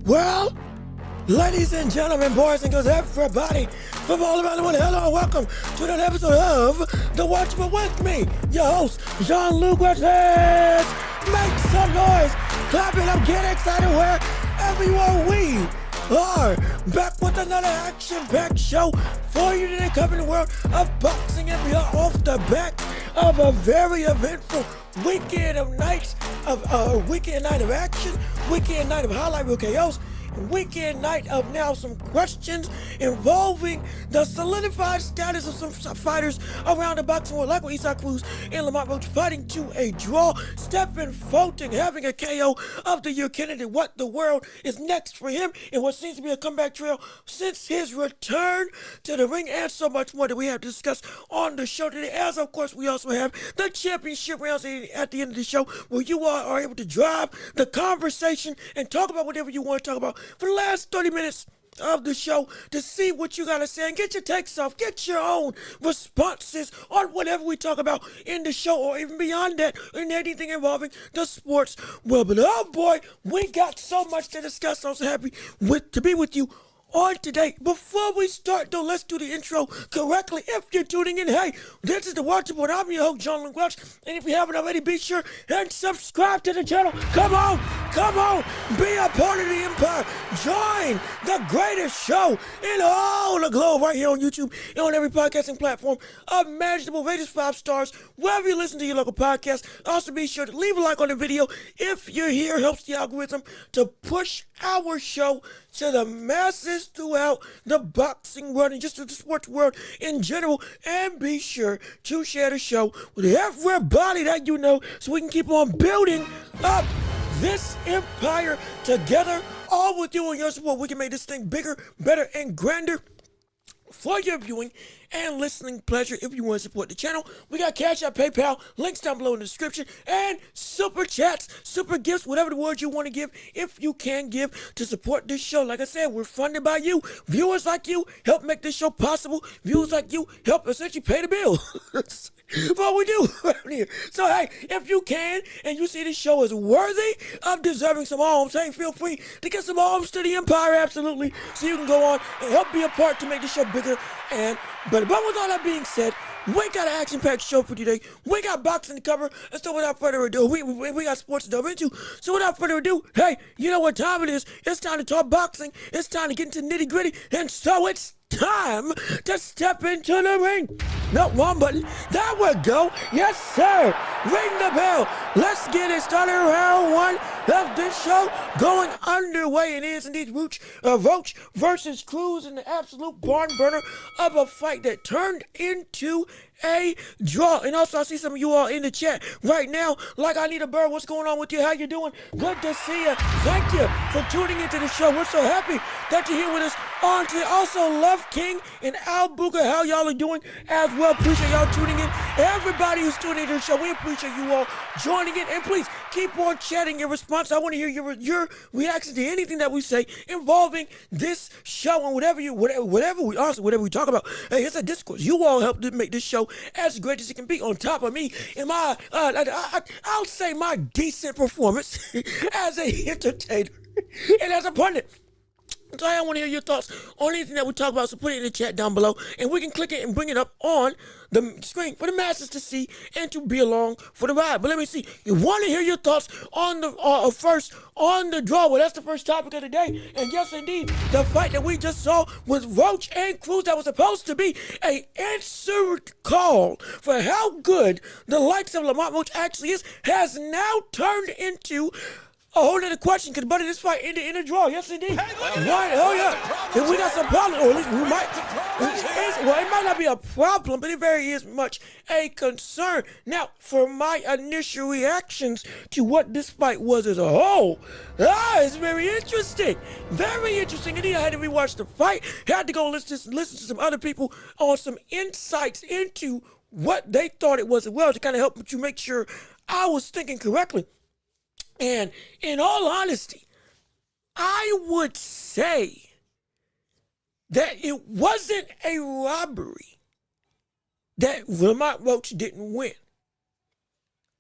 Well, ladies and gentlemen, boys and girls, everybody from all around the world, hello and welcome to another episode of The Watchman with me, your host, Jean-Luc Cortez. Make some noise, clap it up, get excited wherever you are. We are back with another action-packed show for you today, covering the world of boxing, and we are off the back of a very eventful weekend of nights of weekend night of action, weekend night of highlight reel KOs, weekend night of now some questions involving the solidified status of some fighters around the boxing world, like with Cruz and Lamont Roach fighting to a draw, Fulton having a KO of the year candidate. What the world is next for him and what seems to be a comeback trail since his return to the ring, and so much more that we have to discuss on the show today. As of course, we also have the championship rounds at the end of the show, where you all are able to drive the conversation and talk about whatever you want to talk about for the last 30 minutes of the show, to see what you gotta say and get your takes off, get your own responses on whatever we talk about in the show, or even beyond that, in anything involving the sports world. But oh boy, we got so much to discuss. I'm so happy to be with you on today. Before we start though, let's do the intro correctly. If you're tuning in, hey, this is The Watchman. I'm your host, John Welch, and if you haven't already, be sure and subscribe to the channel. Come on, be a part of the empire. Join the greatest show in all the globe right here on YouTube and on every podcasting platform imaginable. Rate us 5 stars wherever you listen to your local podcast. Also, be sure to leave a like on the video if you're here. Helps the algorithm to push our show to the masses throughout the boxing world and just the sports world in general. And be sure to share the show with everybody that you know, so we can keep on building up this empire together. All with you and your support, we can make this thing bigger, better, and grander for your viewing and listening pleasure. If you want to support the channel, we got Cash App, PayPal, links down below in the description, and super chats, super gifts, whatever the word you want to give, if you can give to support this show. Like I said, we're funded by you. Viewers like you help make this show possible. Viewers like you help essentially pay the bill for what we do around here. So hey, if you can and you see this show is worthy of deserving some alms, hey, feel free to get some alms to the empire, absolutely, so you can go on and help be a part to make the show bigger and better. But with all that being said, we got an action-packed show for today. We got boxing to cover, and so without further ado, we got sports to delve into. So without further ado, hey, you know what time it is. It's time to talk boxing. It's time to get into nitty-gritty, and so it's time to step into the ring. No, wrong button. There we go. Yes, sir. Ring the bell. Let's get it started. Round 1 of this show going underway. It is indeed Roach versus Cruz in the absolute barn burner of a fight that turned into a draw. And also, I see some of you all in the chat right now. Like, I need a bird. What's going on with you? How you doing? Good to see you. Thank you for tuning into the show. We're so happy that you're here with us on today. Also, Love King and Al Booker, how y'all are doing as well. Appreciate y'all tuning in. Everybody who's tuning into the show, we appreciate you all joining in. And please keep on chatting your response. I want to hear your reaction to anything that we say involving this show, and whatever we talk about. Hey, it's a discourse. You all help to make this show as great as it can be. On top of me and my, I'll say my decent performance as a entertainer and as a pundit. So I want to hear your thoughts on anything that we talk about, so put it in the chat down below, and we can click it and bring it up on the screen for the masses to see and to be along for the ride. But let me see. You want to hear your thoughts on the first on the draw. Well, that's the first topic of the day. And yes, indeed, the fight that we just saw with Roach and Cruz, that was supposed to be an answered call for how good the likes of Lamont Roach actually is, has now turned into a whole other question. Because, buddy, this fight ended in a draw. Yes, indeed. Right? Oh, yeah. And we got some problems. Or at least we might. Well, it might not be a problem, but it very is much a concern. Now, for my initial reactions to what this fight was as a whole, it's very interesting. Very interesting. Indeed, I had to rewatch the fight. Had to go listen to some other people on some insights into what they thought it was as well, to kind of help you make sure I was thinking correctly. And in all honesty, I would say that it wasn't a robbery that Lamont Roach didn't win.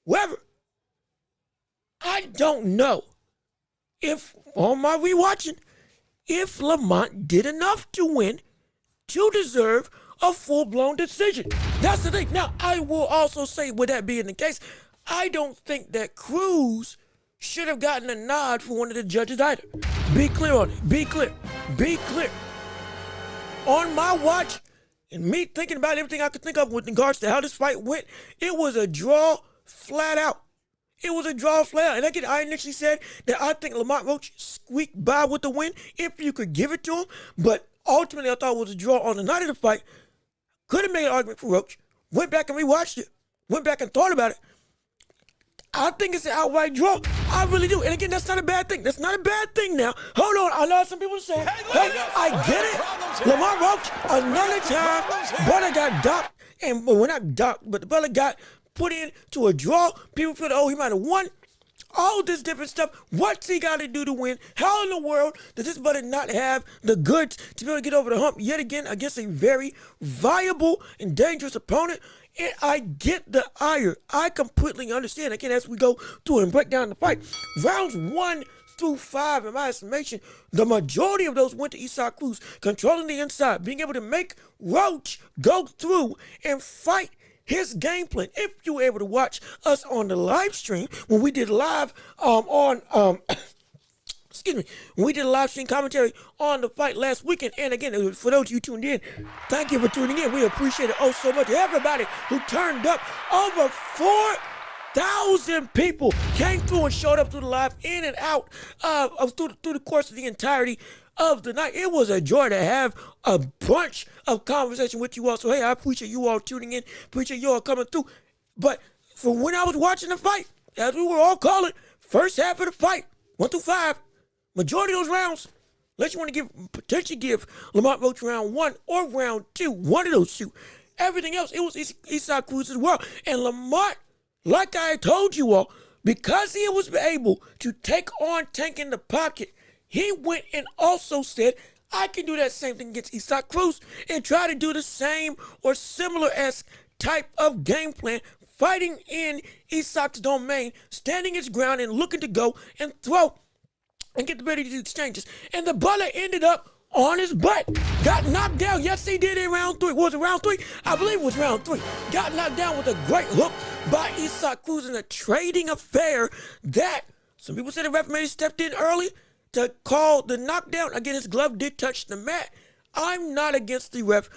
However, I don't know if, on my rewatching, if Lamont did enough to win to deserve a full-blown decision. That's the thing. Now, I will also say, with that being the case, I don't think that Cruz should have gotten a nod for one of the judges either. Be clear on it. Be clear. Be clear. On my watch, and me thinking about everything I could think of with regards to how this fight went, it was a draw flat out. It was a draw flat out. And again, I initially said that I think Lamont Roach squeaked by with the win if you could give it to him. But ultimately, I thought it was a draw on the night of the fight. Could have made an argument for Roach. Went back and rewatched it. Went back and thought about it. I think it's an outright draw. I really do. And again, that's not a bad thing. That's not a bad thing now. Hold on. I know some people say, hey, I get it. Lamont Roach, another time, brother got docked. And well, not docked, but the brother got put into a draw. People feel that, oh, he might have won. All this different stuff. What's he got to do to win? How in the world does this brother not have the goods to be able to get over the hump yet again against a very viable and dangerous opponent? And I get the ire. I completely understand. Again, as we go through and break down the fight, rounds 1 through 5, in my estimation, the majority of those went to Eastside Cruz, controlling the inside, being able to make Roach go through and fight his game plan. If you were able to watch us on the live stream when we did live excuse me, when we did a live stream commentary on the fight last weekend, and again, for those of you tuned in, thank you for tuning in. We appreciate it so much. Everybody who turned up, over 4,000 people came through and showed up through the live, in and out through the course of the entirety of the night. It was a joy to have a bunch of conversation with you all. So, hey, I appreciate you all tuning in. Appreciate you all coming through. But for when I was watching the fight, as we were all calling, first half of the fight, 1 through 5, majority of those rounds, unless you want to potentially give Lamont Roach round 1 or round 2, one of those two. Everything else, it was Eastside Cruz as well. And Lamont, like I told you all, because he was able to take on Tank in the pocket, he went and also said, I can do that same thing against Eastside Cruz and try to do the same or similar-esque type of game plan, fighting in Eastside's domain, standing his ground and looking to go and throw and get ready to do exchanges. And the brother ended up on his butt. Got knocked down. Yes, he did in round 3. Was it round 3? I believe it was round 3. Got knocked down with a great hook by Eastside Cruz in a trading affair that some people said the referee stepped in early to call the knockdown. Again, his glove did touch the mat. I'm not against the ref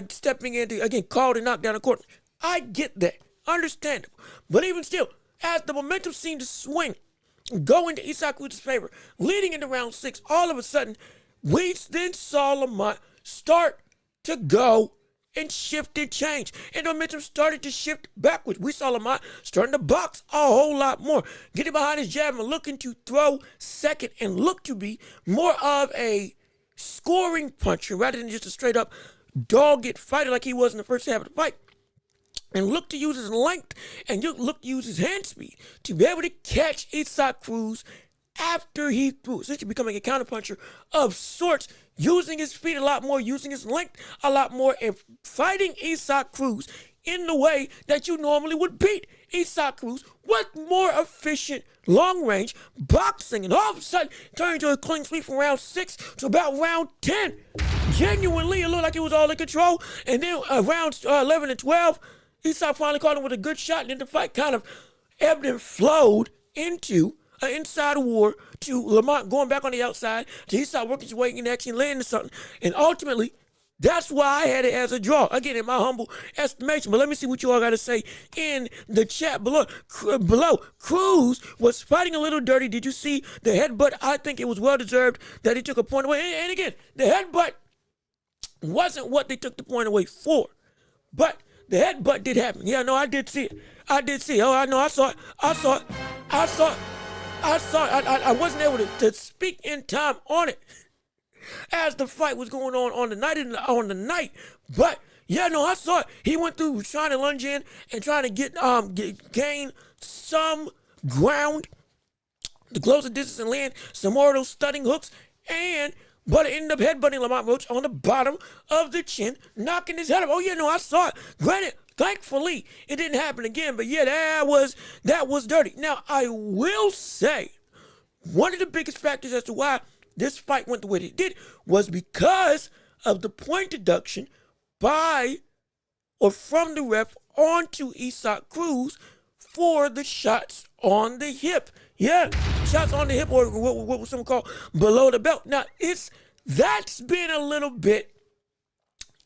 stepping in to, again, call the knockdown accordingly. I get that. Understandable. But even still, as the momentum seemed to swing, go into Eastside Cruz's favor, leading into round 6, all of a sudden, we then saw Lamont start to go and shift and change. And the momentum started to shift backwards. We saw Lamont starting to box a whole lot more, getting behind his jab and looking to throw second and look to be more of a scoring puncher rather than just a straight-up dogged fighter like he was in the first half of the fight. And look to use his length and look to use his hand speed to be able to catch Eastside Cruz after he threw, essentially becoming a counterpuncher of sorts, using his feet a lot more, using his length a lot more, and fighting Eastside Cruz in the way that you normally would beat Eastside Cruz with more efficient long-range boxing. And all of a sudden, turned into a clean sweep from round 6 to about round 10. Genuinely, it looked like it was all in control. And then rounds 11 and 12, Eastside finally caught him with a good shot, and then the fight kind of ebbed and flowed into an inside war to Lamont going back on the outside, to Eastside working his way and actually landing something. And ultimately, that's why I had it as a draw. Again, in my humble estimation. But let me see what you all got to say in the chat below. Cruz was fighting a little dirty. Did you see the headbutt? I think it was well-deserved that he took a point away. And again, the headbutt wasn't what they took the point away for. But the headbutt did happen. Yeah, no, I did see it. I did see it. Oh, I know. I saw it. I wasn't able to speak in time on it as the fight was going on the night. But yeah, no, I saw it. He went through trying to lunge in and trying to gain some ground to close the distance and land some more of those stunning hooks, but it ended up headbutting Lamont Roach on the bottom of the chin, knocking his head up. Oh yeah, no, I saw it. Granted, thankfully, it didn't happen again, but yeah, that was dirty. Now, I will say, one of the biggest factors as to why this fight went the way it did was because of the point deduction by or from the ref onto Cruz for the shots on the hip. Yeah, shots on the hip, or what was some called below the belt. Now, that's been a little bit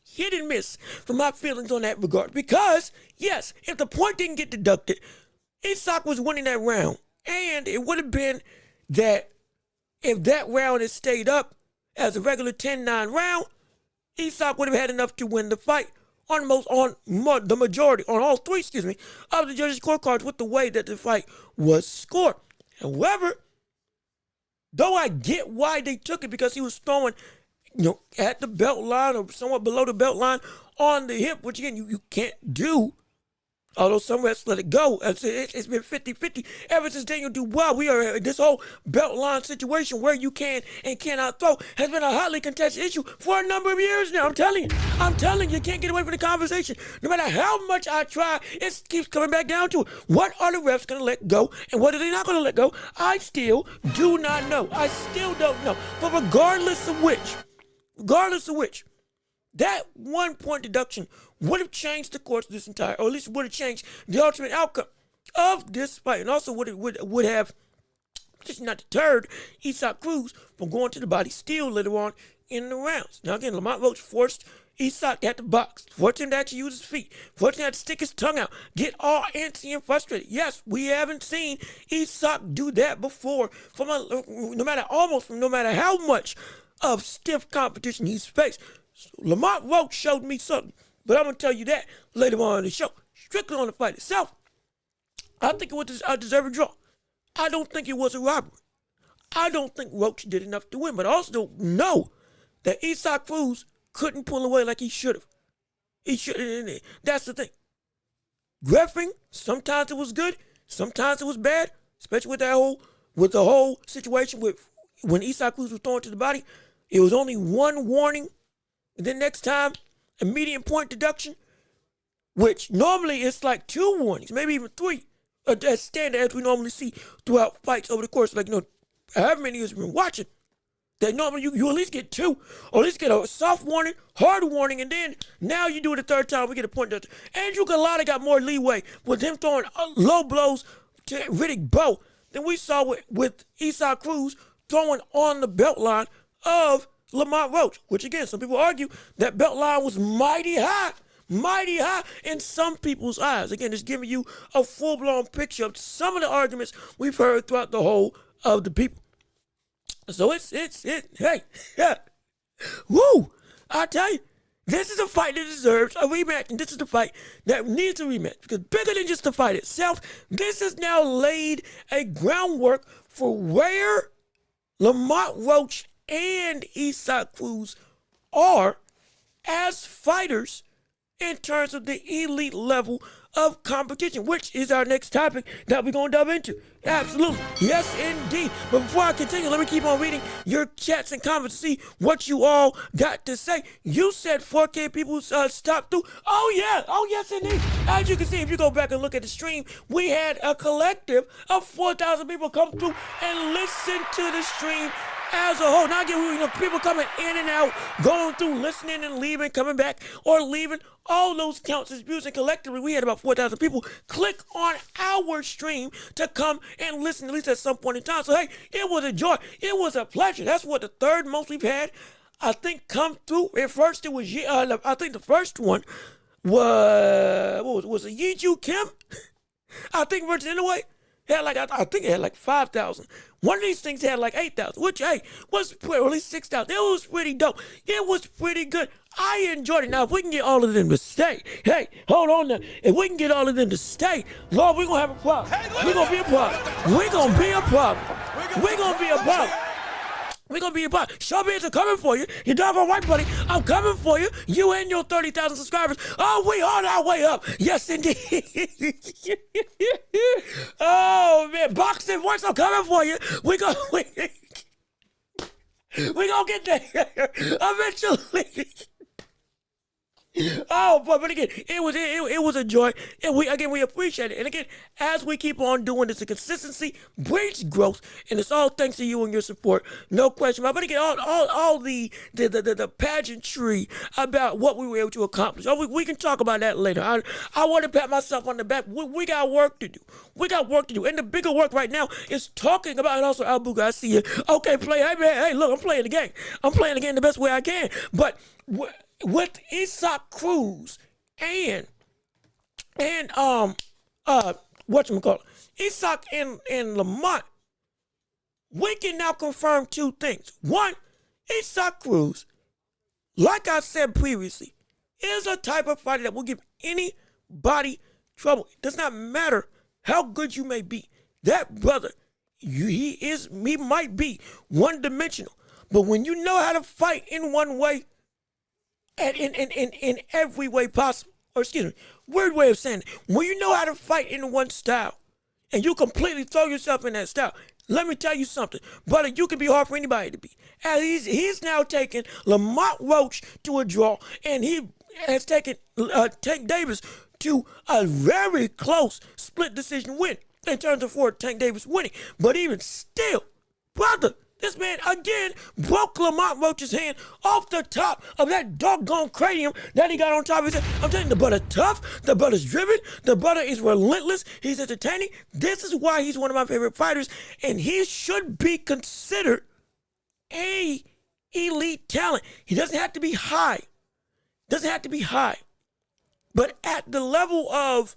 hit and miss from my feelings on that regard. Because, yes, if the point didn't get deducted, Isak was winning that round. And it would have been that if that round had stayed up as a regular 10-9 round, Isak would have had enough to win the fight on the majority, on all three, of the judges' scorecards with the way that the fight was scored. However, though I get why they took it, because he was throwing, at the belt line or somewhat below the belt line on the hip, which again, you can't do. Although some refs let it go. It's been 50-50 ever since Daniel Dubois. We are this whole belt line situation where you can and cannot throw has been a hotly contested issue for a number of years now. I'm telling you can't get away from the conversation. No matter how much I try, it keeps coming back down to it. What are the refs going to let go and what are they not going to let go? I still do not know. I still don't know. But regardless of which, that 1 point deduction would have changed the course of this entire, or at least would have changed the ultimate outcome of this fight, and also would have just not deterred Cruz from going to the body still later on in the rounds. Now again, Lamont Roach forced Isak at the box, forced him to actually use his feet, forced him to stick his tongue out, get all antsy and frustrated. Yes, we haven't seen Isak do that before no matter how much of stiff competition he's faced. So Lamont Roach showed me something, but I'm going to tell you that later on in the show. Strictly on the fight itself, I think it was a deserving draw. I don't think it was a robbery. I don't think Roach did enough to win, but I also know that Cruz couldn't pull away like he should have. That's the thing. Reffing, sometimes it was good, sometimes it was bad, especially with the whole situation with when Cruz was thrown to the body. It was only one warning. And then next time, immediate point deduction, which normally it's like 2 warnings, maybe even 3, as standard as we normally see throughout fights over the course of however many years we've been watching. That normally you at least get 2, or at least get a soft warning, hard warning, and then now you do it a third time, we get a point deduction. Andrew Galata got more leeway with him throwing low blows to Riddick Bowe than we saw with Cruz throwing on the belt line of Lamont Roach, which again, some people argue that belt line was mighty high in some people's eyes. Again, just giving you a full-blown picture of some of the arguments we've heard throughout the whole of the people. So hey, yeah, woo! I tell you, this is a fight that deserves a rematch, and this is the fight that needs a rematch, because bigger than just the fight itself, this has now laid a groundwork for where Lamont Roach and Cruz are as fighters in terms of the elite level of competition, which is our next topic that we're going to dive into. Absolutely. Yes, indeed. But before I continue, let me keep on reading your chats and comments to see what you all got to say. You said 4K people stopped through. Oh, yeah. Oh, yes, indeed. As you can see, if you go back and look at the stream, we had a collective of 4,000 people come through and listen to the stream as a whole. Now again, people coming in and out, going through, listening and leaving, coming back or leaving. All those counts as views, and collectively we had about 4,000 people click on our stream to come and listen, at least at some point in time. So hey, it was a joy. It was a pleasure. That's what the third most we've had, I think, come through. At first it was, I think the first one was it Yeju Kim? I think versus Anyway. I think it had like 5,000. One of these things had like 8,000, which, hey, was or at least 6,000. It was pretty dope. It was pretty good. I enjoyed it. Now, if we can get all of them to stay, hey, hold on now. If we can get all of them to stay, Lord, we're going to have a problem. We're going to be a problem. We're going to be a problem. We're going to be a problem. We're going to be a problem. Showbiz are coming for you. You doggone right, buddy. I'm coming for you. You and your 30,000 subscribers. Oh, we on our way up. Yes, indeed. Oh, man. Boxing Voice, I'm coming for you. We're going to get there eventually. Oh, but again, it was a joy, and we appreciate it. And again, as we keep on doing this, the consistency breeds growth, and it's all thanks to you and your support, no question about it. But again, all the pageantry about what we were able to accomplish. Oh, we can talk about that later. I want to pat myself on the back. We got work to do. We got work to do, and the bigger work right now is talking about. And also, Albuga, I see you. Okay, play. Hey, look, I'm playing the game. I'm playing the game the best way I can, but. With Cruz and whatchamacallit, Isak and Lamont, we can now confirm two things. One, Cruz, like I said previously, is a type of fighter that will give anybody trouble. It does not matter how good you may be. That brother, he might be one-dimensional, but when you know how to fight in one way, and in every way possible, or excuse me, weird way of saying it. When you know how to fight in one style, and you completely throw yourself in that style, let me tell you something, brother, you can be hard for anybody to beat. And he's now taken Lamont Roach to a draw, and he has taken Tank Davis to a very close split decision win in terms of for Tank Davis winning. But even still, brother, this man, again, broke Lamont Roach's hand off the top of that doggone cranium that he got on top of his head. I'm telling you, the brother tough, the brother's driven, the brother is relentless, he's entertaining. This is why he's one of my favorite fighters, and he should be considered a elite talent. He doesn't have to be high. But at the level of,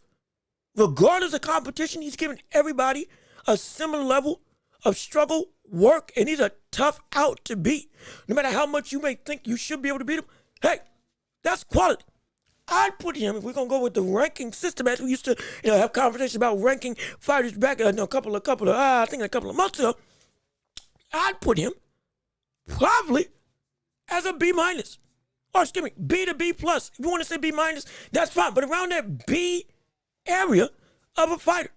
regardless of competition, he's giving everybody a similar level of struggle, work, and he's a tough out to beat. No matter how much you may think you should be able to beat him, hey, that's quality. I'd put him, if we're going to go with the ranking system, as we used to have conversations about ranking fighters back a couple of months ago, I'd put him probably as a B minus. Or excuse me, B to B plus. If you want to say B minus, that's fine. But around that B area of a fighter.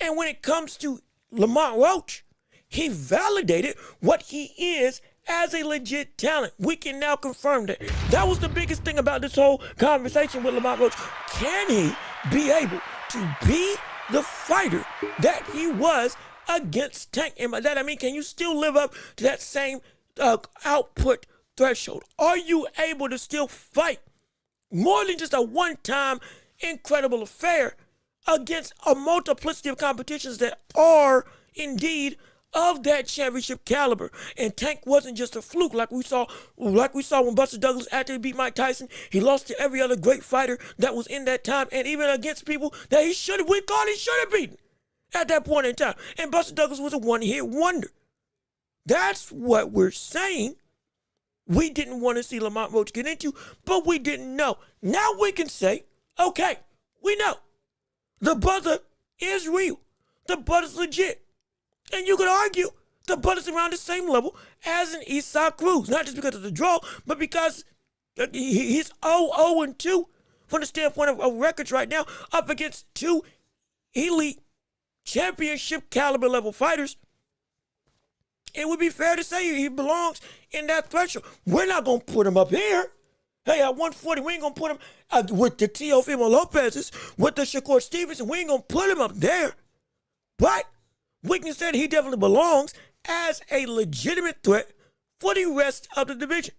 And when it comes to Lamont Roach, he validated what he is as a legit talent. We can now confirm that. That was the biggest thing about this whole conversation with Lamont Roach. Can he be able to be the fighter that he was against Tank? And by that I mean, can you still live up to that same output threshold? Are you able to still fight more than just a one-time incredible affair against a multiplicity of competitions that are indeed of that championship caliber? And Tank wasn't just a fluke like we saw when Buster Douglas, after he beat Mike Tyson, he lost to every other great fighter that was in that time, and even against people that we thought he should have beaten at that point in time. And Buster Douglas was a one-hit wonder. That's what we're saying. We didn't want to see Lamont Roach get into, but we didn't know. Now we can say, okay, we know. The brother is real. The brother's legit. And you could argue the brother's around the same level as an Isak Cruz. Not just because of the draw, but because he's 0-2 from the standpoint of records right now, up against two elite championship caliber level fighters. It would be fair to say he belongs in that threshold. We're not going to put him up here. Hey, at 140, we ain't going to put him with the Teofimo Lopez's, with the Shakur Stevenson. We ain't going to put him up there. But we can say that he definitely belongs as a legitimate threat for the rest of the division.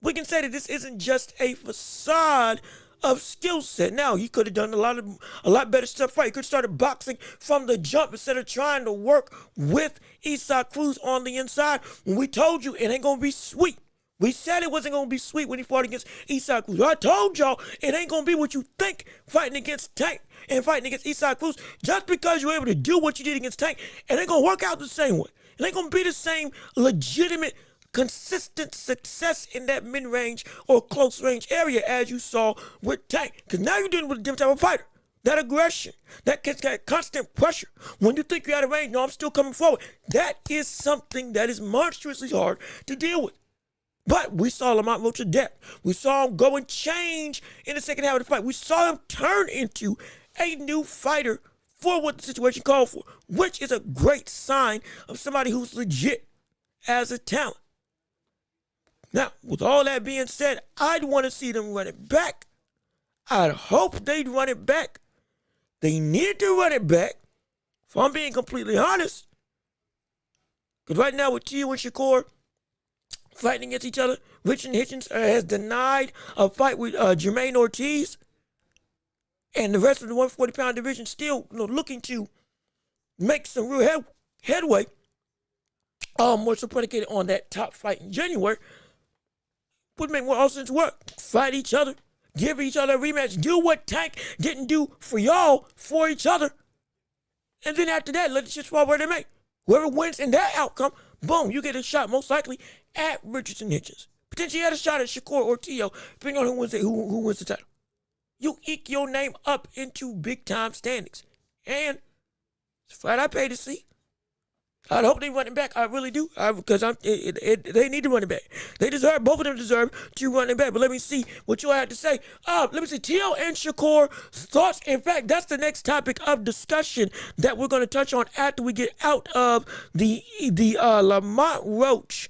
We can say that this isn't just a facade of skill set. Now, he could have done a lot better stuff right. He could have started boxing from the jump instead of trying to work with Isak Cruz on the inside. When we told you it ain't going to be sweet. We said it wasn't going to be sweet when he fought against Isak Cruz. I told y'all it ain't going to be what you think fighting against Tank and fighting against Isak Cruz. Just because you're able to do what you did against Tank, it ain't going to work out the same way. It ain't going to be the same legitimate, consistent success in that mid-range or close-range area as you saw with Tank. Because now you're dealing with a different type of fighter. That aggression, that constant pressure. When you think you're out of range, no, I'm still coming forward. That is something that is monstrously hard to deal with. But we saw Lamont Roach adapt. We saw him go and change in the second half of the fight. We saw him turn into a new fighter for what the situation called for, which is a great sign of somebody who's legit as a talent. Now, with all that being said, I'd want to see them run it back I'd hope they'd run it back. They need to run it back, if I'm being completely honest. Because right now with Tio and Shakur fighting against each other, Richard Hitchens has denied a fight with Jermaine Ortiz. And the rest of the 140-pound division still looking to make some real headway. More so predicated on that top fight in January. Would make more all sense work. Fight each other. Give each other a rematch. Do what Tank didn't do for y'all for each other. And then after that, let the shit fall where they may. Whoever wins in that outcome, boom, you get a shot most likely at Richardson Hitchens. Potentially had a shot at Shakur or Tio, depending on who wins the title. You eke your name up into big-time standings. And it's a fight I pay to see. I hope they run it back. I really do. Because they need to run it back. Both of them deserve to run it back. But let me see what you had to say. Let me see. Tio and Shakur thoughts. In fact, that's the next topic of discussion that we're going to touch on after we get out of the Lamont Roach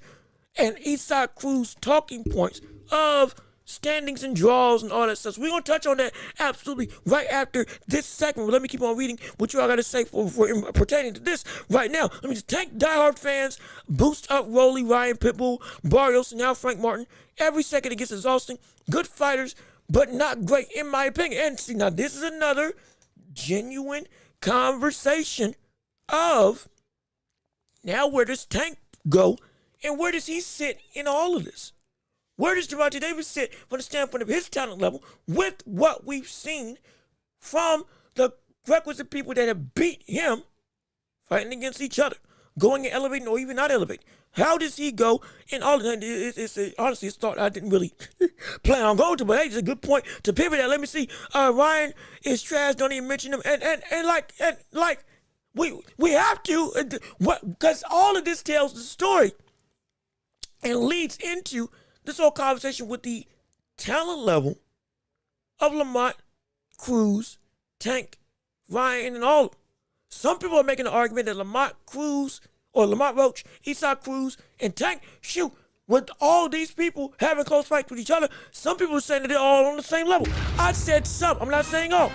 and Eastside Cruz talking points of standings and draws and all that stuff. So we're going to touch on that absolutely right after this segment. But let me keep on reading what you all got to say for pertaining to this right now. Let me just thank diehard fans, Boost Up Rolly, Ryan Pitbull, Barrios, and now Frank Martin. Every second it gets exhausting. Good fighters, but not great in my opinion. And see, now this is another genuine conversation of now where does Tank go and where does he sit in all of this? Where does Gervonta Davis sit from the standpoint of his talent level with what we've seen from the requisite people that have beat him fighting against each other, going and elevating or even not elevating? How does he go in all of that? Honestly, it's thought I didn't really plan on going to, but hey, it's a good point to pivot at. Let me see. Ryan is trash. Don't even mention him. And like we have to, because all of this tells the story and leads into this whole conversation with the talent level of Lamont, Cruz, Tank, Ryan, and all of them. Some people are making the argument that Lamont Roach, Eastside Cruz, and Tank, shoot, with all these people having close fights with each other, some people are saying that they're all on the same level. I said some. I'm not saying all.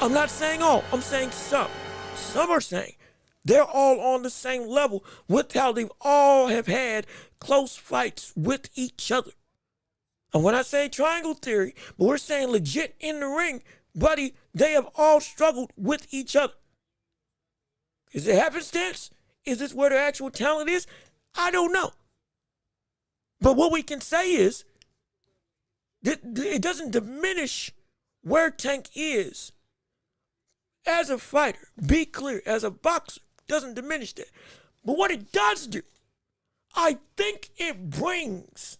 I'm saying some. Some are saying they're all on the same level with how they all have had close fights with each other. And when I say triangle theory, but we're saying legit in the ring, buddy, they have all struggled with each other. Is it happenstance? Is this where their actual talent is? I don't know. But what we can say is that it doesn't diminish where Tank is as a fighter. Be clear, as a boxer, doesn't diminish that. But what it does do, I think it brings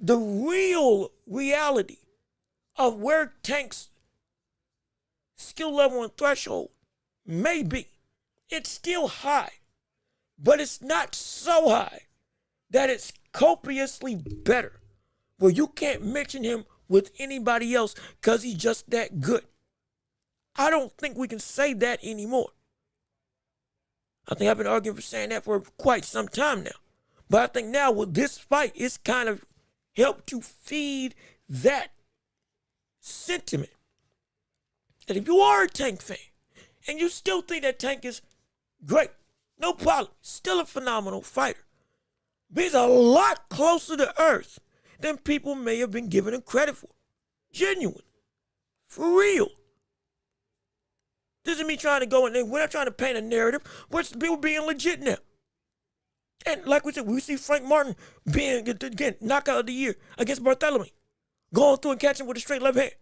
the real reality of where Tank's skill level and threshold may be. It's still high, but it's not so high that it's copiously better, where you can't mention him with anybody else because he's just that good. I don't think we can say that anymore. I think I've been arguing for saying that for quite some time now. But I think now with this fight, it's kind of helped to feed that sentiment. That if you are a Tank fan and you still think that Tank is great, no problem, still a phenomenal fighter. But he's a lot closer to earth than people may have been giving him credit for. Genuine. For real. This isn't me trying to go in there. We're not trying to paint a narrative. We're people being legit now. And like we said, we see Frank Martin being, again, knockout of the year against Bartholomew. Going through and catching with a straight left hand.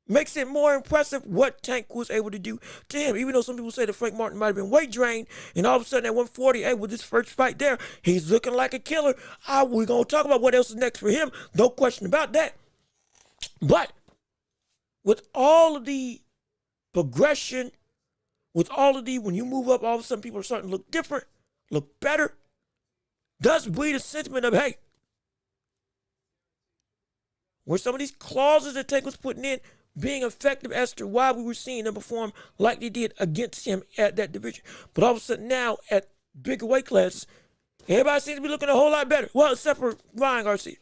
Makes it more impressive what Tank was able to do to him. Even though some people say that Frank Martin might have been weight drained, and all of a sudden at 140, hey, with this first fight there, he's looking like a killer. We're going to talk about what else is next for him. No question about that. But with all of the progression, with all of the, when you move up, all of a sudden people are starting to look different, look better, does breed a sentiment of, hey, were some of these clauses that Tank was putting in being effective as to why we were seeing them perform like they did against him at that division? But all of a sudden now at bigger weight classes, everybody seems to be looking a whole lot better. Well, except for Ryan Garcia.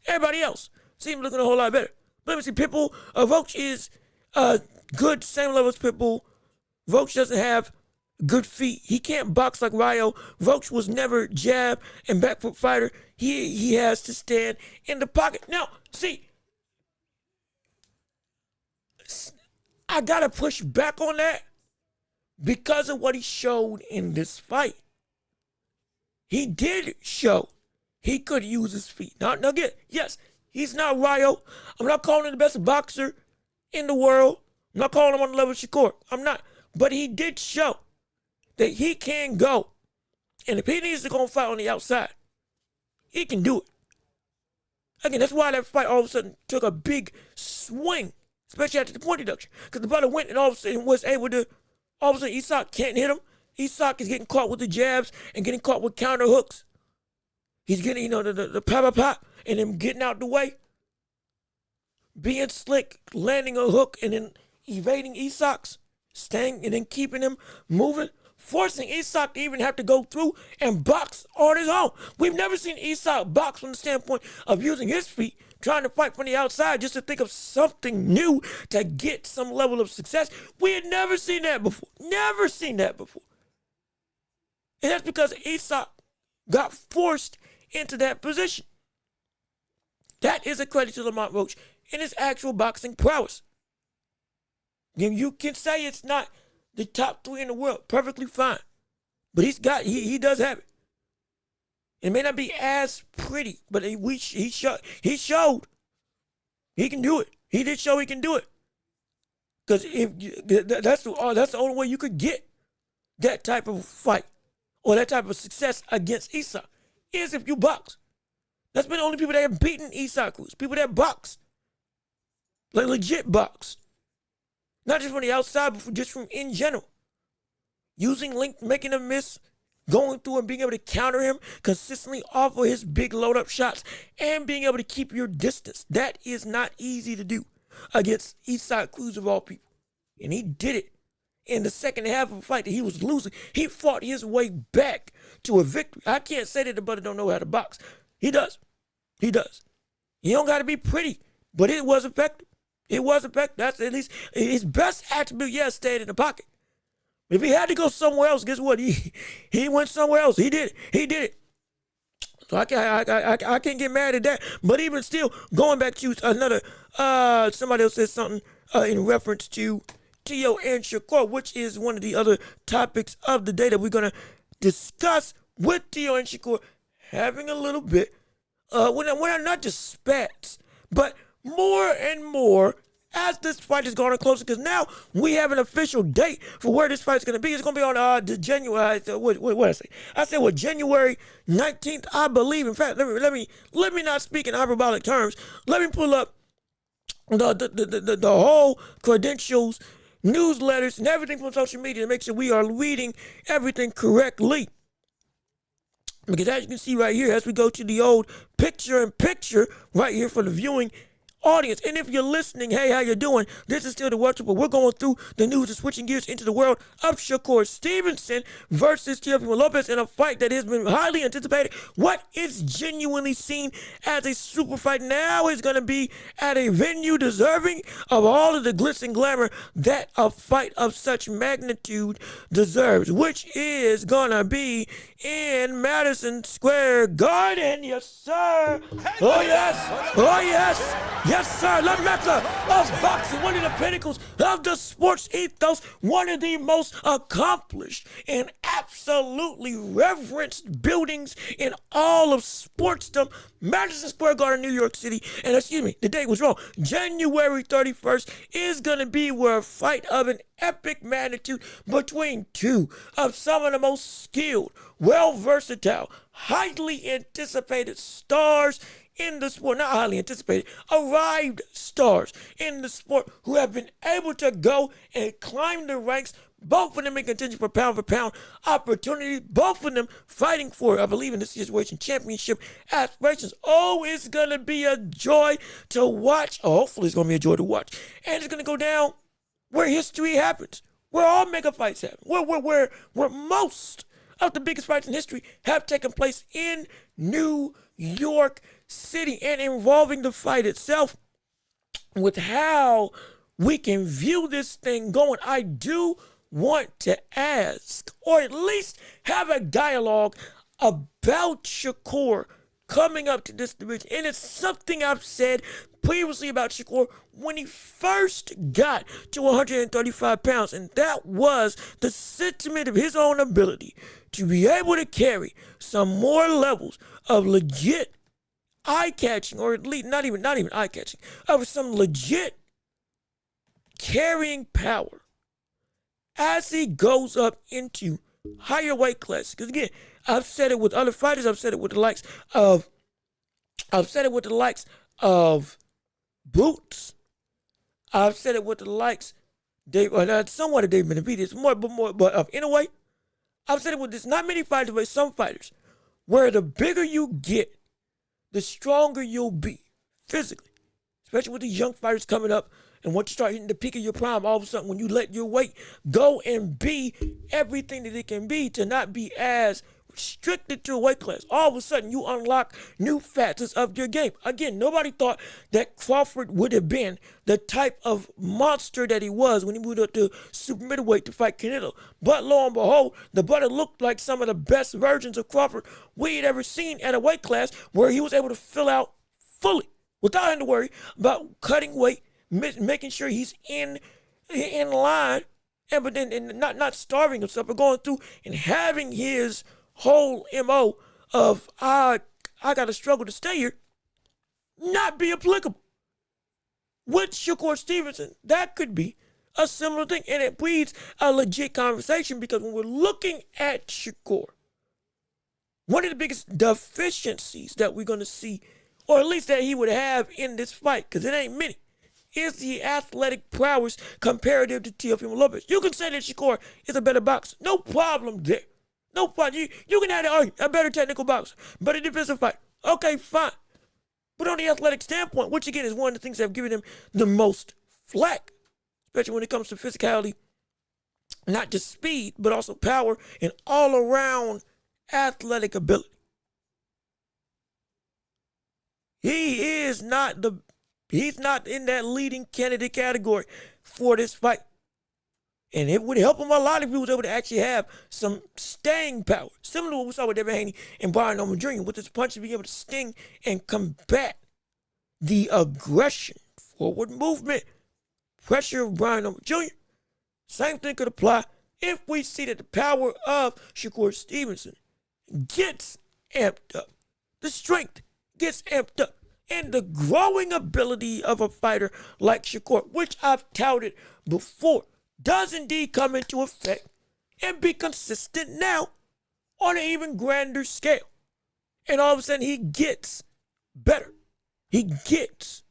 Everybody else see him looking a whole lot better. But let me see, Pitbull, Roach is good, same level as Pitbull. Roach doesn't have good feet. He can't box like Ryo. Roach was never jab and back foot fighter. He has to stand in the pocket. Now, see, I gotta push back on that because of what he showed in this fight. He did show he could use his feet. Now again, yes, he's not Ryo. I'm not calling him the best boxer in the world. I'm not calling him on the level of Shakur. I'm not. But he did show that he can go. And if he needs to go and fight on the outside, he can do it. Again, that's why that fight all of a sudden took a big swing, especially after the point deduction. Because the brother went and all of a sudden was able to, all of a sudden Isak can't hit him. Isak is getting caught with the jabs and getting caught with counter hooks. He's getting, the pop, and then getting out the way. Being slick, landing a hook, and then evading Isak's, staying and then keeping him moving, forcing Isak to even have to go through and box on his own. We've never seen Isak box from the standpoint of using his feet, trying to fight from the outside just to think of something new to get some level of success. We had never seen that before. Never seen that before. And that's because Isak got forced into that position. That is a credit to Lamont Roach in his actual boxing prowess. You can say it's not the top 3 in the world, perfectly fine. But he does have it. It may not be as pretty, but he showed he can do it. He did show he can do it. Because that's the only way you could get that type of fight or that type of success against Isak is if you box. That's been the only people that have beaten Isak Cruz. People that box. Like legit box. Not just from the outside, but just from in general. Using length, making him miss, going through and being able to counter him consistently off of his big load-up shots, and being able to keep your distance. That is not easy to do against Isak Cruz of all people. And he did it in the second half of a fight that he was losing. He fought his way back to a victory. I can't say that the brother don't know how to box. He does. He does. He don't got to be pretty, but it was effective. It was effective. That's at least his best attribute, yes, stayed in the pocket. If he had to go somewhere else, guess what? He went somewhere else. He did it. He did it. So I can't get mad at that. But even still, going back to another, somebody else said something in reference to Teo and Shakur, which is one of the other topics of the day that we're going to discuss with Teo and Shakur having a little bit, when not just spats, but more and more as this fight is going closer, because now we have an official date for where this fight is going to be. It's going to be on the January. What did I say? I said January 19th, I believe. In fact, let me not speak in hyperbolic terms. Let me pull up the whole credentials, newsletters, and everything from social media to make sure we are reading everything correctly. Because as you can see right here, as we go to the old picture-in-picture right here for the viewing audience, and if you're listening, hey, how you doing? This is still the Watch, but we're going through the news and switching gears into the world of Shakur Stevenson versus Teofimo Lopez in a fight that has been highly anticipated. What is genuinely seen as a super fight now is going to be at a venue deserving of all of the glitz and glamour that a fight of such magnitude deserves, which is going to be in Madison Square Garden. Yes, sir. Oh, yes. Oh, yes. Yes, sir. La Mecca of boxing, one of the pinnacles of the sports ethos, one of the most accomplished and absolutely reverenced buildings in all of sportsdom, Madison Square Garden, New York City. And excuse me, the date was wrong. January 31st is going to be where a fight of an epic magnitude between two of some of the most skilled, well-versatile, highly anticipated stars in the sport, not highly anticipated, arrived stars in the sport who have been able to go and climb the ranks, both of them in contention for pound opportunity, both of them fighting for, I believe in this situation, championship aspirations. Oh, it's going to be a joy to watch. Oh, hopefully it's going to be a joy to watch. And it's going to go down where history happens, where all mega fights happen, where most of the biggest fights in history have taken place in New York City, and involving the fight itself with how we can view this thing going, I do want to ask, or at least have a dialogue about Shakur coming up to this division. And it's something I've said previously about Shakur when he first got to 135 pounds, and that was the sentiment of his own ability to be able to carry some more levels of legit eye-catching, or at least not even eye-catching, of some legit carrying power as he goes up into higher weight classes. Because again, I've said it with other fighters. I've said it with the likes of Boots. I've said it with the likes somewhat of David Benavidez, but anyway, I've said it with this. Not many fighters, but some fighters, where the bigger you get, the stronger you'll be physically, especially with these young fighters coming up. And once you start hitting the peak of your prime, all of a sudden, when you let your weight go and be everything that it can be, to not be as restricted to a weight class, all of a sudden you unlock new facets of your game. Again, nobody thought that Crawford would have been the type of monster that he was when he moved up to super middleweight to fight Canelo. But lo and behold, the brother looked like some of the best versions of Crawford we had ever seen at a weight class where he was able to fill out fully without having to worry about cutting weight, making sure he's in line, but then not starving himself, but going through and having his whole MO of I gotta struggle to stay here not be applicable. With Shakur Stevenson, that could be a similar thing, and it breeds a legit conversation, because when we're looking at Shakur, one of the biggest deficiencies that we're going to see, or at least that he would have in this fight, because it ain't many, is the athletic prowess comparative to Teofimo Lopez. You can say that Shakur is a better boxer. No problem there. No problem. You can have the argument. A better technical boxer. Better defensive fighter. Okay, fine. But on the athletic standpoint, which again is one of the things that have given him the most flack, especially when it comes to physicality, not just speed, but also power and all-around athletic ability. He's not in that leading candidate category for this fight. And it would help him a lot if he was able to actually have some staying power, similar to what we saw with Devin Haney and Brian Norman Jr., with his punches being able to sting and combat the aggression, forward movement, pressure of Brian Norman Jr. Same thing could apply if we see that the power of Shakur Stevenson gets amped up. The strength gets amped up. And the growing ability of a fighter like Shakur, which I've touted before, does indeed come into effect and be consistent now on an even grander scale. And all of a sudden he gets better. He gets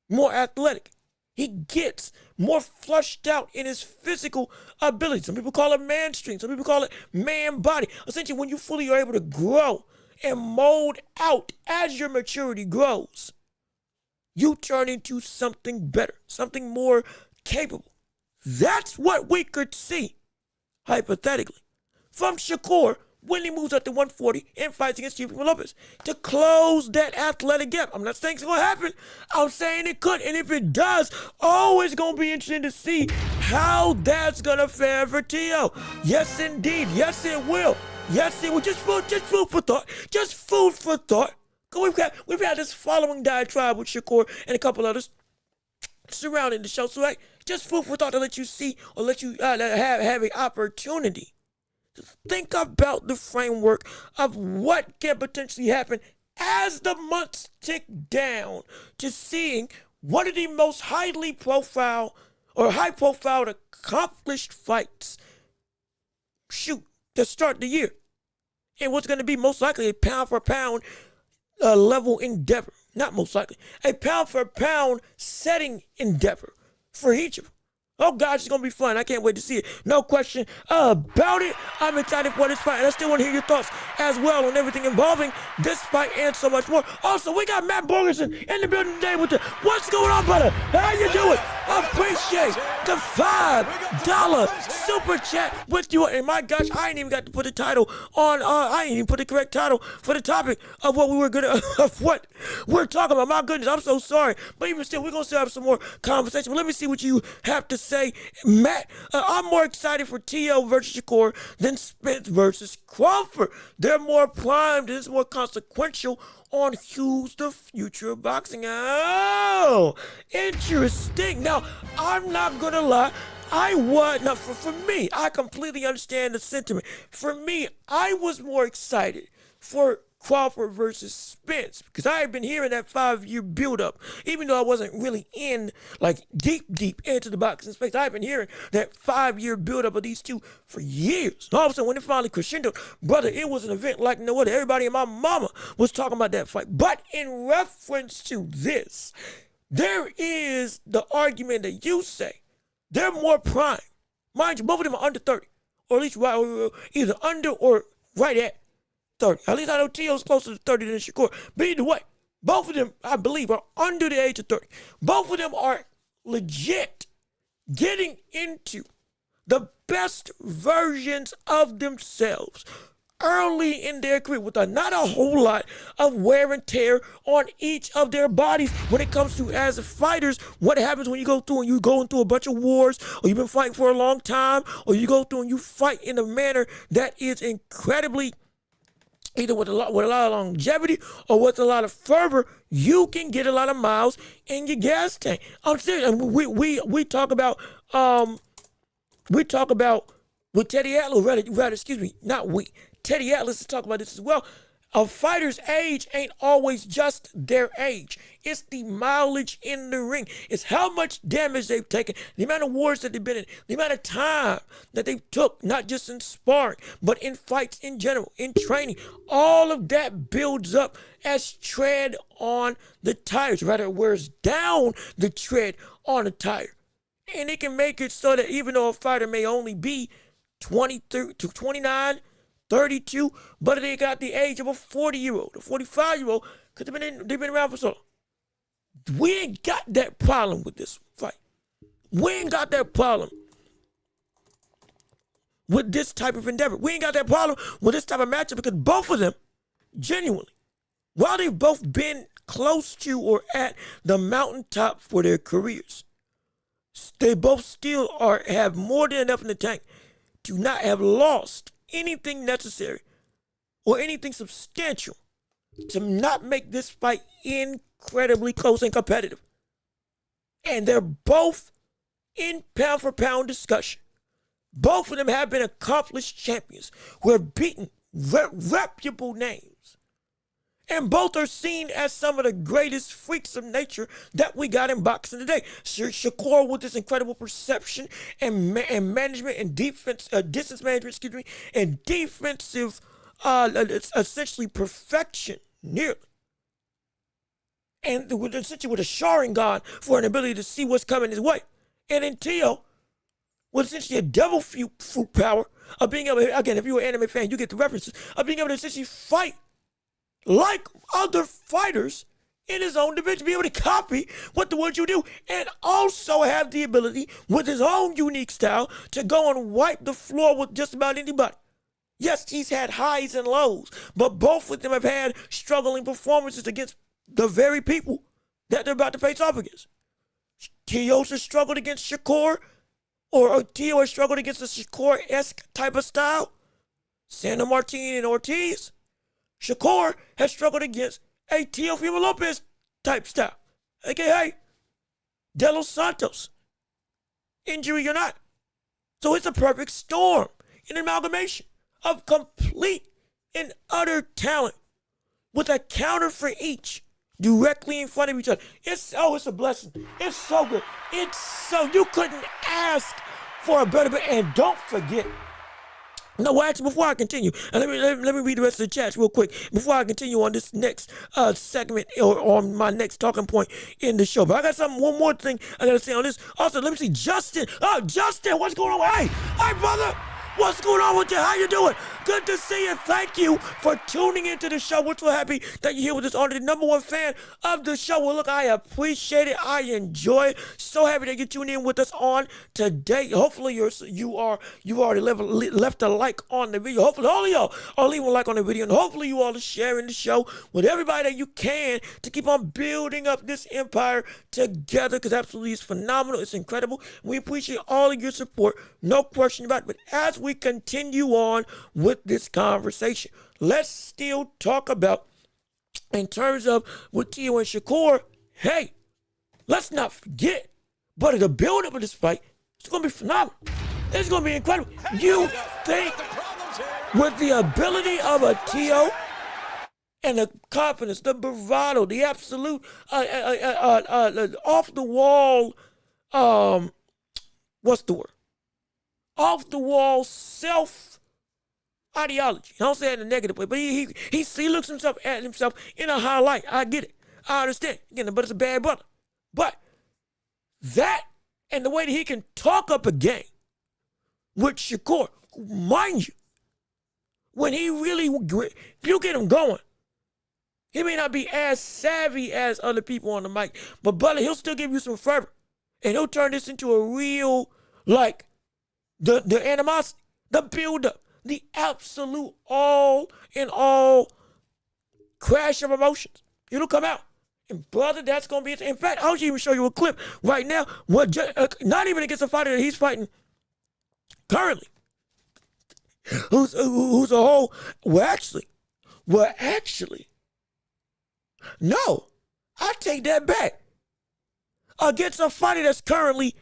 more athletic. He gets more flushed out in his physical ability. Some people call it man strength. Some people call it man body. Essentially, when you fully are able to grow and mold out as your maturity grows, you turn into something better, something more capable. That's what we could see, hypothetically, from Shakur when he moves up to 140 and fights against Teofimo Lopez to close that athletic gap. I'm not saying it's going to happen. I'm saying it could. And if it does, it's going to be interesting to see how that's going to fare for Teo. Yes, indeed. Yes, it will. Yes, it will. Just food for thought. Just food for thought. We've had this following diatribe with Shakur and a couple others surrounding the show. So, just food for thought to let you see, or let you have an opportunity to think about the framework of what can potentially happen as the months tick down to seeing one of the most high-profile accomplished fights to start the year. And what's going to be most likely a pound-for-pound level endeavor. Not most likely. A pound-for-pound setting endeavor for each of them. Oh, gosh, it's going to be fun. I can't wait to see it. No question about it. I'm excited for this fight, and I still want to hear your thoughts as well on everything involving this fight and so much more. Also, we got Matt Borgerson in the building today with the What's Going On, brother? How you doing? Appreciate the $5 super chat with you. And my gosh, I ain't even got to put the title on. I ain't even put the correct title for the topic of what we were gonna of what we're talking about. My goodness, I'm so sorry. But even still, we're gonna still have some more conversation. But let me see what you have to say, Matt. I'm more excited for Teo versus Shakur than Spence versus Crawford. They're more primed and it's more consequential on who's the future of boxing. Oh, interesting. Now, I'm not gonna lie. For me, I completely understand the sentiment. For me, I was more excited for Crawford versus Spence because I had been hearing that 5-year build-up, even though I wasn't really in, like, deep into the boxing space. I've been hearing that 5-year build-up of these two for years. All of a sudden, when it finally crescendoed, brother, it was an event like no other. Everybody and my mama was talking about that fight. But in reference to this, there is the argument that you say they're more prime. Mind you, both of them are under 30, or at least either under or right at 30. At least I know Teo's closer to 30 than Shakur. But either way, both of them, I believe, are under the age of 30. Both of them are legit getting into the best versions of themselves early in their career with not a whole lot of wear and tear on each of their bodies when it comes to, as fighters, what happens when you go through and you going through a bunch of wars, or you've been fighting for a long time, or you go through and you fight in a manner that is incredibly either with a lot of longevity or with a lot of fervor. You can get a lot of miles in your gas tank. I'm serious. And we talk about with Teddy Atlas, Teddy Atlas is talking about this as well. A fighter's age ain't always just their age. It's the mileage in the ring. It's how much damage they've taken, the amount of wars that they've been in, the amount of time that they took, not just in sparring, but in fights in general, in training. All of that builds up as tread on the tires. Rather, it wears down the tread on the tire. And it can make it so that even though a fighter may only be 23 to 29, 32, but they got the age of a 40-year-old, a 45-year-old, because they've been around for so long. We ain't got that problem with this fight. We ain't got that problem with this type of endeavor. We ain't got that problem with this type of matchup because both of them, genuinely, while they've both been close to or at the mountaintop for their careers, they both still have more than enough in the tank to not have lost anything necessary or anything substantial to not make this fight incredibly close and competitive. And they're both in pound-for-pound discussion. Both of them have been accomplished champions who have beaten reputable names. And both are seen as some of the greatest freaks of nature that we got in boxing today. Shakur with this incredible perception and management and defense, distance management, and defensive, essentially perfection, nearly. And essentially with a Sharingan for an ability to see what's coming his way. And then Teo with essentially a devil fruit power of being able to, again, if you're an anime fan, you get the references, of being able to essentially fight like other fighters in his own division, be able to copy what you do, and also have the ability with his own unique style to go and wipe the floor with just about anybody. Yes, he's had highs and lows, but both of them have had struggling performances against the very people that they're about to face off against. Teo has struggled against Shakur, or Teo has struggled against a Shakur-esque type of style. Santa Martin and Ortiz. Shakur has struggled against a Teofimo Lopez type style, aka De Los Santos, injury or not. So it's a perfect storm, an amalgamation of complete and utter talent with a counter for each directly in front of each other. It's a blessing. It's so good. You couldn't ask for a better, and don't forget. No, well, actually, before I continue, let me read the rest of the chats real quick before I continue on this next segment or on my next talking point in the show. But I got one more thing I got to say on this. Also, let me see Justin. Oh, Justin, what's going on? Hey, brother, what's going on with you? How you doing? Good to see you. Thank you for tuning into the show. We're so happy that you're here with us on the #1 fan of the show. Well, look, I appreciate it. I enjoy it. So happy that you tuned in with us on today. Hopefully, you already left a like on the video. Hopefully, all of y'all are leaving a like on the video, and hopefully, you all are sharing the show with everybody that you can to keep on building up this empire together. Because absolutely, it's phenomenal. It's incredible. We appreciate all of your support. No question about it. But as we continue on with this conversation, let's still talk about, in terms of with Teo and Shakur, hey, let's not forget, but the build-up of this fight, it's going to be phenomenal. It's going to be incredible. You think with the ability of a Teo and the confidence, the bravado, the absolute off-the-wall, what's the word? Off-the-wall self-ideology. I don't say it in a negative way, but he looks at himself in a highlight. I get it. I understand. Again, but it's a bad brother. But that and the way that he can talk up a game with Shakur, mind you, when he really, if you get him going, he may not be as savvy as other people on the mic, but brother, he'll still give you some fervor. And he'll turn this into a real, like, the animosity, the build-up, the absolute all-in-all crash of emotions. It'll come out. And brother, that's going to be it. In fact, I'll even show you a clip right now. Not even against a fighter that he's fighting currently. Who's a whole, well, actually, no, I take that back. Against a fighter that's currently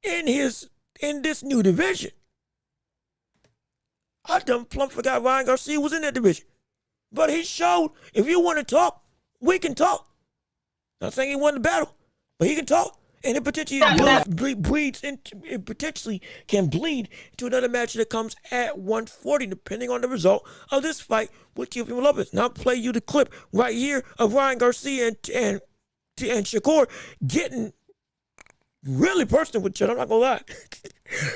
in this new division. I done plumb forgot Ryan Garcia was in that division. But he showed, if you want to talk, we can talk. Not saying he won the battle, but he can talk. And it potentially can bleed to another match that comes at 140, depending on the result of this fight with Teofimo Lopez. Now I'll play you the clip right here of Ryan Garcia and Shakur getting really personal with each other. I'm not gonna lie.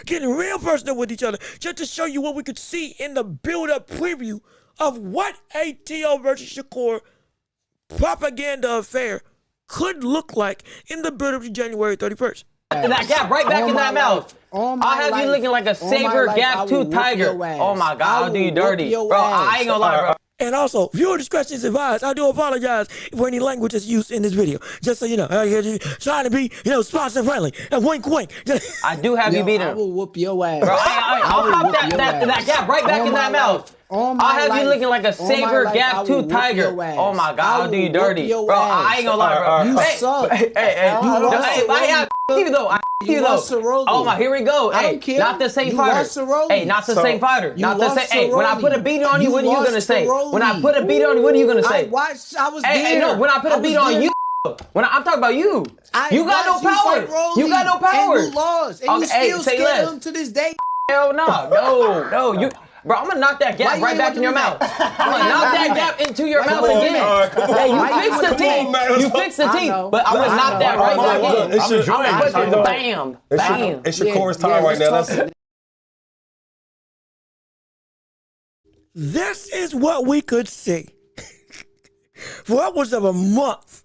Getting real personal with each other, just to show you what we could see in the build-up preview of what a Teo versus Shakur propaganda affair could look like in the build-up to January 31st. And that gap right back in that mouth. I'll have you looking like a saber gap tooth tiger. Oh my God, I'll do you dirty. Bro, I ain't gonna lie, bro. And also, viewer discretion is advised. I do apologize for any language that's used in this video. Just so you know, trying to be, sponsor friendly. And wink, wink. I do have you beat him. I will whoop your ass. Bro, I'll pop that gap right back in that mouth. I'll have you looking like a saber gap tooth tiger. Oh my God, I'll do you dirty. Bro, I ain't gonna lie, bro. You suck. You though. Oh my, here we go. Hey, not the same fighter. Hey, not the same fighter. Not the same. Hey, when I put a beat on you, what are you gonna say? When I put a beat on you, what are you gonna say? I was there. Hey, no, when I put a beat on you, I'm talking about you. You got no power. You got no power. And you lost. And you still scared him to this day. Hell no. You. Bro, I'm gonna knock that gap right back in your mouth. I'm gonna knock that gap into your mouth again. Hey, you fix the teeth. You fix the teeth. But I'm gonna knock that right back in. It's your joint. Bam. Bam. It's Shakur's time right now. This is what we could see for upwards of a month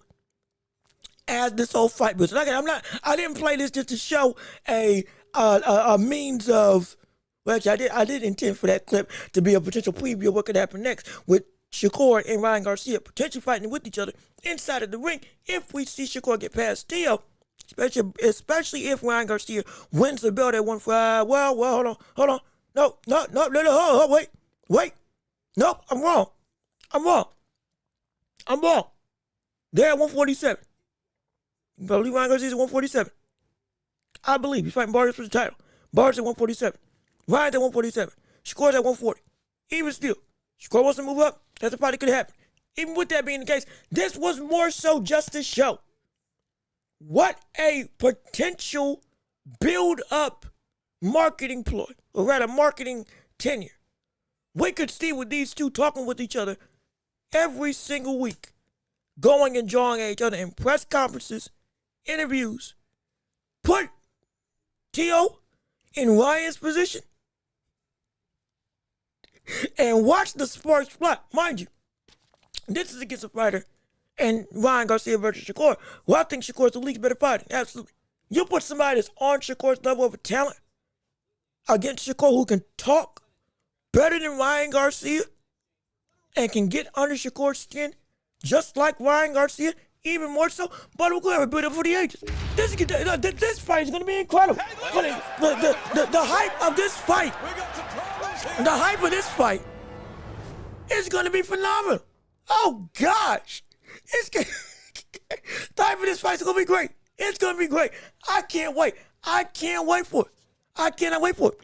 as this whole fight was. Again, I didn't play this just to show a means of. Well, actually, I did intend for that clip to be a potential preview of what could happen next with Shakur and Ryan Garcia potentially fighting with each other inside of the ring if we see Shakur get past Teo, especially if Ryan Garcia wins the belt at 145. Well, hold on. No, wait. No, I'm wrong. They're at 147. You believe Ryan Garcia's at 147? I believe he's fighting Barnes for the title. Barnes at 147. Ryan's at 147. Shakur's at 140. Even still, Shakur wants to move up. That's a fight that could happen. Even with that being the case, this was more so just to show what a potential build-up marketing ploy, or rather marketing tenure, we could see with these two talking with each other every single week, going and jawing at each other in press conferences, interviews. Put Teo in Ryan's position. and watch the sparks fly. Mind you, this is against a fighter and Ryan Garcia versus Shakur. Well, I think Shakur's the league's better fighter. Absolutely. You put somebody that's on Shakur's level of talent against Shakur who can talk better than Ryan Garcia and can get under Shakur's skin just like Ryan Garcia, even more so, but we're going to build up for the ages. This fight is going to be incredible. The hype of this fight, is going to be phenomenal. Oh, gosh. The hype of this fight is going to be great. It's going to be great. I can't wait. I cannot wait for it.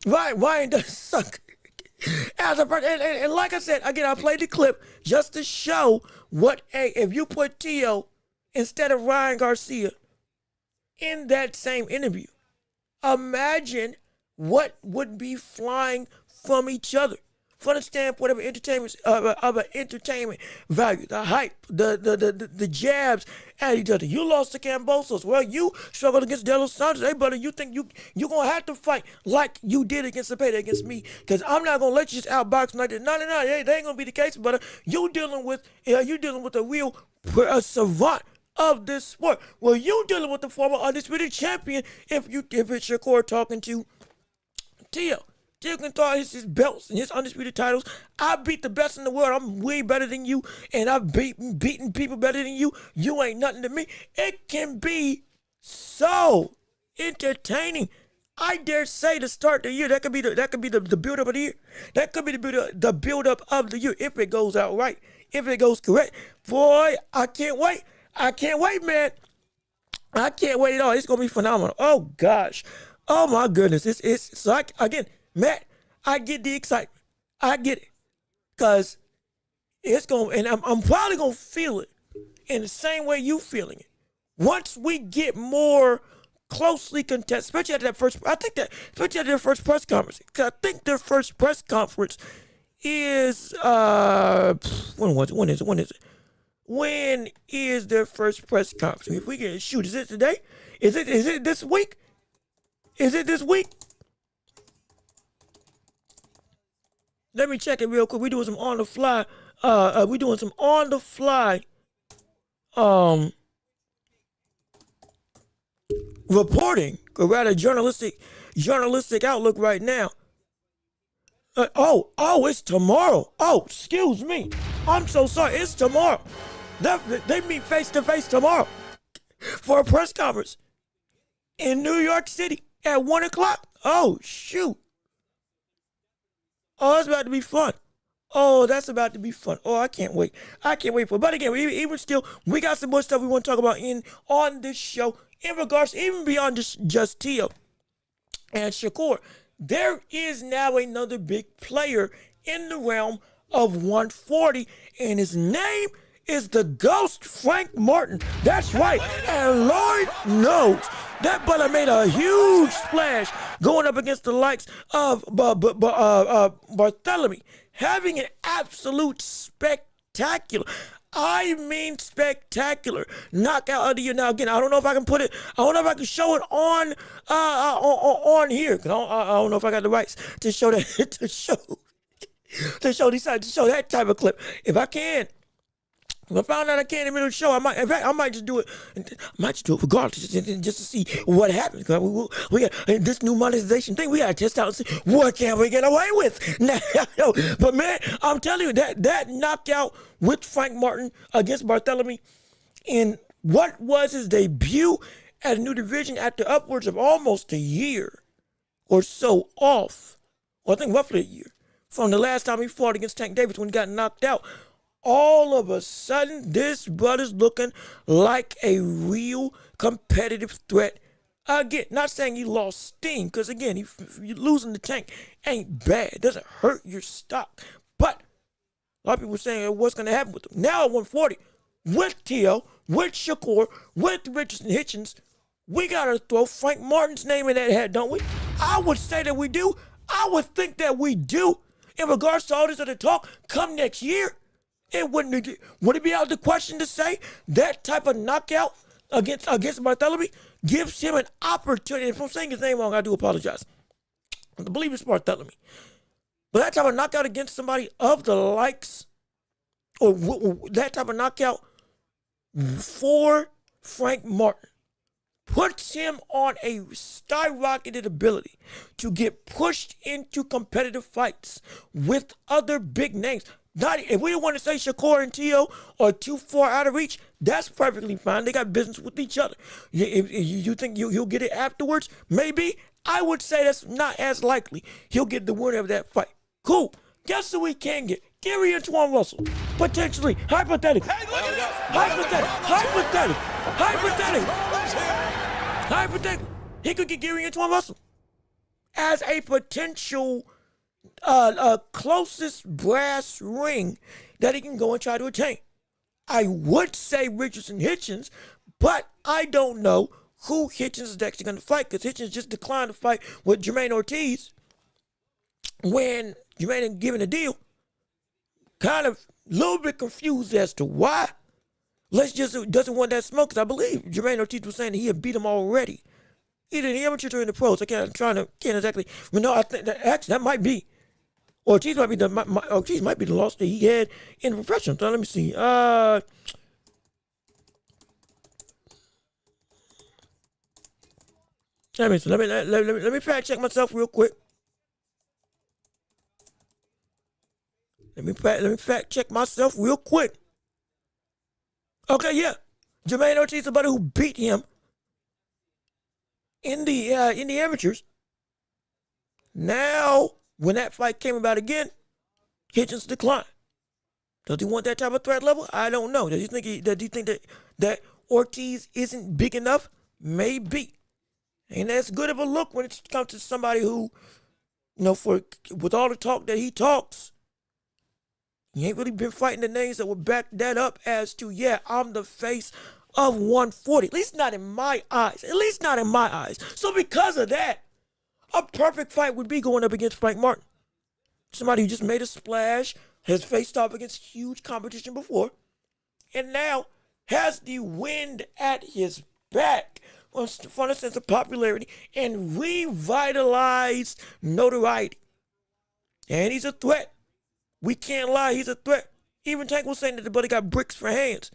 Ryan does suck. As a person, and like I said, again, I played the clip just to show if you put Teo instead of Ryan Garcia in that same interview, imagine what would be flying from each other. From the standpoint of an entertainment value, the hype, the jabs at each other. You lost to Cambosos. Well, you struggled against De Los Santos. Hey, brother, you think you're going to have to fight like you did against Cepeda, against me, because I'm not going to let you just outbox me like that. No, that ain't going to be the case, brother. You're dealing with a real savant of this sport. Well, you dealing with the former undisputed champion if it's Shakur talking to Teo. Teo can throw his belts and his undisputed titles. I beat the best in the world. I'm way better than you, and I've beaten people better than you. You ain't nothing to me. It can be so entertaining. I dare say to start the year, that could be the build up of the year. That could be the build up of the year if it goes out right, if it goes correct. Boy, I can't wait. I can't wait, man. I can't wait at all. It's gonna be phenomenal. Oh gosh. Oh my goodness. It's so again. Matt, I get the excitement. I get it. Because it's going to, and I'm probably going to feel it in the same way you feeling it. Once we get more closely contested, especially after their first press conference. Because I think their first press conference is, when is it? When is their first press conference? If we get, is it today? Is it this week? Is it this week? Let me check it real quick. We're doing some on the fly. Reporting, or rather journalistic outlook right now. It's tomorrow. Oh, excuse me. I'm so sorry. It's tomorrow. They meet face to face tomorrow for a press conference in New York City at 1:00. Oh, shoot. Oh, it's about to be fun. Oh, that's about to be fun. Oh, I can't wait. For it. But again, even still, we got some more stuff we want to talk about on this show in regards, even beyond just Teo and Shakur. There is now another big player in the realm of 140, and his name is the Ghost Frank Martin. That's right. And Lord knows that brother made a huge splash going up against the likes of Bartholomew, having an absolute spectacular, I mean spectacular knockout of the year. Now again, I don't know if I can put it, I don't know if I can show it on here, because I don't know if I got the rights to show that, to show that type of clip. If I can, if I found out I can't in the middle of the show, I might just do it. I might just do it regardless, just to see what happens. We got this new monetization thing. We got to test out and see what can we get away with. Now, but man, I'm telling you that knockout with Frank Martin against Bartholomew in what was his debut at a new division after upwards of almost a year or so off, or I think roughly a year from the last time he fought against Tank Davis when he got knocked out. All of a sudden, this brother's looking like a real competitive threat. Again, not saying he lost steam, because again, you losing the Tank ain't bad. It doesn't hurt your stock. But a lot of people saying what's going to happen with him. Now at 140, with Teo, with Shakur, with Richardson Hitchens, we got to throw Frank Martin's name in that hat, don't we? I would say that we do. I would think that we do. In regards to all this other talk, come next year, would it be out of the question to say that type of knockout against Bartholomew gives him an opportunity? If I'm saying his name wrong, I do apologize. I believe it's Bartholomew. But that type of knockout against somebody of the likes, or that type of knockout for Frank Martin puts him on a skyrocketed ability to get pushed into competitive fights with other big names. Not if we don't want to say Shakur and Teo are too far out of reach, that's perfectly fine. They got business with each other. If you think he'll get it afterwards, maybe. I would say that's not as likely. He'll get the winner of that fight. Cool. Guess who we can get? Gary Antoine Russell. Potentially. Hypothetically. Hypothetically. He could get Gary Antoine Russell as a potential closest brass ring that he can go and try to attain. I would say Richardson Hitchens, but I don't know who Hitchens is actually going to fight, because Hitchens just declined to fight with Jermaine Ortiz when Jermaine had given a deal. Kind of a little bit confused as to why. Let's just doesn't want that smoke, because I believe Jermaine Ortiz was saying that he had beat him already, either in the amateurs or in the pros. I'm can't exactly. But no, I think that actually that might be. Ortiz might be the loss that he had in the professional. So let me see. Let me fact check myself real quick. Let me fact check myself real quick. Okay, yeah, Jermaine Ortiz, somebody who beat him in the amateurs. Now, when that fight came about again, Hitchens declined. Does he want that type of threat level? I don't know. Does he think that Ortiz isn't big enough? Maybe. And that's good of a look when it comes to somebody who, with all the talk that he talks, he ain't really been fighting the names that would back that up as to, yeah, I'm the face of 140. At least not in my eyes. So because of that, a perfect fight would be going up against Frank Martin. Somebody who just made a splash, has faced off against huge competition before, and now has the wind at his back from a sense of popularity and revitalized notoriety. And he's a threat. We can't lie, he's a threat. Even Tank was saying that the buddy got bricks for hands.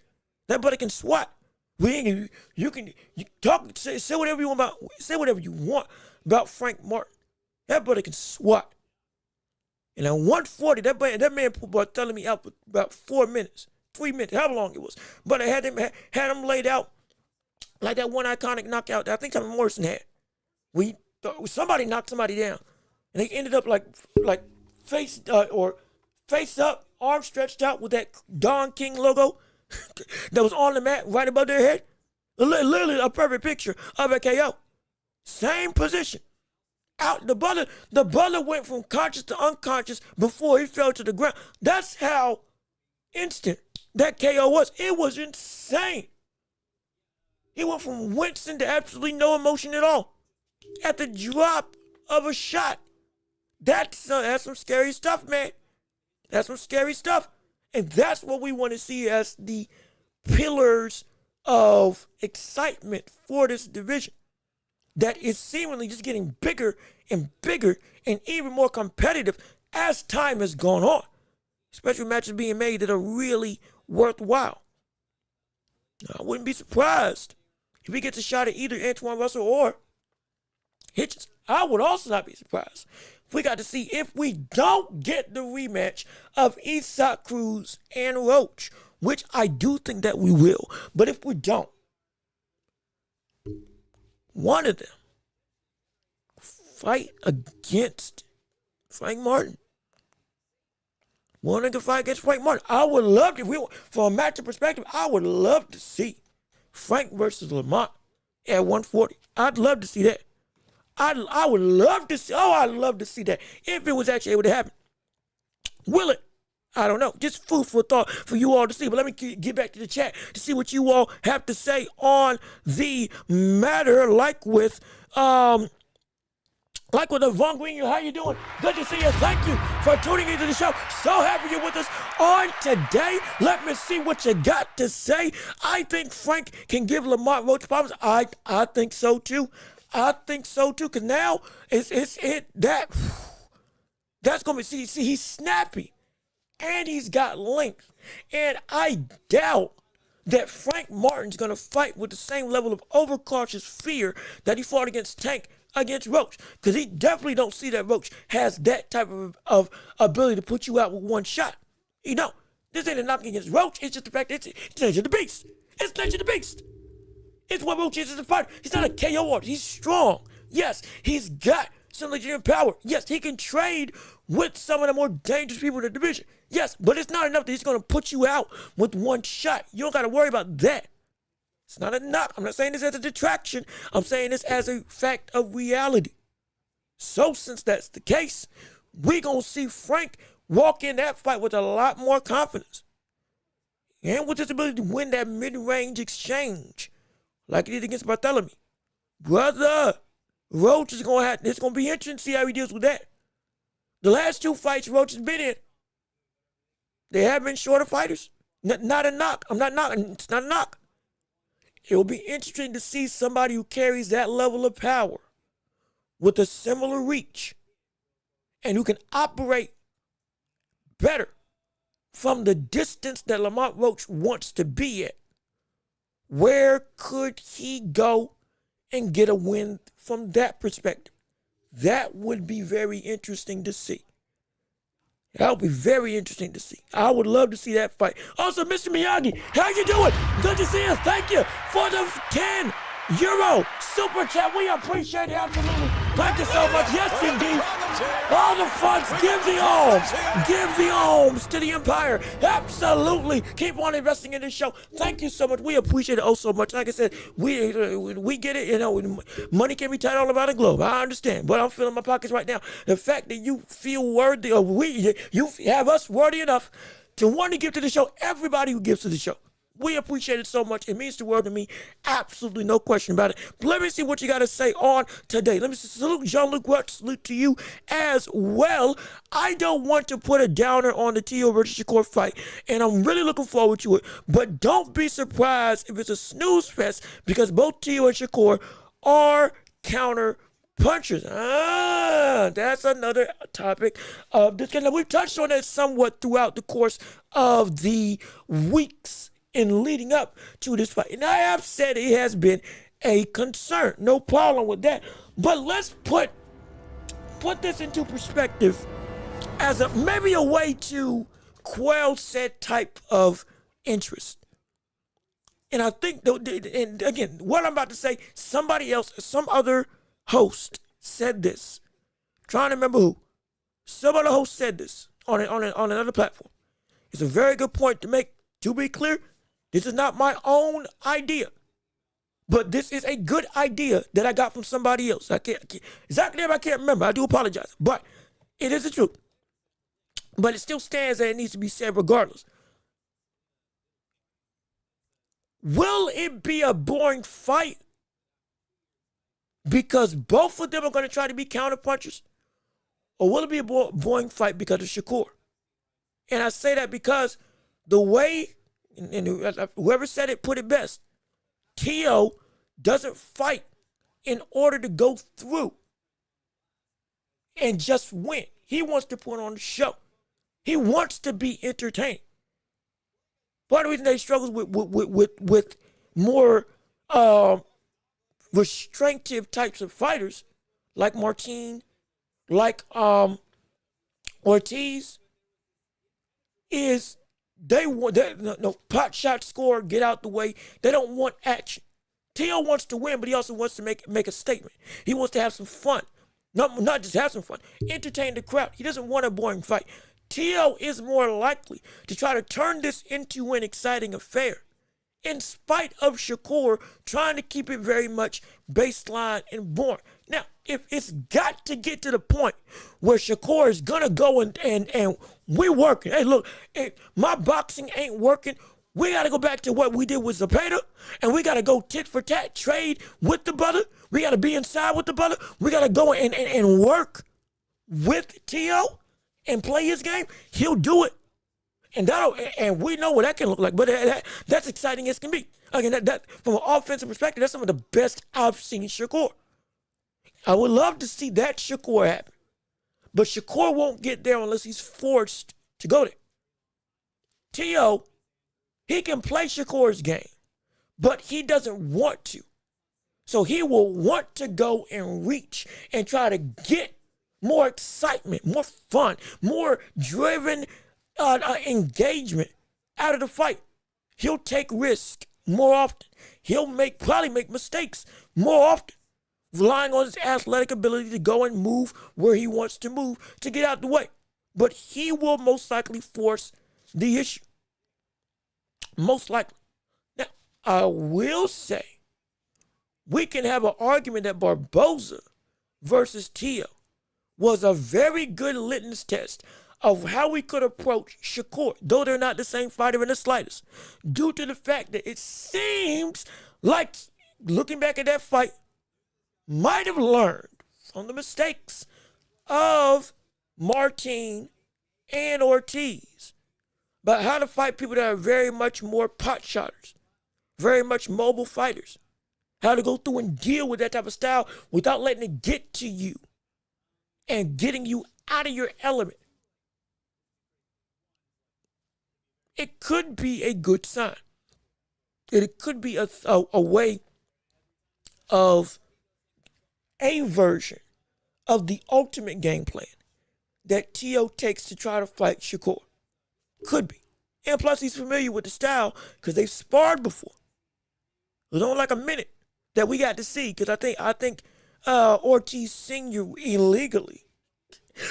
That buddy can swat. You talk, say whatever you want about Frank Martin. That buddy can swat. And at 140, that man was telling me out for about 4 minutes, 3 minutes, however long it was. But I had him laid out like that one iconic knockout that I think Tommy Morrison had. Somebody knocked somebody down, and they ended up like face up, arms stretched out with that Don King logo that was on the mat right above their head. Literally a perfect picture of a KO. Same position. Out the brother went from conscious to unconscious before he fell to the ground. That's how instant that KO was. It was insane. He went from wincing to absolutely no emotion at all at the drop of a shot. That's some scary stuff, man. That's some scary stuff. And that's what we want to see as the pillars of excitement for this division. That is seemingly just getting bigger and bigger and even more competitive as time has gone on. Especially matches being made that are really worthwhile. I wouldn't be surprised if he gets a shot at either Antoine Russell or Hitchens. I would also not be surprised if we got to see if we don't get the rematch of Isaac Cruz and Roach, which I do think that we will. But if we don't, one of them fight against Frank Martin. One of them fight against Frank Martin. I would love to, from a matchup perspective, I would love to see Frank versus Lamont at 140. I'd love to see that. I would love to see, I'd love to see that if it was actually able to happen. Will it? I don't know. Just food for thought for you all to see. But let me get back to the chat to see what you all have to say on the matter. Like with Von Green, how you doing? Good to see you. Thank you for tuning into the show. So happy you're with us on today. Let me see what you got to say. I think Frank can give Lamont Roach problems. I think so too. Because now That's going to be, see, he's snappy. And he's got length. And I doubt that Frank Martin's going to fight with the same level of overcautious fear that he fought against Tank against Roach. Because he definitely don't see that Roach has that type of ability to put you out with one shot. You know, this ain't a knock against Roach. It's just the fact that it's Nature of the Beast. It's Nature of the Beast. It's what Roach is as a fighter. He's not a KO artist. He's strong. Yes, he's got some legitimate power. Yes, he can trade with some of the more dangerous people in the division. Yes, but it's not enough that he's going to put you out with one shot. You don't got to worry about that. It's not a knock. I'm not saying this as a detraction. I'm saying this as a fact of reality. So since that's the case, we're going to see Frank walk in that fight with a lot more confidence. And with his ability to win that mid-range exchange like he did against Bartholomew. Brother, Roach is going to have, it's going to be interesting to see how he deals with that. The last two fights Roach has been in, they have been shorter fighters. Not a knock. I'm not knocking. It's not a knock. It will be interesting to see somebody who carries that level of power with a similar reach and who can operate better from the distance that Lamont Roach wants to be at. Where could he go and get a win from that perspective? That would be very interesting to see. That would be very interesting to see. I would love to see that fight. Also, Mr. Miyagi, how you doing? Good to see you. Thank you for the 10 euro super chat. We appreciate it, absolutely. Thank you so much. Yes, indeed. All the funds, give the alms. Give the alms to the Empire. Absolutely. Keep on investing in this show. Thank you so much. We appreciate it oh so much. Like I said, we get it. You know, money can be tight all around the globe. I understand. But I'm feeling my pockets right now. The fact that you feel worthy, or you have us worthy enough to want to give to the show, everybody who gives to the show. We appreciate it so much. It means the world to me. Absolutely no question about it. But let me see what you got to say on today. Let me salute Jean-Luc Welch. Salute to you as well. I don't want to put a downer on the Teo versus Shakur fight, and I'm really looking forward to it. But don't be surprised if it's a snooze fest, because both Teo and Shakur are counter punchers. That's another topic of discussion. We've touched on that somewhat throughout the course of the weeks in leading up to this fight. And I have said it has been a concern. No problem with that. But let's put this into perspective as maybe a way to quell said type of interest. And I think, and again, what I'm about to say, somebody else, some other host said this. I'm trying to remember who. Some other host said this on another platform. It's a very good point to make. To be clear, this is not my own idea, but this is a good idea that I got from somebody else. I can't exactly if I can't remember. I do apologize, but it is the truth. But it still stands and it needs to be said regardless. Will it be a boring fight because both of them are going to try to be counterpunchers, or will it be a boring fight because of Shakur? And I say that because the way, and whoever said it put it best, Teo doesn't fight in order to go through and just win. He wants to put on the show. He wants to be entertained. Part of the reason that he struggles with more restrictive types of fighters like Martin, like Ortiz, is they want no pot shot, score, get out the way. They don't want action. Teo wants to win, but he also wants to make a statement. He wants to have some fun. Not just have some fun, entertain the crowd. He doesn't want a boring fight. Teo is more likely to try to turn this into an exciting affair, in spite of Shakur trying to keep it very much baseline and boring. Now, if it's got to get to the point where Shakur is going to go and we're working. Hey, look, my boxing ain't working. We got to go back to what we did with Zapata, and we got to go tit for tat, trade with the brother. We got to be inside with the brother. We got to go and work with Teo and play his game. He'll do it. And we know what that can look like, but that's exciting as can be. Again, that from an offensive perspective, that's some of the best I've seen Shakur. I would love to see that Shakur happen. But Shakur won't get there unless he's forced to go there. Teo, he can play Shakur's game, but he doesn't want to. So he will want to go and reach and try to get more excitement, more fun, more driven engagement out of the fight. He'll take risks more often. He'll probably make mistakes more often, relying on his athletic ability to go and move where he wants to move to get out the way. But he will most likely force the issue. Most likely. Now, I will say, we can have an argument that Barboza versus Teo was a very good litmus test of how we could approach Shakur, though they're not the same fighter in the slightest, due to the fact that it seems like, looking back at that fight, might have learned from the mistakes of Martin and Ortiz about how to fight people that are very much more pot shotters, very much mobile fighters, how to go through and deal with that type of style without letting it get to you and getting you out of your element. It could be a good sign. It could be a way of a version of the ultimate game plan that Teo takes to try to fight Shakur. Could be. And plus he's familiar with the style because they've sparred before. It was only like a minute that we got to see because I think Ortiz Sr. illegally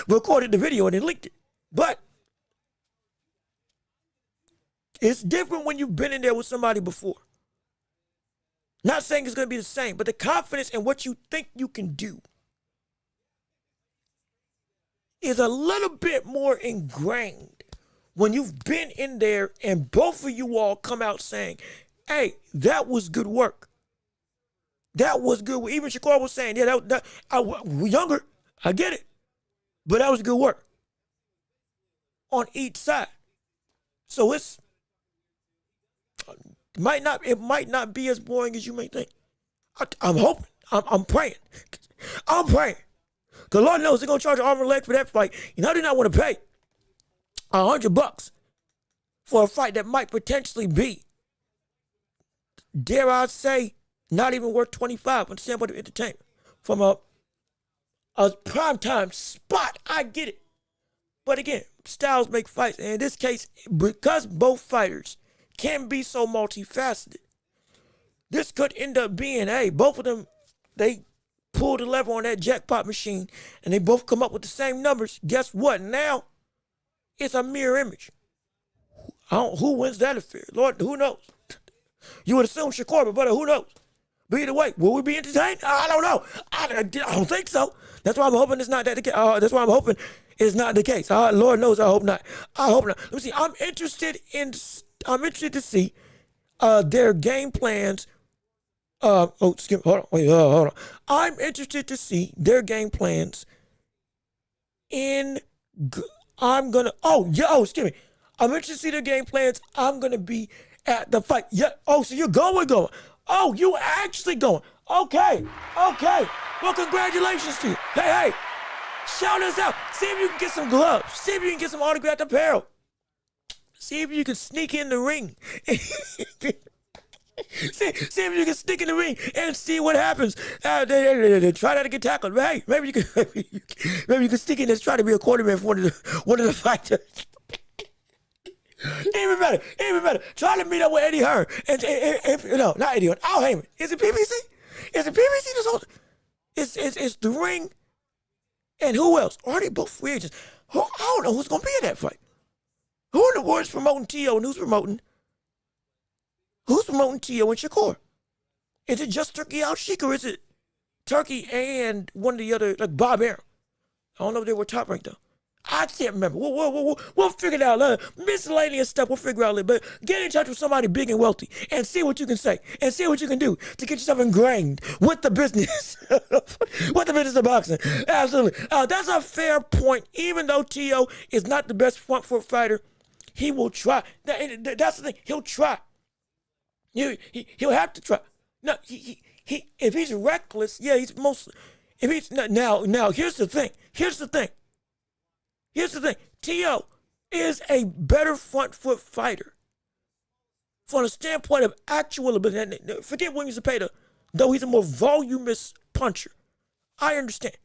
recorded the video and then leaked it. But it's different when you've been in there with somebody before. Not saying it's going to be the same, but the confidence in what you think you can do is a little bit more ingrained when you've been in there and both of you all come out saying, hey, that was good work. That was good. Even Shakur was saying, yeah, we're younger. I get it. But that was good work on each side. So it might not be as boring as you may think. I'm hoping. I'm praying. I'm praying. Because Lord knows they're going to charge an arm and leg for that fight. You know, they not want to pay $100 for a fight that might potentially be, dare I say, not even worth 25 on the standpoint of entertainment. From a primetime spot, I get it. But again, styles make fights. And in this case, because both fighters can be so multifaceted, this could end up being, hey, both of them, they pull the lever on that jackpot machine and they both come up with the same numbers. Guess what? Now, it's a mirror image. Who wins that affair? Lord, who knows? You would assume Shakur, but who knows? But either way, will we be entertained? I don't know. I don't think so. That's why I'm hoping it's not that the case. That's why I'm hoping it's not the case. Lord knows I hope not. I hope not. Let me see. I'm interested to see their game plans. Hold on. I'm interested to see their game plans I'm interested to see their game plans. I'm gonna be at the fight. Yeah. Oh, so you're going. Oh, you actually going. Okay. Well, congratulations to you. Hey. Shout us out. See if you can get some gloves. See if you can get some autographed apparel. See if you can sneak in the ring. See if you can sneak in the ring and see what happens. They try not to get tackled. Hey, maybe you can sneak in and try to be a quarterback for one of the fighters. Even better. Try to meet up with Eddie Hearn. No, not Eddie Hearn. Al Heyman. Is it PBC? Is it PBC this whole? It's the Ring. And who else? Are they both free agents? I don't know who's gonna be in that fight. Who in the world's promoting Teo and who's promoting Teo and Shakur? Is it just Turkey Al Sheik or is it Turkey and one of the other, like Bob Arum? I don't know if they were top ranked though. I can't remember. We'll figure it out. Miscellaneous stuff, we'll figure out later. But get in touch with somebody big and wealthy and see what you can say and see what you can do to get yourself ingrained with the business, with the business of boxing. Absolutely. That's a fair point. Even though Teo is not the best front foot fighter, he will try. That's the thing. He'll try. He'll have to try. No, he if he's reckless, yeah, he's most. If he's now, here's the thing. Here's the thing. Teo is a better front foot fighter from the standpoint of actual ability. Forget William Zepeda, though he's a more voluminous puncher. I understand.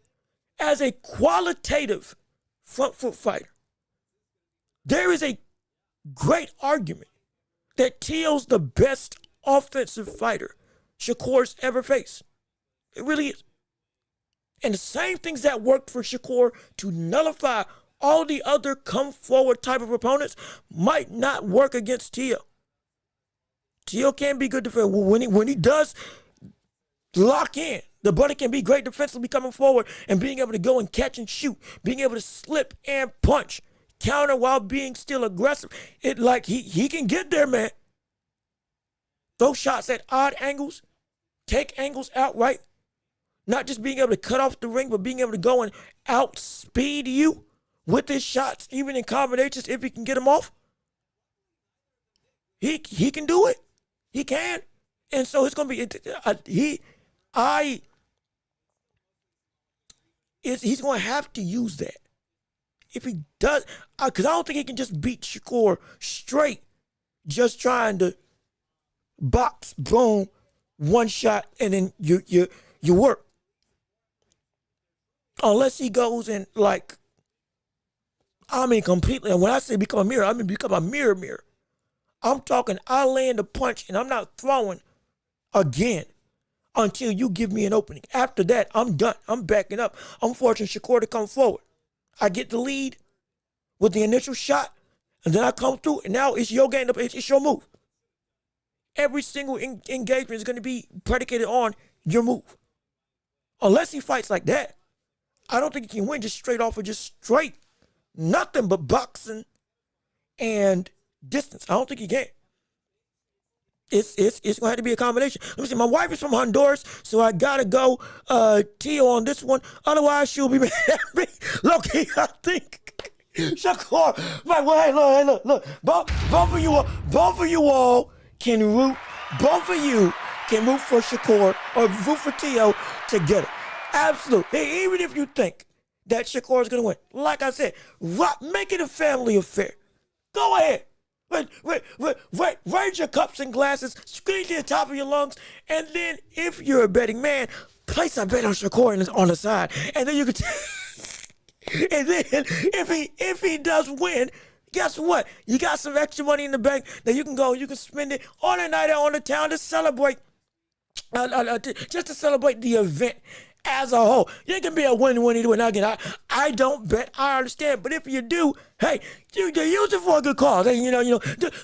As a qualitative front foot fighter, there is a great argument that Teo's the best offensive fighter Shakur's ever faced. It really is. And the same things that worked for Shakur to nullify all the other come forward type of opponents might not work against Teo. Teo can be good defense. When he does lock in, the brother can be great defensively coming forward and being able to go and catch and shoot, being able to slip and punch, counter while being still aggressive. It like he can get there, man. Throw shots at odd angles, take angles outright. Not just being able to cut off the ring, but being able to go and outspeed you with his shots, even in combinations, if he can get them off. He can do it. He can. And so it's going to be, he's going to have to use that. If he does, because I don't think he can just beat Shakur straight, just trying to box, boom, one shot, and then you work. Unless he goes and completely, and when I say become a mirror, I mean become a mirror. I'm talking, I land a punch and I'm not throwing again until you give me an opening. After that, I'm done. I'm backing up. I'm forcing Shakur to come forward. I get the lead with the initial shot, and then I come through, and now it's your game, it's your move. Every single engagement is going to be predicated on your move. Unless he fights like that, I don't think he can win just straight off of just straight nothing but boxing and distance. I don't think he can. It's going to have to be a combination. Let me see. My wife is from Honduras, so I got to go Teo on this one. Otherwise, she'll be mad at me. Look, I think Shakur. Hey, look. Both of you all can root. Both of you can root for Shakur or root for Teo together. Absolutely. Hey, even if you think that Shakur is going to win, like I said, make it a family affair. Go ahead. Raise your cups and glasses, squeeze the top of your lungs, and then if you're a betting man, place a bet on Shakur on the side, and then you can. And then if he does win, guess what? You got some extra money in the bank that you can go, you can spend it on a night out on the town to celebrate, just to celebrate the event as a whole. It can be a win-win either way. Now again, I don't bet. I understand, but if you do, hey, you use it for a good cause. Hey,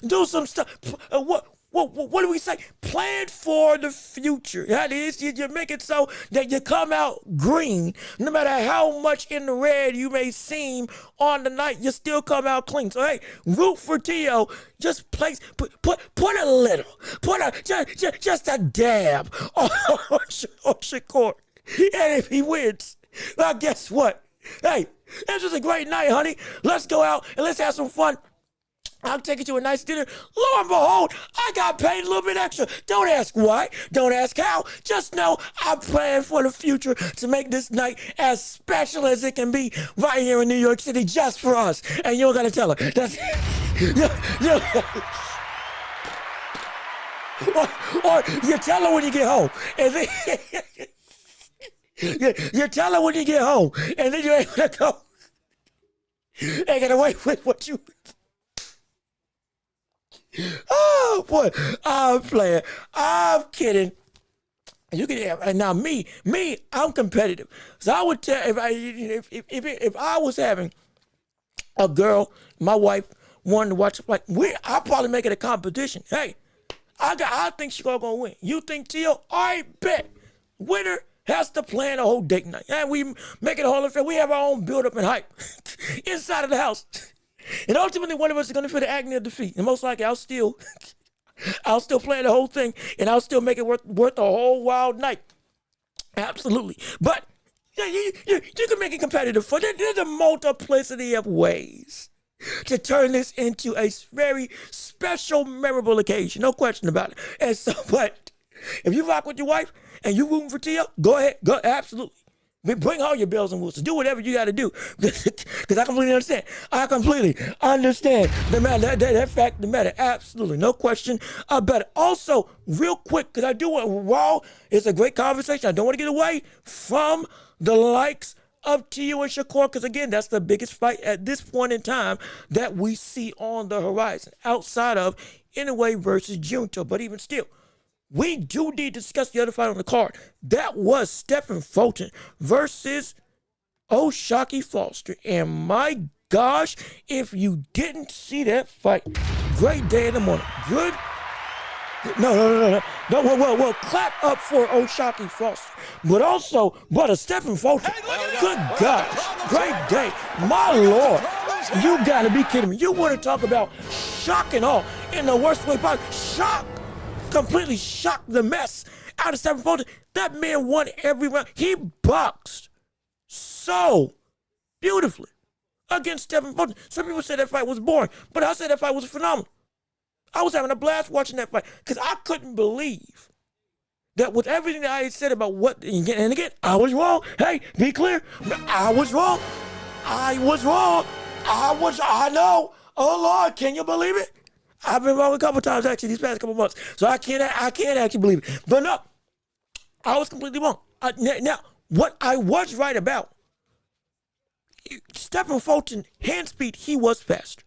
do some stuff. What do we say? Plan for the future. That is, you make it so that you come out green. No matter how much in the red you may seem on the night, you still come out clean. So hey, root for Teo. Just place, put a little, just a dab on Shakur. And if he wins, well, guess what? Hey, this was a great night, honey. Let's go out and let's have some fun. I'll take you to a nice dinner. Lo and behold, I got paid a little bit extra. Don't ask why. Don't ask how. Just know I'm planning for the future to make this night as special as it can be right here in New York City just for us. And you don't got to tell her. That's or you tell her when you get home. And then you tell her when you get home. And then you ain't going to go. Ain't going to wait with what you... Oh boy, I'm playing. I'm kidding. You can have now me. I'm competitive. So I would tell if I was having a girl, my wife wanted to watch a fight, I'll probably make it a competition. Hey, I think she's gonna win. You think Teo? I bet. Winner has to plan a whole date night. And we make it a whole affair. We have our own build up and hype inside of the house. And ultimately, one of us is going to feel the agony of defeat. And most likely, I'll still plan the whole thing, and I'll still make it worth a whole wild night. Absolutely. But you can make it competitive. There's a multiplicity of ways to turn this into a very special, memorable occasion. No question about it. And so, but if you rock with your wife and you rooting for Teo, go ahead. Go absolutely. Bring all your bells and whistles. Do whatever you got to do. Because I completely understand. I completely understand the matter. That fact, the matter. Absolutely. No question about it. Also, real quick, because I do want Raw. It's a great conversation. I don't want to get away from the likes of Tio and Shakur, because again, that's the biggest fight at this point in time that we see on the horizon, outside of Inoue versus Junto. But even still, we do need to discuss the other fight on the card. That was Stephen Fulton versus O'Shaquie Foster. And my gosh, if you didn't see that fight, great day in the morning. Good. No. Well, clap up for O'Shaquie Foster. But also, brother Stephen Fulton. Good gosh, great day. My Lord, you gotta be kidding me. You want to talk about shock and all in the worst way possible. Shock. Completely shocked the mess out of Stephen Fulton. That man won every round. He boxed so beautifully against Stephen Fulton. Some people say that fight was boring, but I said that fight was phenomenal. I was having a blast watching that fight because I couldn't believe that with everything that I had said about what, and again, I was wrong. Hey, be clear. I was wrong. I know. Oh, Lord, can you believe it? I've been wrong a couple times actually these past couple months, so I can't actually believe it. But no, I was completely wrong. Now, what I was right about, Stephen Fulton, hand speed, he was faster.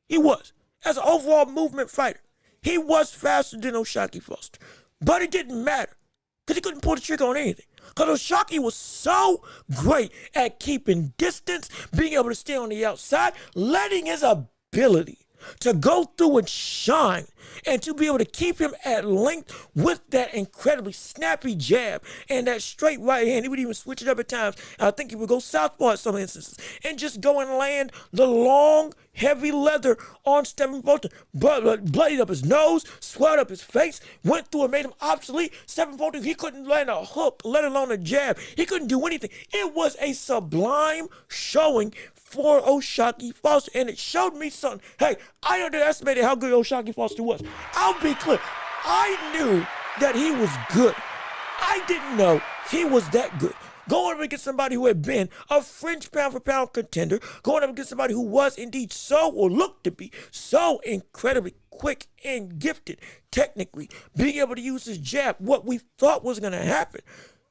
He was. As an overall movement fighter, he was faster than O'Shaquie Foster. But it didn't matter, because he couldn't pull the trigger on anything. Because O'Shaquie was so great at keeping distance, being able to stay on the outside, letting his ability to go through and shine, and to be able to keep him at length with that incredibly snappy jab and that straight right hand. He would even switch it up at times. I think he would go southpaw at some instances and just go and land the long, heavy leather on Stephen Fulton. Bloodied up his nose, swelled up his face, went through and made him obsolete. Stephen Fulton, he couldn't land a hook, let alone a jab. He couldn't do anything. It was a sublime showing for O'Shaquie Foster, and it showed me something. Hey, I underestimated how good O'Shaquie Foster was. I'll be clear. I knew that he was good. I didn't know he was that good. Going up against somebody who had been a fringe pound-for-pound contender, going up against somebody who was indeed so, or looked to be, so incredibly quick and gifted technically, being able to use his jab, what we thought was going to happen,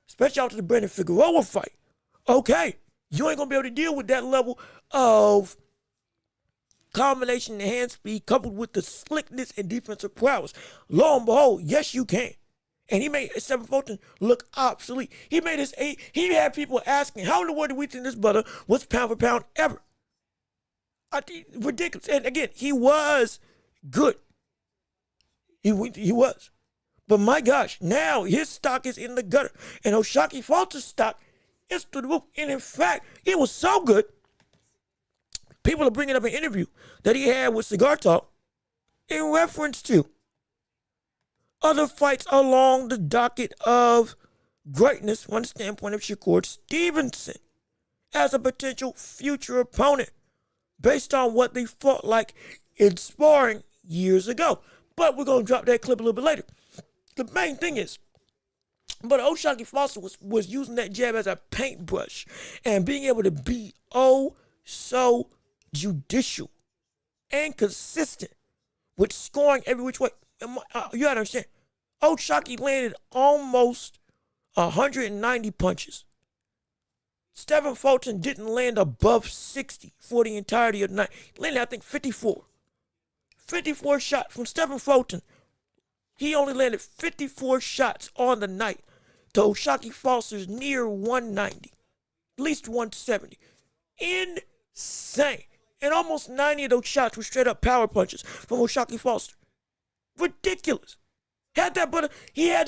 especially after the Brandon Figueroa fight. Okay. You ain't going to be able to deal with that level of combination and hand speed coupled with the slickness and defensive prowess. Lo and behold, yes, you can. And he made Stephen Fulton look obsolete. He had people asking, how in the world do we think this brother was pound for pound ever? Ridiculous. And again, he was good. He was. But my gosh, now his stock is in the gutter. And O'Shaquie Fulton's stock is through the roof. And in fact, it was so good, people are bringing up an interview that he had with Cigar Talk in reference to other fights along the docket of greatness from the standpoint of Shakur Stevenson as a potential future opponent based on what they fought like in sparring years ago. But we're going to drop that clip a little bit later. The main thing is, but O'Shaquie Foster was using that jab as a paintbrush and being able to be so judicial and consistent with scoring every which way. You gotta understand, O'Shaquie landed almost 190 punches. Stephen Fulton didn't land above 60 for the entirety of the night. He landed, I think, 54. 54 shots from Stephen Fulton. He only landed 54 shots on the night to O'Shaquie Foster's near 190, at least 170. Insane. And almost 90 of those shots were straight up power punches from O'Shaquie Foster. Ridiculous. He had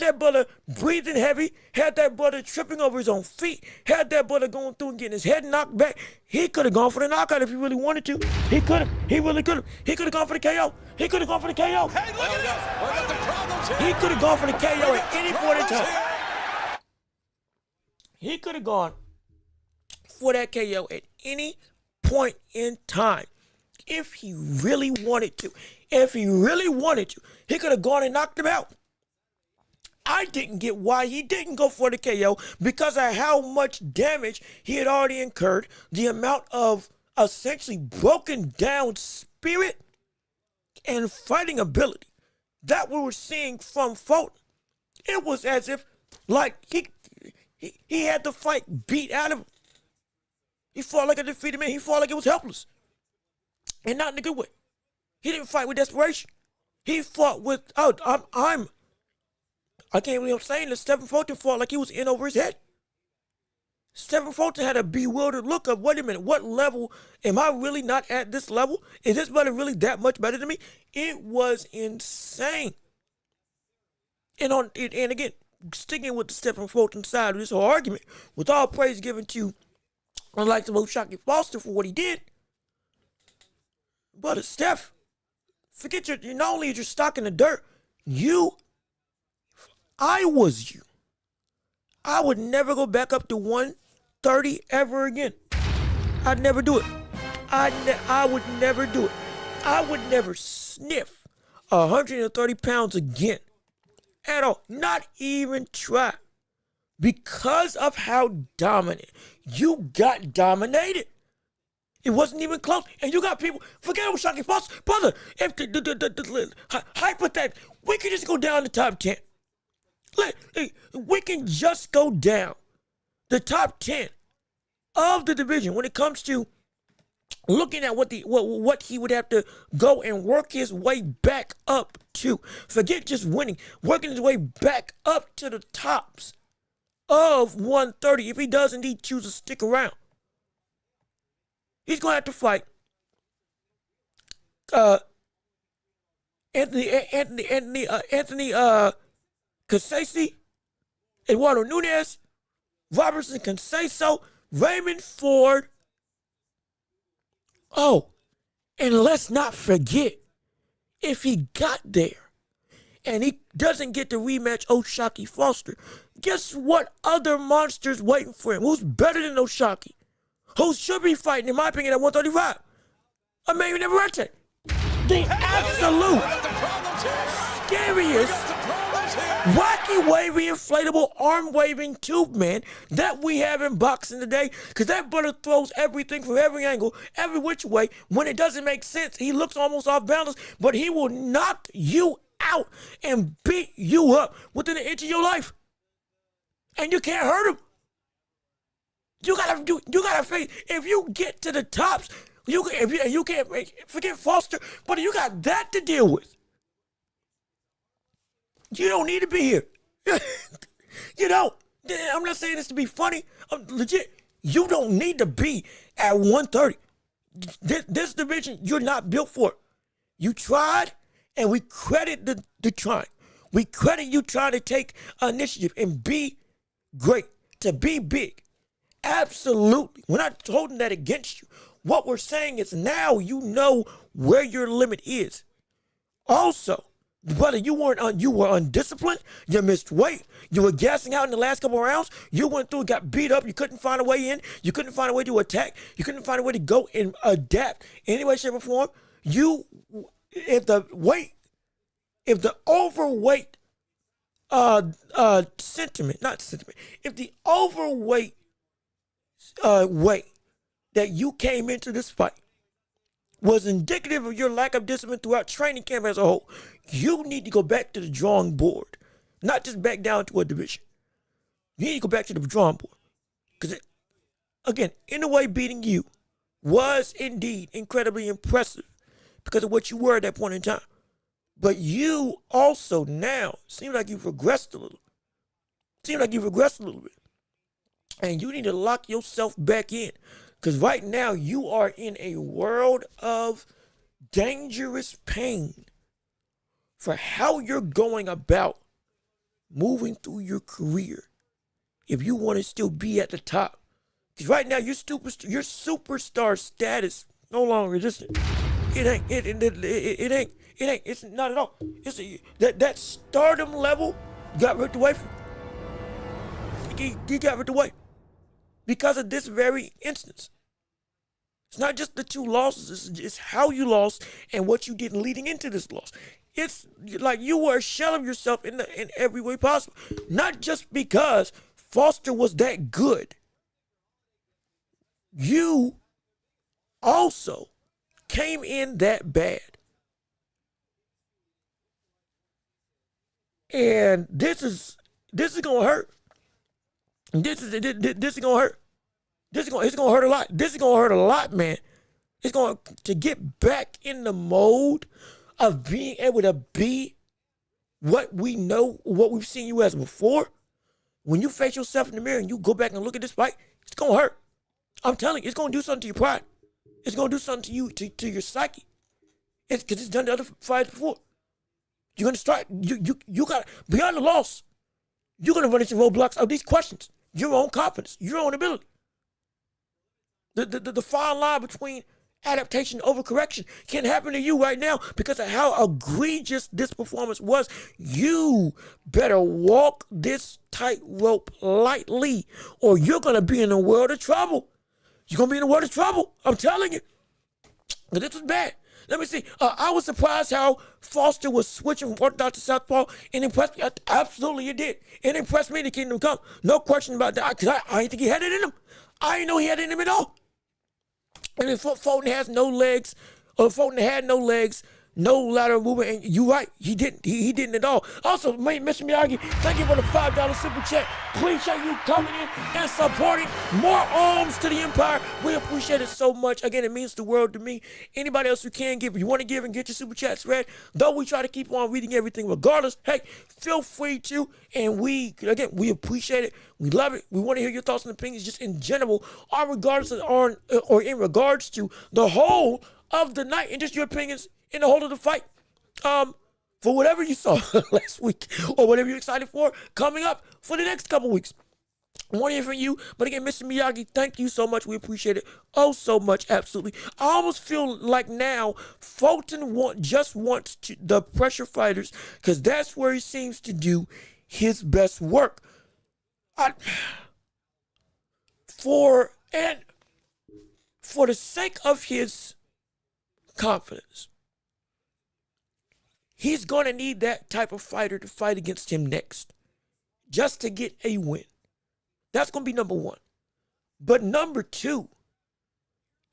that brother breathing heavy, had that brother tripping over his own feet, had that brother going through and getting his head knocked back. He could have gone for the knockout if he really wanted to. He could have. He really could have. He could have gone for the KO. He could have gone for the KO. Hey, look at this. We got the problems here. He could have gone for the KO at any point in time. He could have gone for that KO at any point in time if he really wanted to. If he really wanted to, he could have gone and knocked him out. I didn't get why he didn't go for the KO because of how much damage he had already incurred, the amount of essentially broken down spirit and fighting ability that we were seeing from Fulton. It was as if, like, he had the fight beat out of him. He fought like a defeated man. He fought like it was helpless. And not in a good way. He didn't fight with desperation. He fought with, I can't believe I'm saying this. Stephen Fulton fought like he was in over his head. Stephen Fulton had a bewildered look of, wait a minute, what level? Am I really not at this level? Is this brother really that much better than me? It was insane. And again, sticking with the Stephen Fulton side of this whole argument, with all praise given to, unlike the Shakur Foster for what he did, but Steph, forget not only is your stock in the dirt, I was you. I would never go back up to 130 ever again. I'd never do it. I would never do it. I would never sniff 130 pounds again. At all. Not even try. Because of how dominant. You got dominated. It wasn't even close. And you got people, forget about Shakur Foster. Brother, if hypothetically, we could just go down the top 10. We can just go down the top 10 of the division when it comes to looking at what he would have to go and work his way back up to. Forget just winning, working his way back up to the tops of 130 if he does indeed choose to stick around. He's going to have to fight Anthony Casasi, Eduardo Nunes, Robertson Conceição, Raymond Ford. Oh, and let's not forget, if he got there and he doesn't get the rematch Shakur Foster, guess what other monster's waiting for him? Who's better than Shakur? Who should be fighting, in my opinion, at 135? Emmanuel Navarrete. The absolute scariest, wacky, wavy, inflatable, arm-waving tube man that we have in boxing today, because that brother throws everything from every angle, every which way. When it doesn't make sense, he looks almost off balance, but he will knock you out and beat you up within an inch of your life. And you can't hurt him. You gotta face, if you get to the tops, you can't forget Foster, but you got that to deal with. You don't need to be here. You don't. I'm not saying this to be funny. I'm legit. You don't need to be at 130. This division, you're not built for it. You tried, and we credit the trying. We credit you trying to take initiative and be great, to be big. Absolutely. We're not holding that against you. What we're saying is now you know where your limit is. Also, brother, you were undisciplined. You missed weight. You were gassing out in the last couple of rounds. You went through and got beat up. You couldn't find a way in. You couldn't find a way to attack. You couldn't find a way to go and adapt in any way, shape, or form. If the overweight if the overweight way that you came into this fight was indicative of your lack of discipline throughout training camp as a whole, you need to go back to the drawing board, not just back down to a division. You need to go back to the drawing board. Because, again, in a way, beating you was indeed incredibly impressive because of what you were at that point in time. But you also now seem like you've regressed a little. Bit. And you need to lock yourself back in. Because right now you are in a world of dangerous pain for how you're going about moving through your career if you want to still be at the top. Because right now your superstar status no longer existent. It ain't. It's not at all. That stardom level got ripped away from you. He got ripped away because of this very instance. It's not just the two losses. It's how you lost and what you did leading into this loss. It's like you were a shell of yourself in every way possible. Not just because Foster was that good. You also came in that bad. And this is gonna hurt. This is gonna hurt. It's gonna hurt a lot. This is gonna hurt a lot, man. It's going to get back in the mode of being able to be what we know, what we've seen you as before. When you face yourself in the mirror and you go back and look at this fight, it's gonna hurt. I'm telling you, it's gonna do something to your pride. It's gonna do something to you, to your psyche. It's because it's done to other fights before. You're gonna start. You got beyond the loss. You're gonna run into roadblocks of these questions, your own confidence, your own ability. The fine line between adaptation and overcorrection can happen to you right now because of how egregious this performance was. You better walk this tightrope lightly, or you're gonna be in a world of trouble. You're gonna be in a world of trouble. I'm telling you. But this was bad. Let me see. I was surprised how Foster was switching from orthodox to southpaw. It impressed me. Absolutely, it did. It impressed me, the Kingdom Come. No question about that. Because I didn't think he had it in him. I didn't know he had it in him at all. And if Fulton has no legs, or Fulton had no legs, no lateral movement, and you're right, he didn't. He didn't at all. Also, Mr. Miyagi, thank you for the $5 super chat. Appreciate you coming in and supporting. More arms to the Empire. We appreciate it so much. Again, it means the world to me. Anybody else who can give, if you want to give and get your super chats read, though we try to keep on reading everything regardless, hey, feel free to. And we appreciate it. We love it. We want to hear your thoughts and opinions just in general, or in regards to the whole of the night and just your opinions in the whole of the fight. For whatever you saw last week or whatever you're excited for coming up for the next couple weeks. I want to hear from you. But again, Mr. Miyagi, thank you so much. We appreciate it so much. Absolutely. I almost feel like now Fulton just wants the pressure fighters because that's where he seems to do his best work. For the sake of his confidence, he's going to need that type of fighter to fight against him next, just to get a win. That's going to be number one. But number two,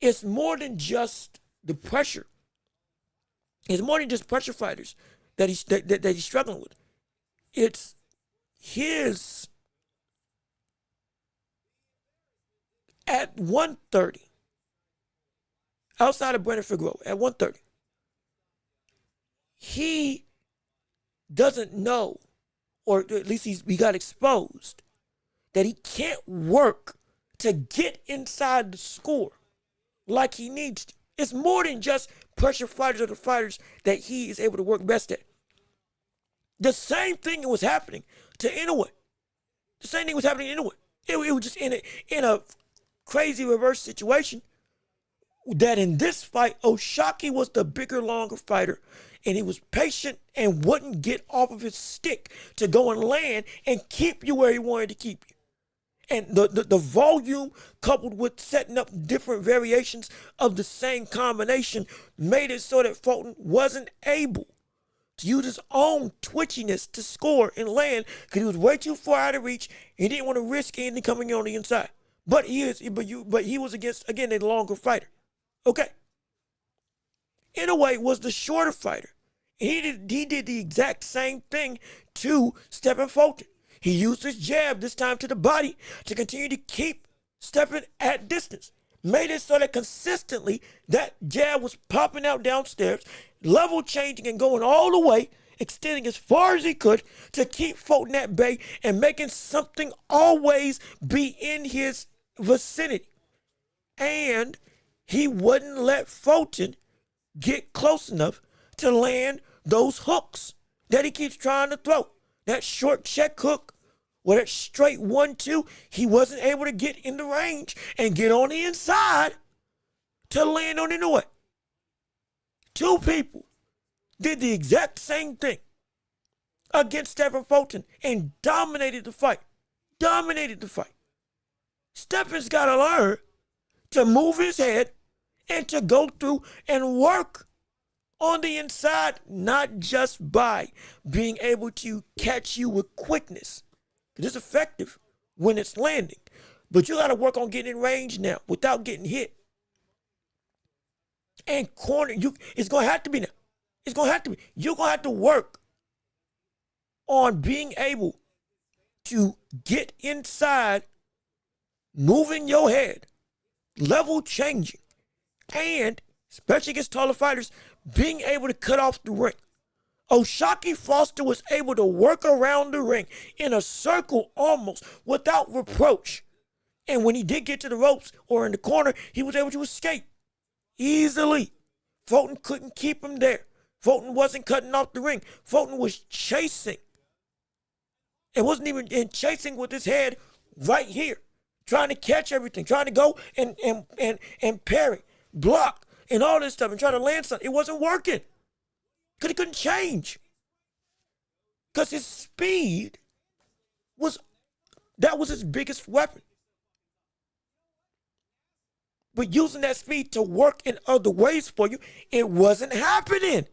it's more than just the pressure. It's more than just pressure fighters that he's struggling with. It's his, at 130, outside of Brandon Figueroa, at 130, he doesn't know, or at least he got exposed, that he can't work to get inside the score like he needs to. It's more than just pressure fighters or the fighters that he is able to work best at. The same thing was happening to Inoue. The same thing was happening to Inoue. It was just in a crazy reverse situation that in this fight, Oshaki was the bigger, longer fighter, and he was patient and wouldn't get off of his stick to go and land and keep you where he wanted to keep you. And the volume coupled with setting up different variations of the same combination made it so that Fulton wasn't able to use his own twitchiness to score and land because he was way too far out of reach. He didn't want to risk anything coming in on the inside. But he was against, again, a longer fighter. Okay. Inoue was the shorter fighter. He did the exact same thing to Stephen Fulton. He used his jab, this time to the body, to continue to keep Stephen at distance. Made it so that consistently that jab was popping out downstairs, level changing and going all the way, extending as far as he could to keep Fulton at bay and making something always be in his vicinity. And he wouldn't let Fulton get close enough to land those hooks that he keeps trying to throw. That short check hook or that straight 1-2, he wasn't able to get in the range and get on the inside to land on Inoue. Two people did the exact same thing against Stephen Fulton and dominated the fight. Stephen's got to learn to move his head and to go through and work on the inside, not just by being able to catch you with quickness. It's effective when it's landing. But you got to work on getting in range now without getting hit. And corner, it's going to have to be now. It's going to have to be. You're going to have to work on being able to get inside, moving your head, level changing, and especially against taller fighters, being able to cut off the ring. O'Shaquie Foster was able to work around the ring in a circle almost without reproach. And when he did get to the ropes or in the corner, he was able to escape easily. Fulton couldn't keep him there. Fulton wasn't cutting off the ring. Fulton was chasing. It wasn't even in chasing with his head right here, trying to catch everything, trying to go and parry, block, and all this stuff, and try to land something. It wasn't working because he couldn't change. Because his speed was his biggest weapon. But using that speed to work in other ways for you, it wasn't happening.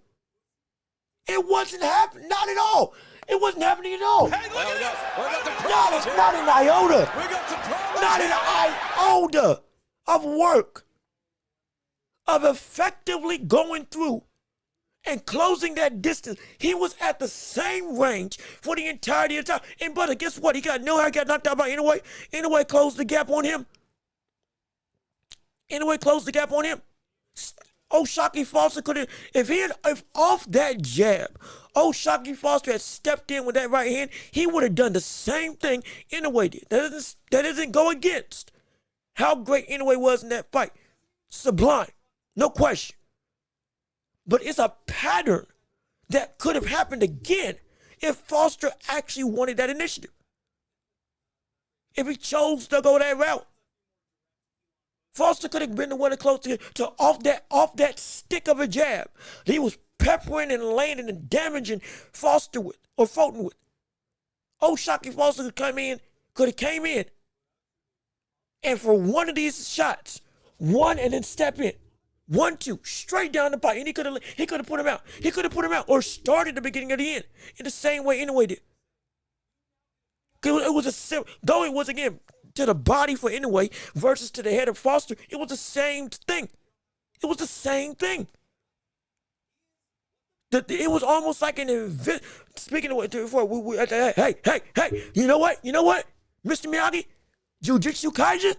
It wasn't happening, not at all. It wasn't happening at all. Hey, look at this. Not an iota. We got some problems. Not an iota of work, of effectively going through and closing that distance. He was at the same range for the entirety of the time. And brother, guess what? He got knocked out by Inoue. Inoue closed the gap on him. O'Shaquie Foster could have, if off that jab, O'Shaquie Foster had stepped in with that right hand, he would have done the same thing Inoue did. That doesn't go against how great Inoue was in that fight. Sublime, no question. But it's a pattern that could have happened again if Foster actually wanted that initiative. If he chose to go that route. Foster could have been the one to close to off that stick of a jab. He was peppering and landing and damaging Foster with, or Fulton with. O'Shaquie Foster could have came in, and for one of these shots, one and then step in, 1-2, straight down the pipe, and he could have put him out. He could have put him out or started the beginning of the end in the same way Inoue did. Though it was again to the body for Inoue versus to the head of Foster, it was the same thing. It was the same thing. It was almost like an event. Speaking of what before, hey, you know what, Mr. Miyagi, Jiu-Jitsu Kaisen,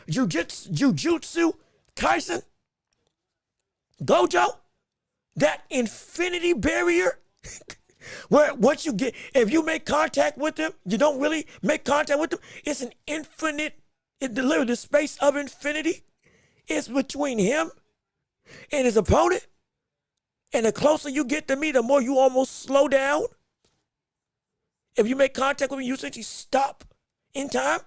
Jiu-Jitsu Kaisen, Gojo, that infinity barrier. Where once you get, if you make contact with them, you don't really make contact with them. It's an infinite, literally the space of infinity. It's between him and his opponent. And the closer you get to me, the more you almost slow down. If you make contact with me, you essentially stop in time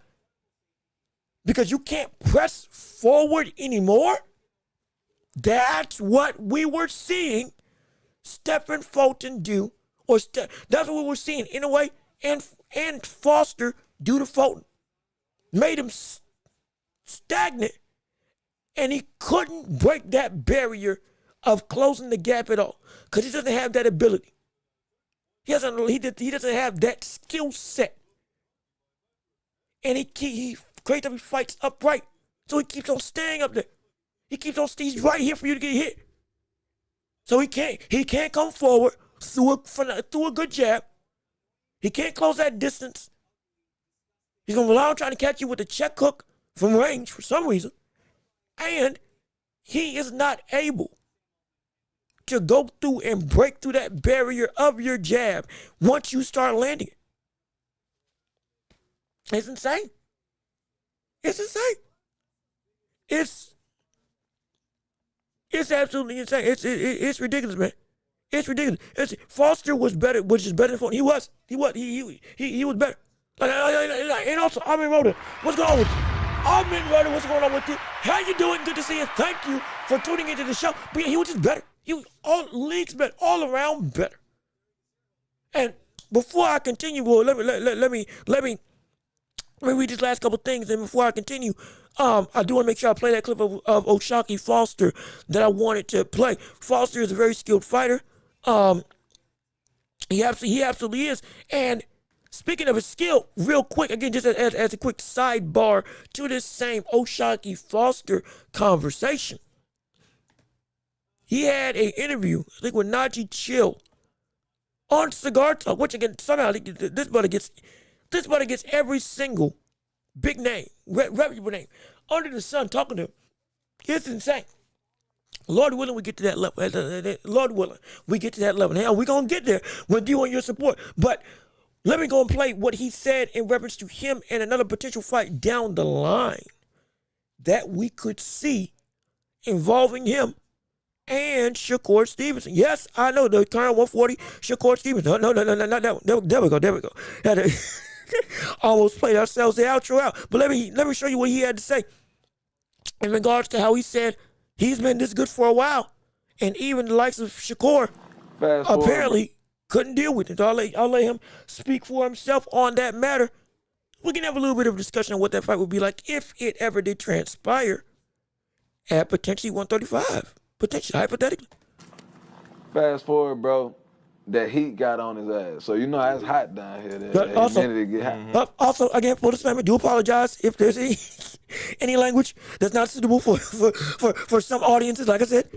because you can't press forward anymore. That's what we were seeing Stephen Fulton do. That's what we were seeing Inoue and Foster do to Fulton. Made him stagnant, and he couldn't break that barrier of closing the gap at all because he doesn't have that ability. He doesn't have that skill set, and he creates up, he fights upright, so he keeps on staying up there. He's right here for you to get hit, so he can't come forward through a good jab. He can't close that distance. He's going to rely on trying to catch you with a check hook from range for some reason. And he is not able to go through and break through that barrier of your jab once you start landing it. It's insane. It's absolutely insane. It's ridiculous, man. It's ridiculous. Foster was better, which is better than Fulton. He was better. And also, Amin Roda, what's going on with you? What's going on with you? How you doing? Good to see you. Thank you for tuning into the show. But yeah, he was just better. He was all leagues better, all around better. And before I continue, well, let me Let me read these last couple things, and before I continue, I do want to make sure I play that clip of O'Shaquie Foster that I wanted to play. Foster is a very skilled fighter. He absolutely is. And speaking of his skill, real quick, again, just as a quick sidebar to this same O'Shaquie Foster conversation, he had an interview, I think, with Najee Chill on Cigar Talk, which again, somehow this brother gets every single big name, reputable name under the sun talking to him. It's insane. Lord willing, we get to that level. Lord willing, we get to that level. Hell, we're going to get there with you and your support. But let me go and play what he said in reference to him and another potential fight down the line that we could see involving him and Shakur Stevenson. Yes, I know the current 140 Shakur Stevenson. No, not that one. There we go. Almost played ourselves the outro out. But let me show you what he had to say in regards to how he said he's been this good for a while, and even the likes of Shakur apparently couldn't deal with it. So I'll let him speak for himself on that matter. We can have a little bit of a discussion on what that fight would be like if it ever did transpire at potentially 135. Potentially, hypothetically. Fast forward, bro. That heat got on his ass. So you know it's hot down here. Also, again, full disclaimer, do apologize if there's any language that's not suitable for some audiences. Like I said,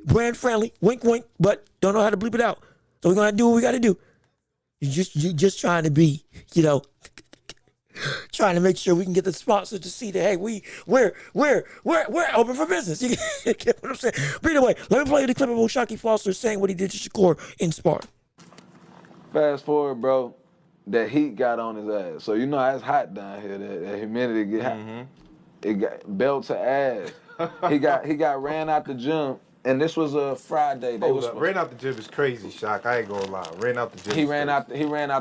brand friendly, wink wink, but don't know how to bleep it out. So we're gonna do what we gotta do. You just trying to be, trying to make sure we can get the sponsors to see that, hey, we're open for business. You get what I'm saying? But either way, let me play the clip of O'Shaquie Foster saying what he did to Shakur in sparring. Fast forward, bro. That heat got on his ass. So you know it's hot down here. That humidity get hot. It got belt to ass. he got ran out the gym. And this was a Friday. Ran out the gym is crazy, Shock. I ain't gonna lie. Ran out the gym. He ran out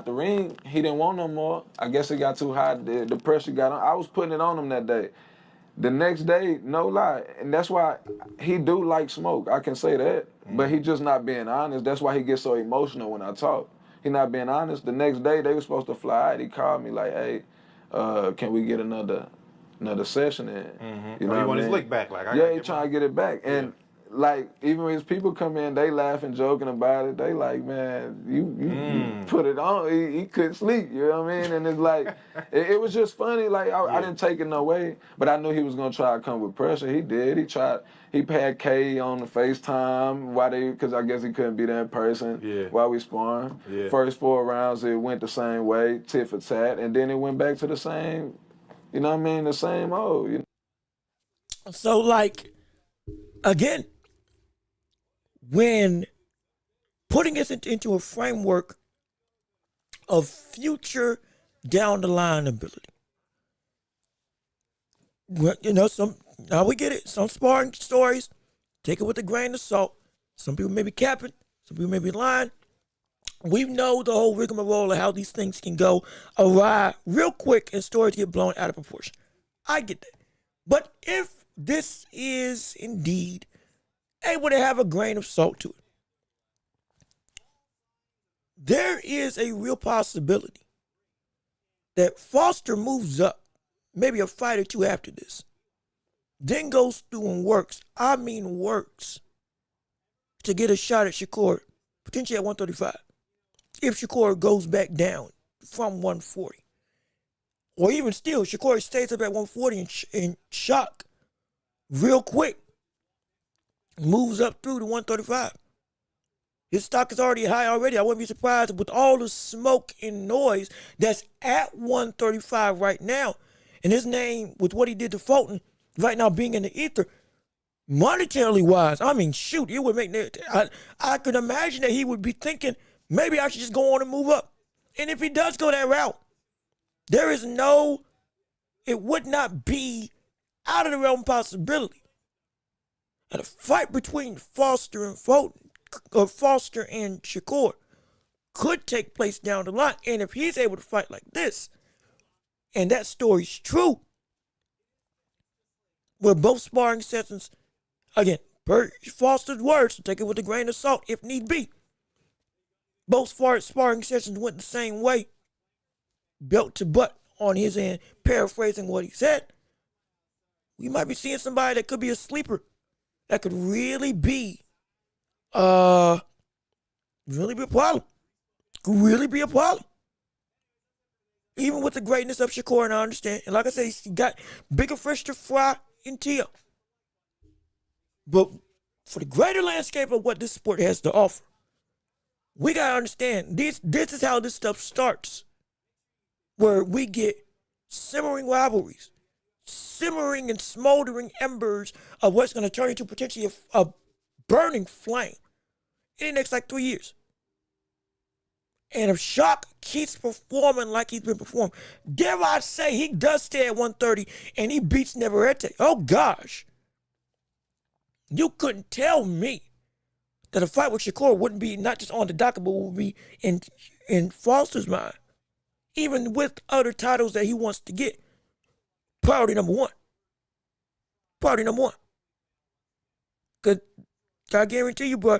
the ring. He didn't want no more. I guess it got too hot. The pressure got on. I was putting it on him that day. The next day, no lie. And that's why he do like smoke. I can say that. But he just not being honest. That's why he gets so emotional when I talk. He not being honest. The next day they were supposed to fly out. He called me like, hey, can we get another session in? You know he what want I his mean? lick back. He trying to get it back. And like, even when his people come in, they laughing, joking about it. They like, man, you put it on. He couldn't sleep, you know what I mean? And it's like, it was just funny. Like, I didn't take it no way, but I knew he was going to try to come with pressure. He did. He had K on the FaceTime because I guess he couldn't be there in person while we sparring. First 4 rounds, it went the same way, tit for tat, and then it went back to the same, you know what I mean, the same old. You know? So, like, again, when putting this into a framework of future down the line ability, well, now we get it. Some sparring stories, take it with a grain of salt. Some people may be capping, some people may be lying. We know the whole rigmarole of how these things can go awry real quick and stories get blown out of proportion. I get that. But if this is indeed able to have a grain of salt to it, there is a real possibility that Foster moves up, maybe a fight or two after this, then goes through and works to get a shot at Shakur, potentially at 135, if Shakur goes back down from 140. Or even still, Shakur stays up at 140 and shock real quick, moves up through to 135. His stock is already high already. I wouldn't be surprised with all the smoke and noise that's at 135 right now. And his name, with what he did to Fulton, right now being in the ether, monetarily wise, I mean, shoot, it would make, I could imagine that he would be thinking, maybe I should just go on and move up. And if he does go that route, it would not be out of the realm of possibility. And a fight between Foster and Fulton, or Foster and Shakur, could take place down the line. And if he's able to fight like this, and that story's true, where both sparring sessions, again, per Foster's words, so take it with a grain of salt if need be, both sparring sessions went the same way, belt to butt on his end, paraphrasing what he said, we might be seeing somebody that could be a sleeper, that could really be a problem. Could really be a problem. Even with the greatness of Shakur, and I understand. And like I said, he's got bigger fish to fry in Teo. But for the greater landscape of what this sport has to offer, we gotta understand this is how this stuff starts. Where we get simmering rivalries, simmering and smoldering embers of what's gonna turn into potentially a burning flame in the next 3 years. And if Shock keeps performing like he's been performing, dare I say he does stay at 130 and he beats Neverete. Oh gosh. You couldn't tell me that a fight with Shakur wouldn't be not just on the docket, but would be in Foster's mind. Even with other titles that he wants to get. Priority number one. Priority number one. Because I guarantee you, bro,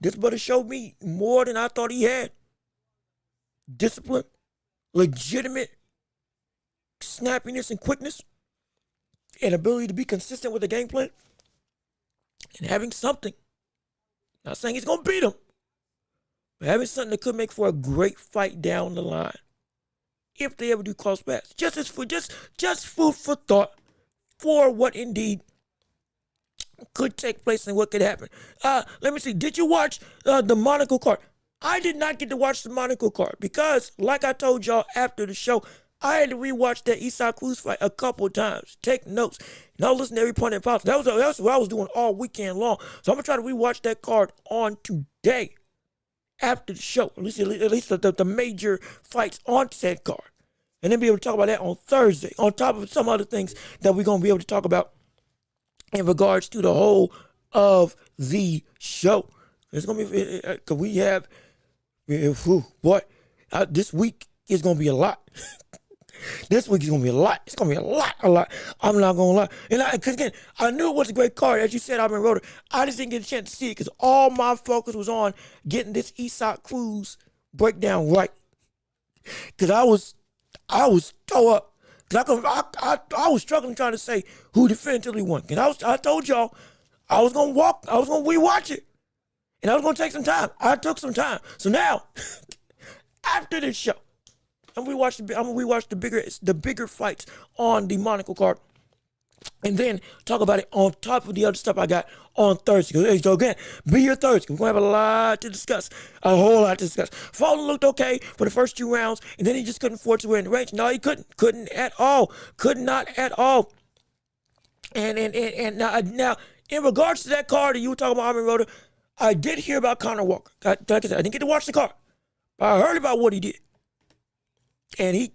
this brother showed me more than I thought he had. Discipline, legitimate snappiness and quickness, and ability to be consistent with the game plan, and having something. Not saying he's gonna beat him, but having something that could make for a great fight down the line, if they ever do cross paths. Just food for thought for what indeed could take place and what could happen. Let me see. Did you watch the Monaco card? I did not get to watch the Monaco card because, like I told y'all after the show, I had to rewatch that Isaac Cruz fight a couple times. Take notes. And I'll listen to every point and pause. That was what I was doing all weekend long. So I'm going to try to rewatch that card on today after the show. At least the major fights on said card. And then be able to talk about that on Thursday, on top of some other things that we're going to be able to talk about in regards to the whole of the show. It's going to be, because we have, this week is going to be a lot. This week is going to be a lot. It's going to be a lot. I'm not going to lie. And because again, I knew it was a great card. As you said, I've been wrote it. I just didn't get a chance to see it because all my focus was on getting this Isaac Cruz breakdown right. Because I was toe up. Cause I was struggling trying to say who definitively won. Because I told y'all I was going to rewatch it. And I was going to take some time. I took some time. So now, after this show, I'm gonna rewatch the bigger fights on the Monaco card, and then talk about it on top of the other stuff I got on Thursday. So again, be here Thursday. We're gonna have a lot to discuss, a whole lot to discuss. Fulton looked okay for the first 2 rounds, and then he just couldn't force his way in the range. No, he couldn't at all, could not at all. And now in regards to that card that you were talking about, Armin Roder, I did hear about Conor Walker. Like I said, I didn't get to watch the card, but I heard about what he did. And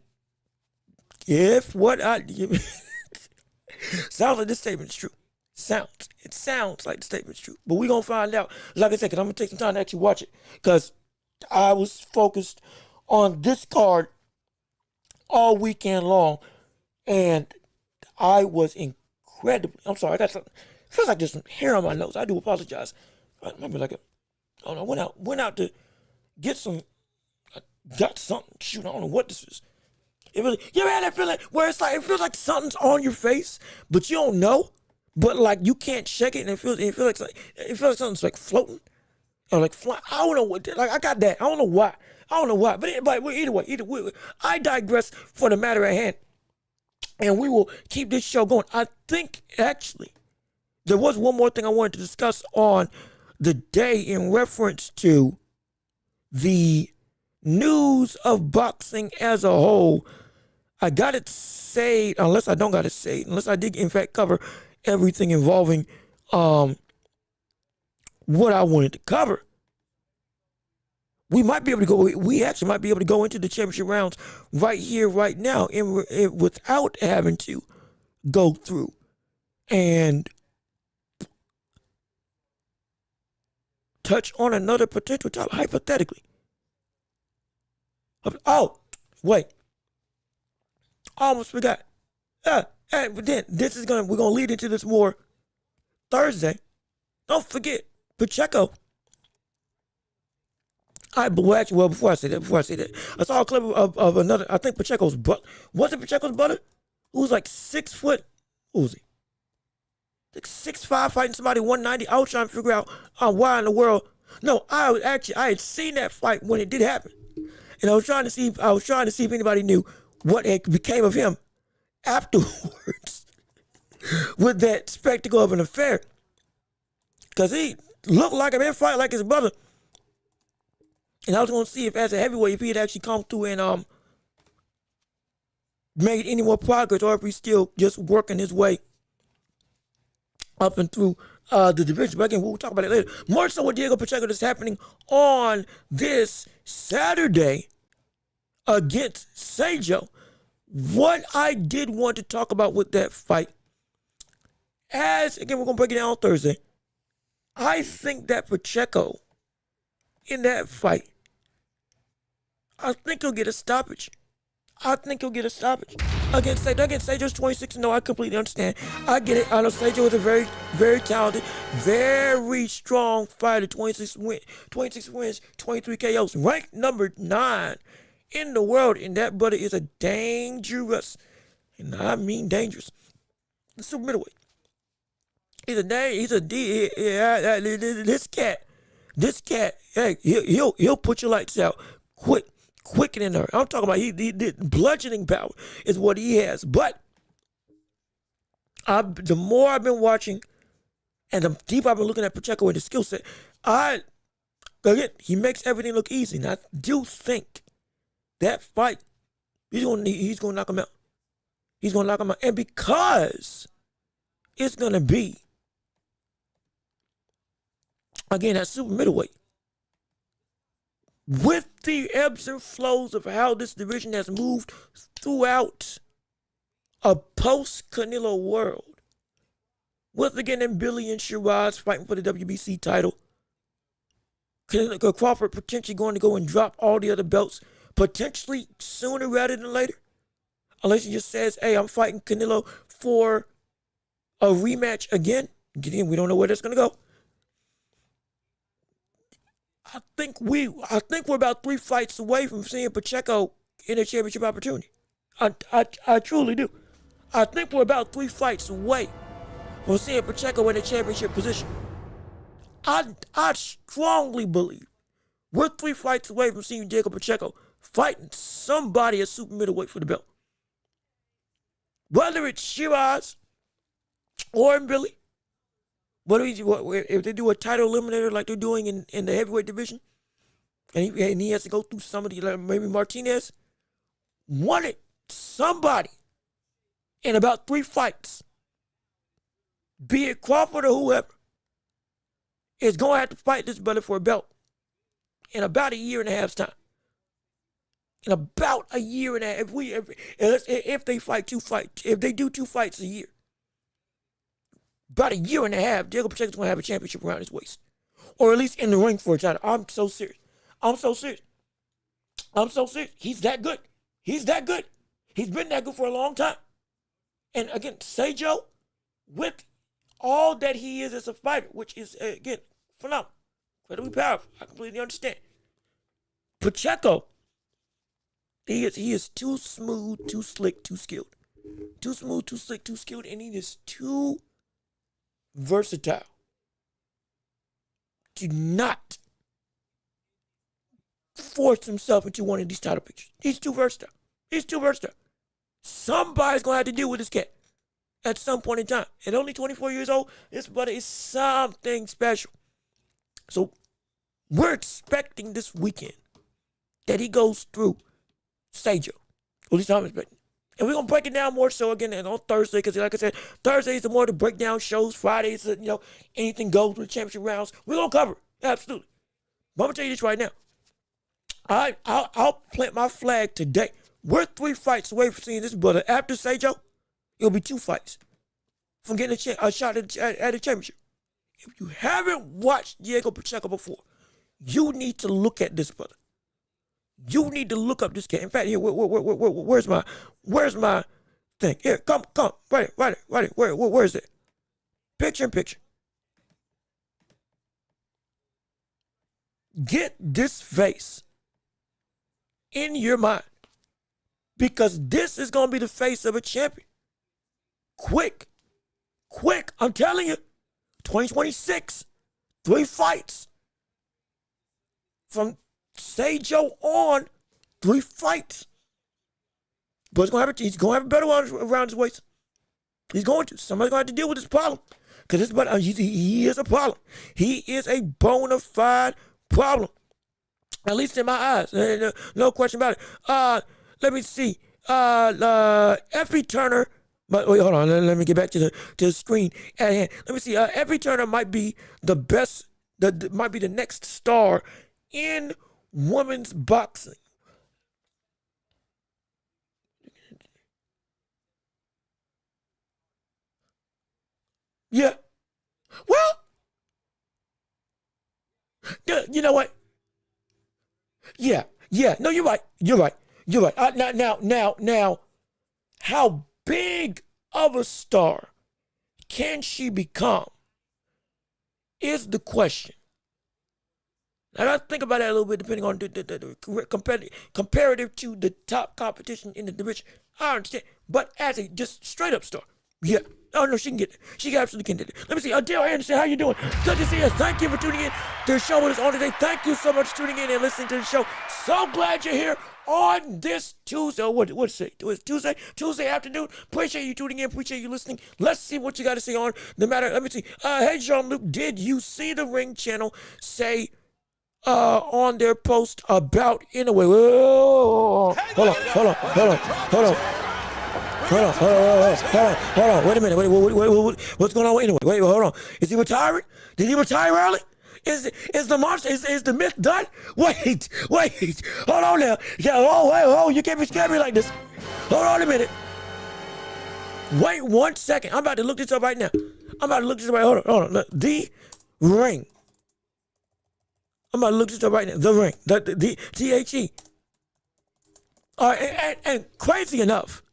sounds like this statement's true. It sounds like the statement's true. But we're going to find out, like I said, because I'm going to take some time to actually watch it. Because I was focused on this card all weekend long. And I was incredibly, I'm sorry, I got something. It feels like there's some hair on my nose. I do apologize. I remember I went out to get some, got something. Shoot, I don't know what this is. You ever had that feeling where it feels like something's on your face, but you don't know, but like you can't shake it, and it feels like something's like floating or like flying. I don't know what. Like I got that. I don't know why. But either way, I digress for the matter at hand, and we will keep this show going. I think actually there was one more thing I wanted to discuss on the day in reference to the news of boxing as a whole. I got it saved, unless I don't got it saved, unless I did in fact cover everything involving what I wanted to cover. We actually might be able to go into the championship rounds right here, right now, without having to go through and touch on another potential topic, hypothetically. Oh, wait. I almost forgot. But then we're gonna lead into this more Thursday. Don't forget, Pacheco Well, before I say that, I saw a clip of another. I think Pacheco's brother. Was it Pacheco's brother? Who was like 6 foot? Who was he? Like 6'5", fighting somebody 190. I was trying to figure out why in the world. No, I had seen that fight when it did happen, and I was trying to see if anybody knew what had became of him afterwards with that spectacle of an affair. Because he looked like him in fight like his brother. And I was going to see if, as a heavyweight, if he had actually come through and made any more progress, or if he's still just working his way up and through the division. But again, we'll talk about it later. More so with Diego Pacheco that's happening on this Saturday against Sejo. What I did want to talk about with that fight, again, we're going to break it down on Thursday. I think that Pacheco, in that fight, I think he'll get a stoppage. Against Sejo's 26-0. I completely understand. I get it. I know Sejo is a very, very talented, very strong fighter. 26 wins, 23 KOs. Ranked number 9 in the world. And that brother is a dangerous, and I mean dangerous, super middleweight. This cat, hey, he'll put your lights out quicker than her. I'm talking about he bludgeoning power is what he has. But the more I've been watching and the deeper I've been looking at Pacheco and his skill set, again, he makes everything look easy. And I do think that fight, he's gonna knock him out. He's gonna knock him out. And because it's gonna be, again, that super middleweight, with the ebbs and flows of how this division has moved throughout a post-Canelo world, with again and Billy and Shiraz fighting for the WBC title, Crawford potentially going to go and drop all the other belts, potentially sooner rather than later, unless he just says, hey, I'm fighting Canelo for a rematch again. Again, we don't know where that's going to go. I think we're about 3 fights away from seeing Pacheco in a championship opportunity. I truly do. I think we're about 3 fights away from seeing Pacheco in a championship position. I strongly believe we're 3 fights away from seeing Diego Pacheco fighting somebody at super middleweight for the belt. Whether it's Shiraz or Billy. If they do a title eliminator like they're doing in the heavyweight division, and he has to go through somebody like maybe Martinez, wanted somebody in about 3 fights, be it Crawford or whoever, is going to have to fight this brother for a belt in about a year and a half's time. In about a year and a half, if they fight 2 fights, if they do 2 fights a year, about a year and a half, Diego Pacheco's going to have a championship around his waist. Or at least in the ring for a title. I'm so serious. He's that good. He's been that good for a long time. And again, Sejo, with all that he is as a fighter, which is, again, phenomenal, incredibly powerful. I completely understand. Pacheco, he is too smooth, too slick, too skilled. Too smooth, too slick, too skilled, and he is too versatile. Do not force himself into one of these title pictures. He's too versatile. Somebody's going to have to deal with this cat at some point in time. At only 24 years old, this brother is something special. So we're expecting this weekend that he goes through Sejo. At least I'm expecting. And we're going to break it down more so again on Thursday, because like I said, Thursday is the more to break down shows. Fridays, anything goes with the championship rounds. We're going to cover it. Absolutely. But I'm going to tell you this right now. I'll plant my flag today. We're 3 fights away from seeing this brother. After Sejo, it'll be 2 fights from getting a shot at a championship. If you haven't watched Diego Pacheco before, you need to look at this brother. You need to look up this cat. In fact, here, where's my thing? Here, come, right here. Where is it? Picture in picture. Get this face in your mind because this is going to be the face of a champion. Quick. I'm telling you, 2026, 3 fights. From Seijo on, 3 fights. But he's going to have a better one around his waist. He's going to. Somebody's going to have to deal with this problem. Because he is a problem. He is a bona fide problem. At least in my eyes. No question about it. Let me see. Effie Turner. Wait, hold on. Let me get back to the screen at hand. Let me see. Effie Turner might be the best, might be the next star in women's boxing. Yeah. Well, you know what? Yeah. No, you're right. Now, how big of a star can she become is the question. And I think about that a little bit, depending on the comparative to the top competition in the division. I understand, but as a just straight up star, yeah. Oh no, she can get it. She absolutely can get it. Let me see. Adele Anderson, how you doing? Good to see you. Thank you for tuning in to the show with us on today. Thank you so much for tuning in and listening to the show. So glad you're here on this Tuesday. What's it? Tuesday afternoon. Appreciate you tuning in. Appreciate you listening. Let's see what you got to say on the matter. Let me see. Hey, Jean-Luc, did you see the Ring Channel say on their post about anyway? Hold on. Wait a minute. What's going on anyway? Wait, hold on. Is he retiring? Did he retire early? Is the monster, is the myth done? Wait. Hold on now. Yeah, you can't be scaring me like this. Hold on a minute. Wait 1 second. I'm about to look this up right now. Hold on. The Ring. I'm about to look this up right now. The Ring. The THE. All right, and crazy enough,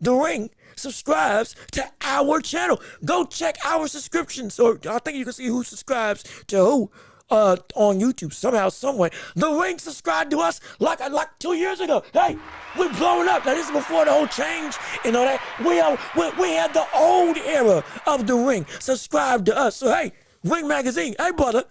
The Ring subscribes to our channel. Go check our subscriptions, or I think you can see who subscribes to who on YouTube somehow, someway. The Ring subscribed to us like 2 years ago. Hey, we're blowing up. Now this is before the whole change and all that. We had the old era of The Ring subscribe to us. So hey, Ring Magazine. Hey brother,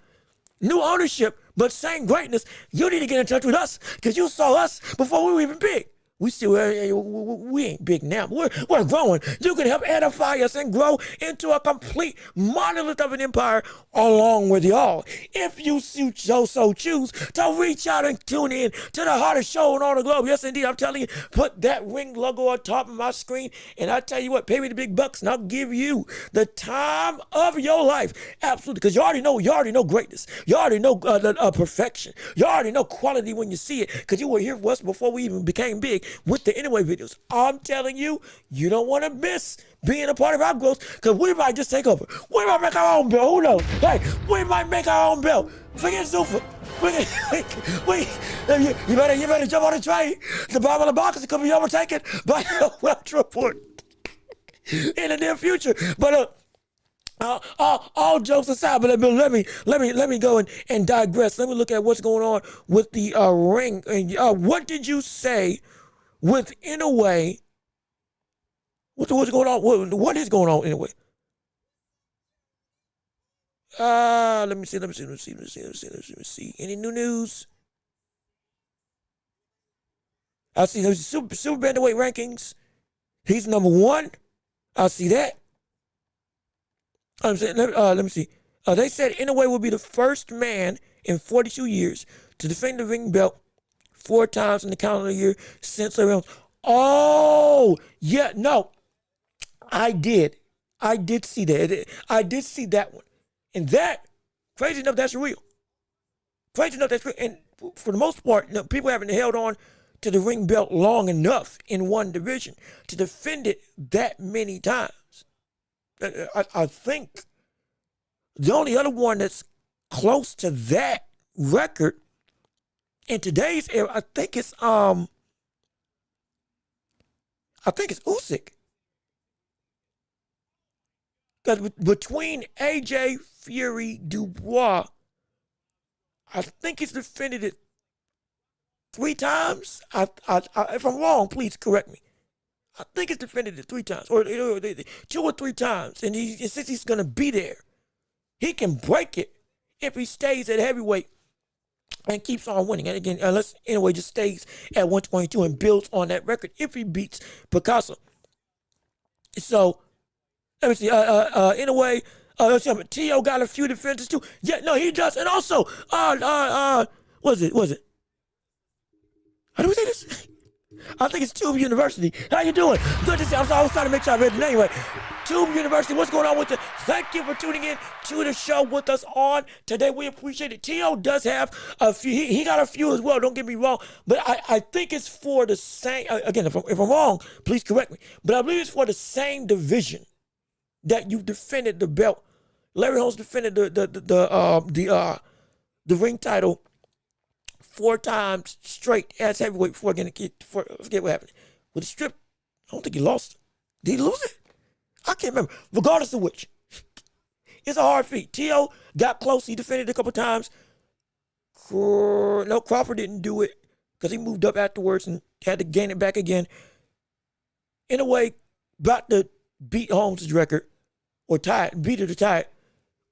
new ownership, but same greatness. You need to get in touch with us because you saw us before we were even big. We ain't big now. We're growing. You can help edify us and grow into a complete monolith of an empire along with y'all. If you so choose to reach out and tune in to the hottest show on the globe. Yes, indeed. I'm telling you, put that Ring logo on top of my screen, and I tell you what, pay me the big bucks, and I'll give you the time of your life. Absolutely, because you already know greatness. You already know perfection. You already know quality when you see it, because you were here with us before we even became big with the Anyway videos. I'm telling you, you don't want to miss being a part of our growth, because we might just take over. We might make our own belt. Who knows? Hey, we might make our own belt. Forget Zuffa. You better jump on the train. The bottom of the box could be overtaken by the Welch report in the near future. But all jokes aside, but let me go and digress. Let me look at what's going on with the Ring. What did you say with Anyway? What's going on? What is going on anyway? Let me see. Any new news? I see those super bantamweight rankings. He's number 1. I see that. Let me see. They said Anyway will be the first man in 42 years to defend the ring belt 4 times in the calendar year since around. Oh, yeah, no. I did see that. I did see that one. And that, crazy enough, that's real. And for the most part, people haven't held on to the ring belt long enough in one division to defend it that many times. I think the only other one that's close to that record in today's era, I think it's Usyk. Because between AJ, Fury, Dubois, I think he's defended it 3 times. If I'm wrong, please correct me. I think he's defended it 3 times, or 2 or 3 times. And since he's going to be there, he can break it if he stays at heavyweight and keeps on winning. And again, unless anyway just stays at 122 and builds on that record if he beats Picasso. So, let me see. Anyway, Tio got a few defenses too. Yeah, no, he does. And also, what is it? How do we say this? I think it's Tube University. How you doing? Good to see you. I was trying to make sure I read it anyway. Tube University, what's going on with you? Thank you for tuning in to the show with us on today. We appreciate it. Tio does have a few. He got a few as well. Don't get me wrong. But I think it's for the same. Again, if I'm wrong, please correct me. But I believe it's for the same division that you've defended the belt. Larry Holmes defended the ring title 4 times straight as heavyweight before getting forget what happened with the strip. I don't think he lost. Did he lose it? I can't remember. Regardless of which, it's a hard feat. Tio got close. He defended a couple times. No, Crawford didn't do it because he moved up afterwards and had to gain it back again. In a way, about to beat Holmes' record or beat it or tie it.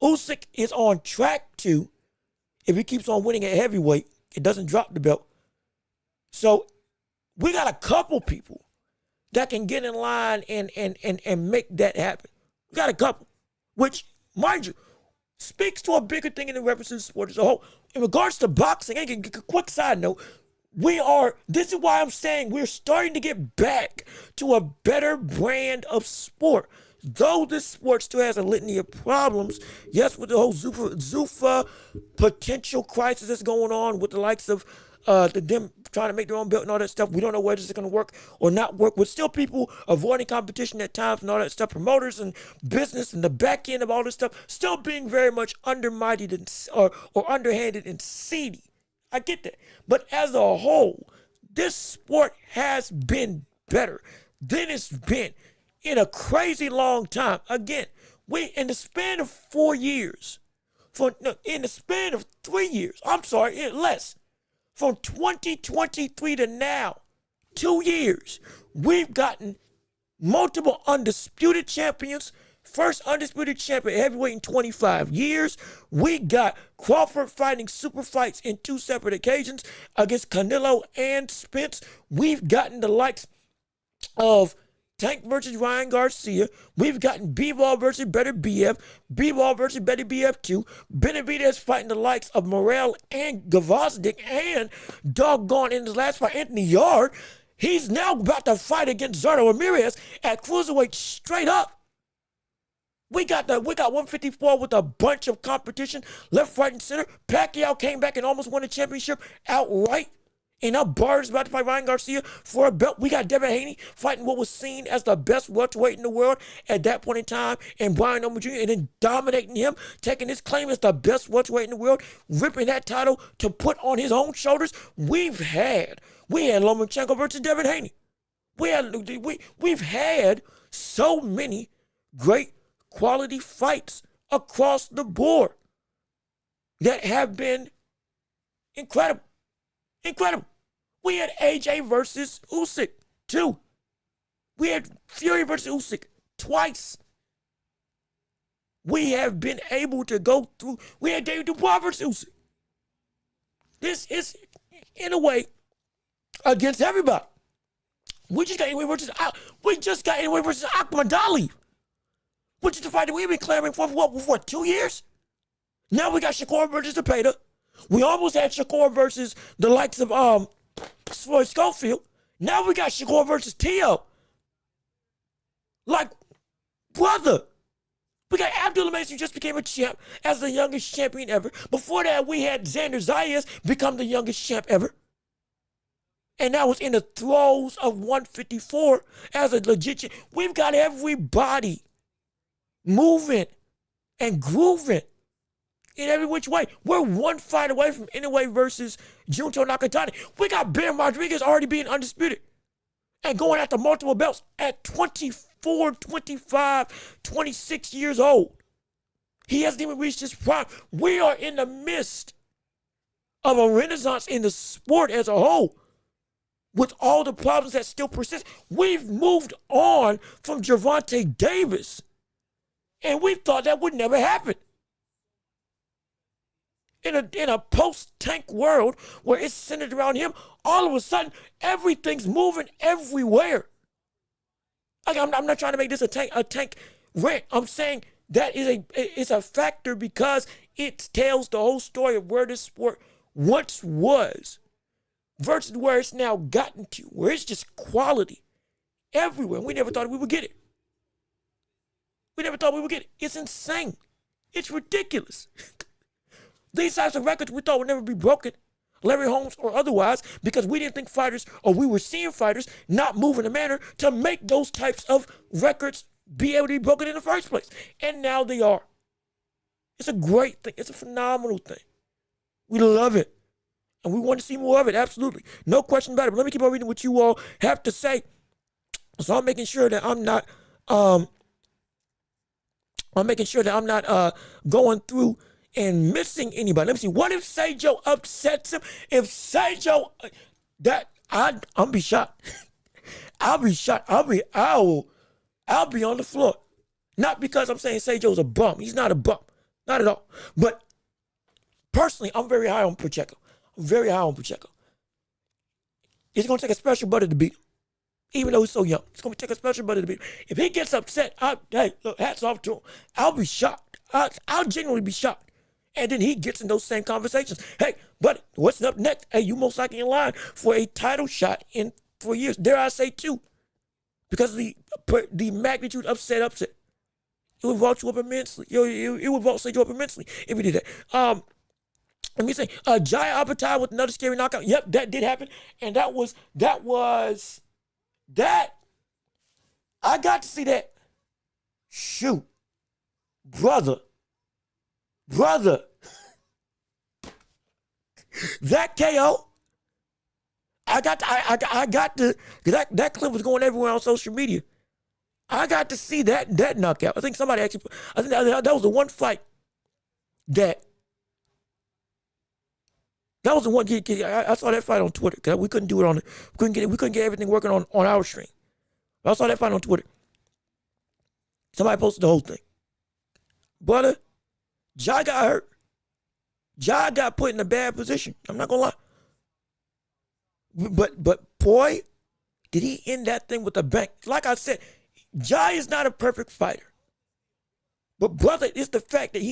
Usyk is on track to, if he keeps on winning at heavyweight, it doesn't drop the belt. So we got a couple people that can get in line and make that happen. We got a couple, which, mind you, speaks to a bigger thing in the reference to the sport as a whole. In regards to boxing, a quick side note, this is why I'm saying we're starting to get back to a better brand of sport. Though this sport still has a litany of problems, yes, with the whole Zuffa potential crisis that's going on with the likes of them trying to make their own belt and all that stuff. We don't know whether this is going to work or not work. With still people avoiding competition at times and all that stuff. Promoters and business and the back end of all this stuff still being very much undermited or underhanded and seedy. I get that. But as a whole, this sport has been better than it's been in a crazy long time. Again, in the span of 4 years, in the span of 3 years, less, from 2023 to now, 2 years, we've gotten multiple undisputed champions. First undisputed champion heavyweight in 25 years. We got Crawford fighting super fights in 2 separate occasions against Canelo and Spence. We've gotten the likes of Tank versus Ryan Garcia. We've gotten B-Ball versus Better BF. B-Ball versus Better BF2. Benavidez fighting the likes of Morrell and Gvozdyk. And doggone, in his last fight, Anthony Yard. He's now about to fight against Zardo Ramirez at cruiserweight straight up. We got 154 with a bunch of competition, left, right, and center. Pacquiao came back and almost won the championship outright. And now Barr's about to fight Ryan Garcia for a belt. We got Devin Haney fighting what was seen as the best welterweight in the world at that point in time, and Brian Norman Jr., and then dominating him, taking his claim as the best welterweight in the world, ripping that title to put on his own shoulders. We had Lomachenko versus Devin Haney. We've had so many great quality fights across the board that have been incredible. Incredible. We had AJ versus Usyk, 2. We had Fury versus Usyk, twice. We have been able to go through. We had David Dubois versus Usyk. This is, in a way, against everybody. We just got Anyway versus Akhmadali, which is the fight that we've been clamoring for 2 years? Now we got Shakur versus Zepeda. We almost had Shakur versus the likes of Floyd Schofield. Now we got Shakur versus Tio. Like, brother. We got Abdullah Mason, who just became a champ as the youngest champion ever. Before that, we had Xander Zayas become the youngest champ ever. And now it's in the throes of 154 as a legit champ. We've got everybody moving and grooving in every which way. We're one fight away from Inoue versus Junto Nakatani. We got Ben Rodriguez already being undisputed and going after multiple belts at 24, 25, 26 years old. He hasn't even reached his prime. We are in the midst of a renaissance in the sport as a whole, with all the problems that still persist. We've moved on from Gervonta Davis, and we thought that would never happen. In a post-Tank world where it's centered around him, all of a sudden, everything's moving everywhere. Like, I'm not trying to make this a tank rant. I'm saying that is a factor because it tells the whole story of where this sport once was versus where it's now gotten to, where it's just quality everywhere. We never thought we would get it. We never thought we would get it. It's insane. It's ridiculous. These types of records we thought would never be broken, Larry Holmes or otherwise, because we didn't think fighters, or we were seeing fighters not move in a manner to make those types of records be able to be broken in the first place. And now they are. It's a great thing. It's a phenomenal thing. We love it. And we want to see more of it, absolutely. No question about it. But let me keep on reading what you all have to say. So I'm making sure that I'm not going through and missing anybody. Let me see. What if Seijo upsets him? If Seijo, I'll be shocked. I'll be shocked. I'll be on the floor. Not because I'm saying Seijo's a bum. He's not a bum. Not at all. But personally, I'm very high on Pacheco. I'm very high on Pacheco. It's going to take a special buddy to beat him. Even though he's so young. It's going to take a special buddy to beat him. If he gets upset, hey, look, hats off to him. I'll be shocked. I'll genuinely be shocked. And then he gets in those same conversations. Hey, buddy, what's up next? Hey, you most likely in line for a title shot in 4 years. Dare I say 2? Because of the magnitude upset. It would vault you up immensely. It would vault you up immensely if he did that. Let me say, Jaya Apatai with another scary knockout. Yep, that did happen. And that was I got to see that. Shoot. Brother. That KO. I got to that clip was going everywhere on social media. I got to see that knockout. I think somebody actually, I think that was the one fight that was the one. I saw that fight on Twitter because we couldn't do it we couldn't get everything working on our stream. But I saw that fight on Twitter. Somebody posted the whole thing. Brother, Jai got hurt. Jai got put in a bad position. I'm not gonna lie. But boy, did he end that thing with a bang. Like I said, Jai is not a perfect fighter. But brother, it's the fact that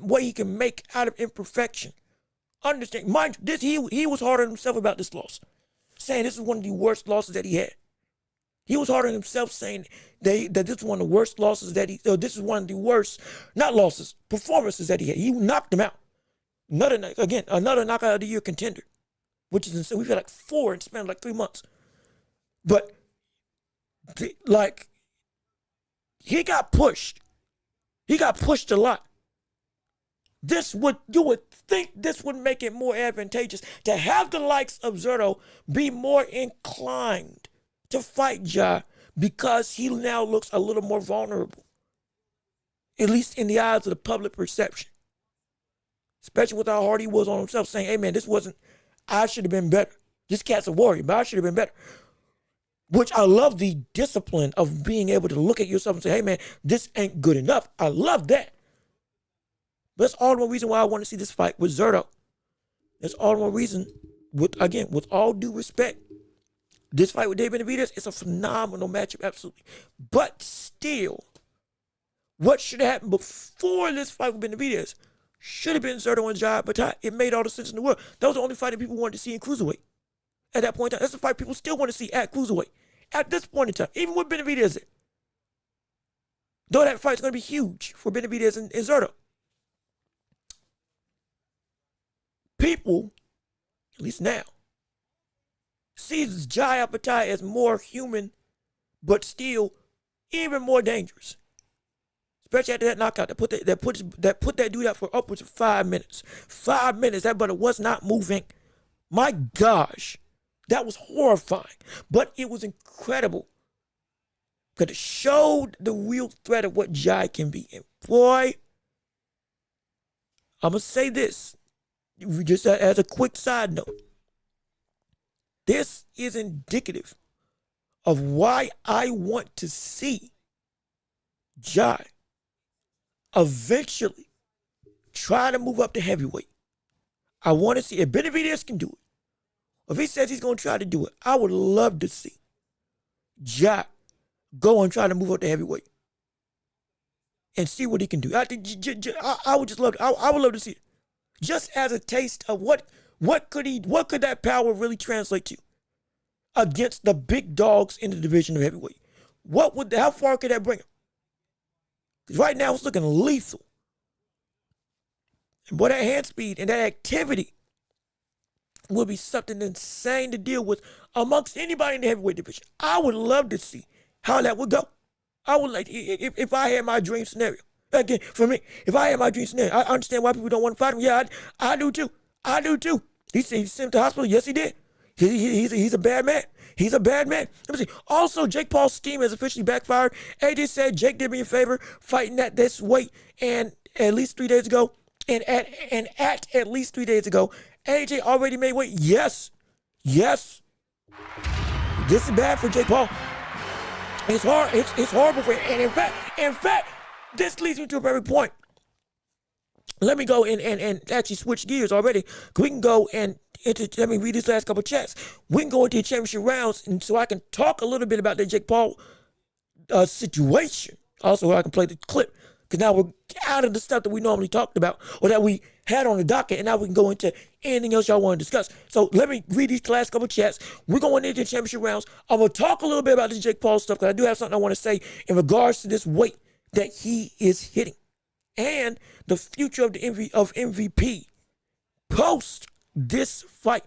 what he can make out of imperfection. Understand, mind you, he was hard on himself about this loss, saying this is one of the worst losses that he had. He was hard on himself, saying that this is one of the worst losses this is one of the worst, not losses, performances that he had. He knocked him out. Another knockout of the year contender, which is insane. We've had like 4 in the span of like 3 months. But he got pushed. He got pushed a lot. You would think this would make it more advantageous to have the likes of Zerto be more inclined to fight Ja because he now looks a little more vulnerable, at least in the eyes of the public perception. Especially with how hard he was on himself, saying, hey man, I should have been better. This cat's a warrior, but I should have been better. Which I love the discipline of being able to look at yourself and say, hey man, this ain't good enough. I love that. But that's all the more reason why I want to see this fight with Zerto. That's all the more reason, with all due respect, this fight with David Benavidez, it's a phenomenal matchup, absolutely. But still, what should have happened before this fight with Benavidez should have been Zerto and Jai Bataille. It made all the sense in the world. That was the only fight that people wanted to see in Cruiserweight. At that point in time, that's the fight people still want to see at Cruiserweight. At this point in time, even with Benavidez in. Though that fight's going to be huge for Benavidez and Zerto. People, at least now, sees Jai Bataille as more human, but still even more dangerous. Especially after that knockout that put that dude out for upwards of 5 minutes. 5 minutes, that brother was not moving. My gosh, that was horrifying. But it was incredible. Because it showed the real threat of what Jai can be. And boy, I'm going to say this. just as a quick side note, this is indicative of why I want to see Jai eventually try to move up to heavyweight. I want to see if Benavidez can do it. If he says he's going to try to do it, I would love to see Jai go and try to move up to heavyweight and see what he can do. I would just love. I would love to see it, just as a taste of what could that power really translate to against the big dogs in the division of heavyweight. How far could that bring him? Because right now it's looking lethal. And boy, that hand speed and that activity will be something insane to deal with amongst anybody in the heavyweight division. I would love to see how that would go. I would like, if I had my dream scenario. Again, for me, if I had my dream scenario, I understand why people don't want to fight him. Yeah, I do too. I do too. He said he sent him to the hospital. Yes, he did. He's a bad man. He's a bad man. Let me see. Also, Jake Paul's scheme has officially backfired. AJ said Jake did me a favor fighting at this weight and at least 3 days ago. And at least 3 days ago, AJ already made weight. Yes. This is bad for Jake Paul. It's hard. It's horrible for him. And in fact, this leads me to a very point. Let me go and actually switch gears already. We can go let me read these last couple of chats. We can go into the championship rounds, and so I can talk a little bit about the Jake Paul situation. Also, I can play the clip. Because now we're out of the stuff that we normally talked about or that we had on the docket, and now we can go into anything else y'all want to discuss. So let me read these last couple of chats. We're going into the championship rounds. I'm going to talk a little bit about this Jake Paul stuff because I do have something I want to say in regards to this weight that he is hitting and the future of the MVP post this fight,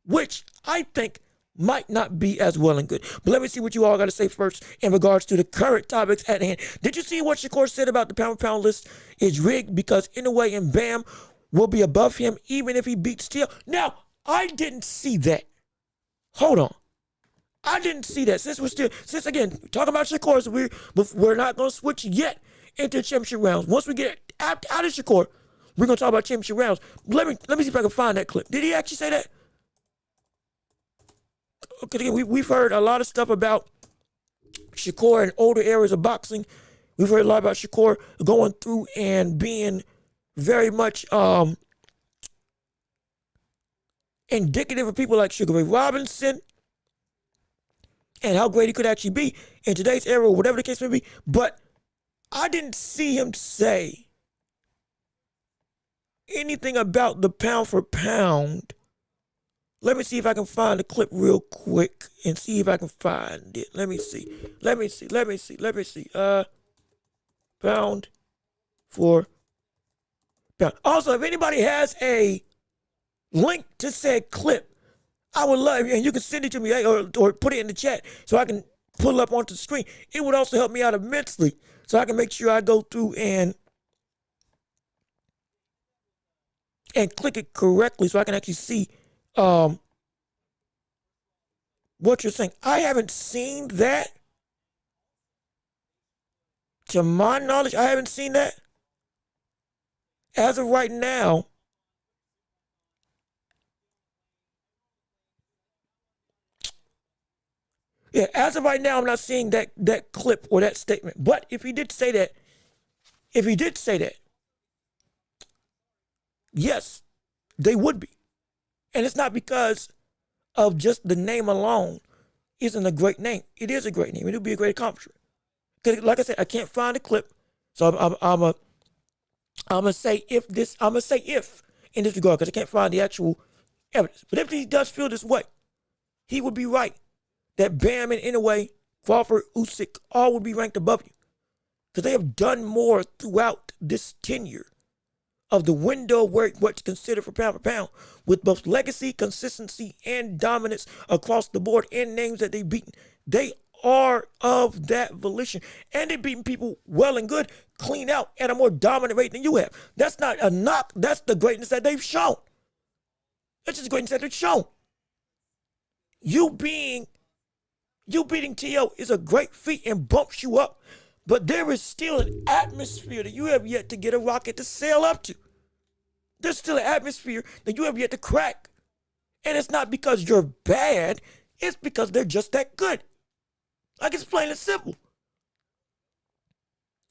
which I think might not be as well and good. But let me see what you all got to say first in regards to the current topics at hand. Did you see what Shakur said about the pound-for-pound list is rigged because Inoue and Bam will be above him even if he beats Teal? Now, I didn't see that. Hold on. I didn't see that. Since again, talking about Shakur, so we're not going to switch yet into championship rounds. Once we get out of Shakur, we're going to talk about championship rounds. Let me see if I can find that clip. Did he actually say that? Because again, we've heard a lot of stuff about Shakur in older eras of boxing. We've heard a lot about Shakur going through and being very much indicative of people like Sugar Ray Robinson and how great he could actually be in today's era, or whatever the case may be. But I didn't see him say anything about the pound for pound. Let me see if I can find the clip real quick and see if I can find it. Let me see. Pound for pound. Also, if anybody has a link to said clip, I would love it, and you can send it to me or put it in the chat so I can pull it up onto the screen. It would also help me out immensely so I can make sure I go through and click it correctly so I can actually see what you're saying. I haven't seen that. To my knowledge, I haven't seen that. As of right now, I'm not seeing that clip or that statement. But if he did say that, yes, they would be. And it's not because of just the name alone isn't a great name. It is a great name. It would be a great accomplishment. Because like I said, I can't find a clip. So I'm gonna say if in this regard, because I can't find the actual evidence. But if he does feel this way, he would be right that Bam and Inoue, Crawford, Usyk, all would be ranked above you. Because they have done more throughout this tenure of the window where what's considered for pound, with both legacy, consistency, and dominance across the board and names that they've beaten. They are of that volition. And they've beaten people well and good, clean out at a more dominant rate than you have. That's not a knock. That's the greatness that they've shown. That's just the greatness that they've shown. You beating T.O. is a great feat and bumps you up. But there is still an atmosphere that you have yet to get a rocket to sail up to. There's still an atmosphere that you have yet to crack. And it's not because you're bad, it's because they're just that good. Like, it's plain and simple.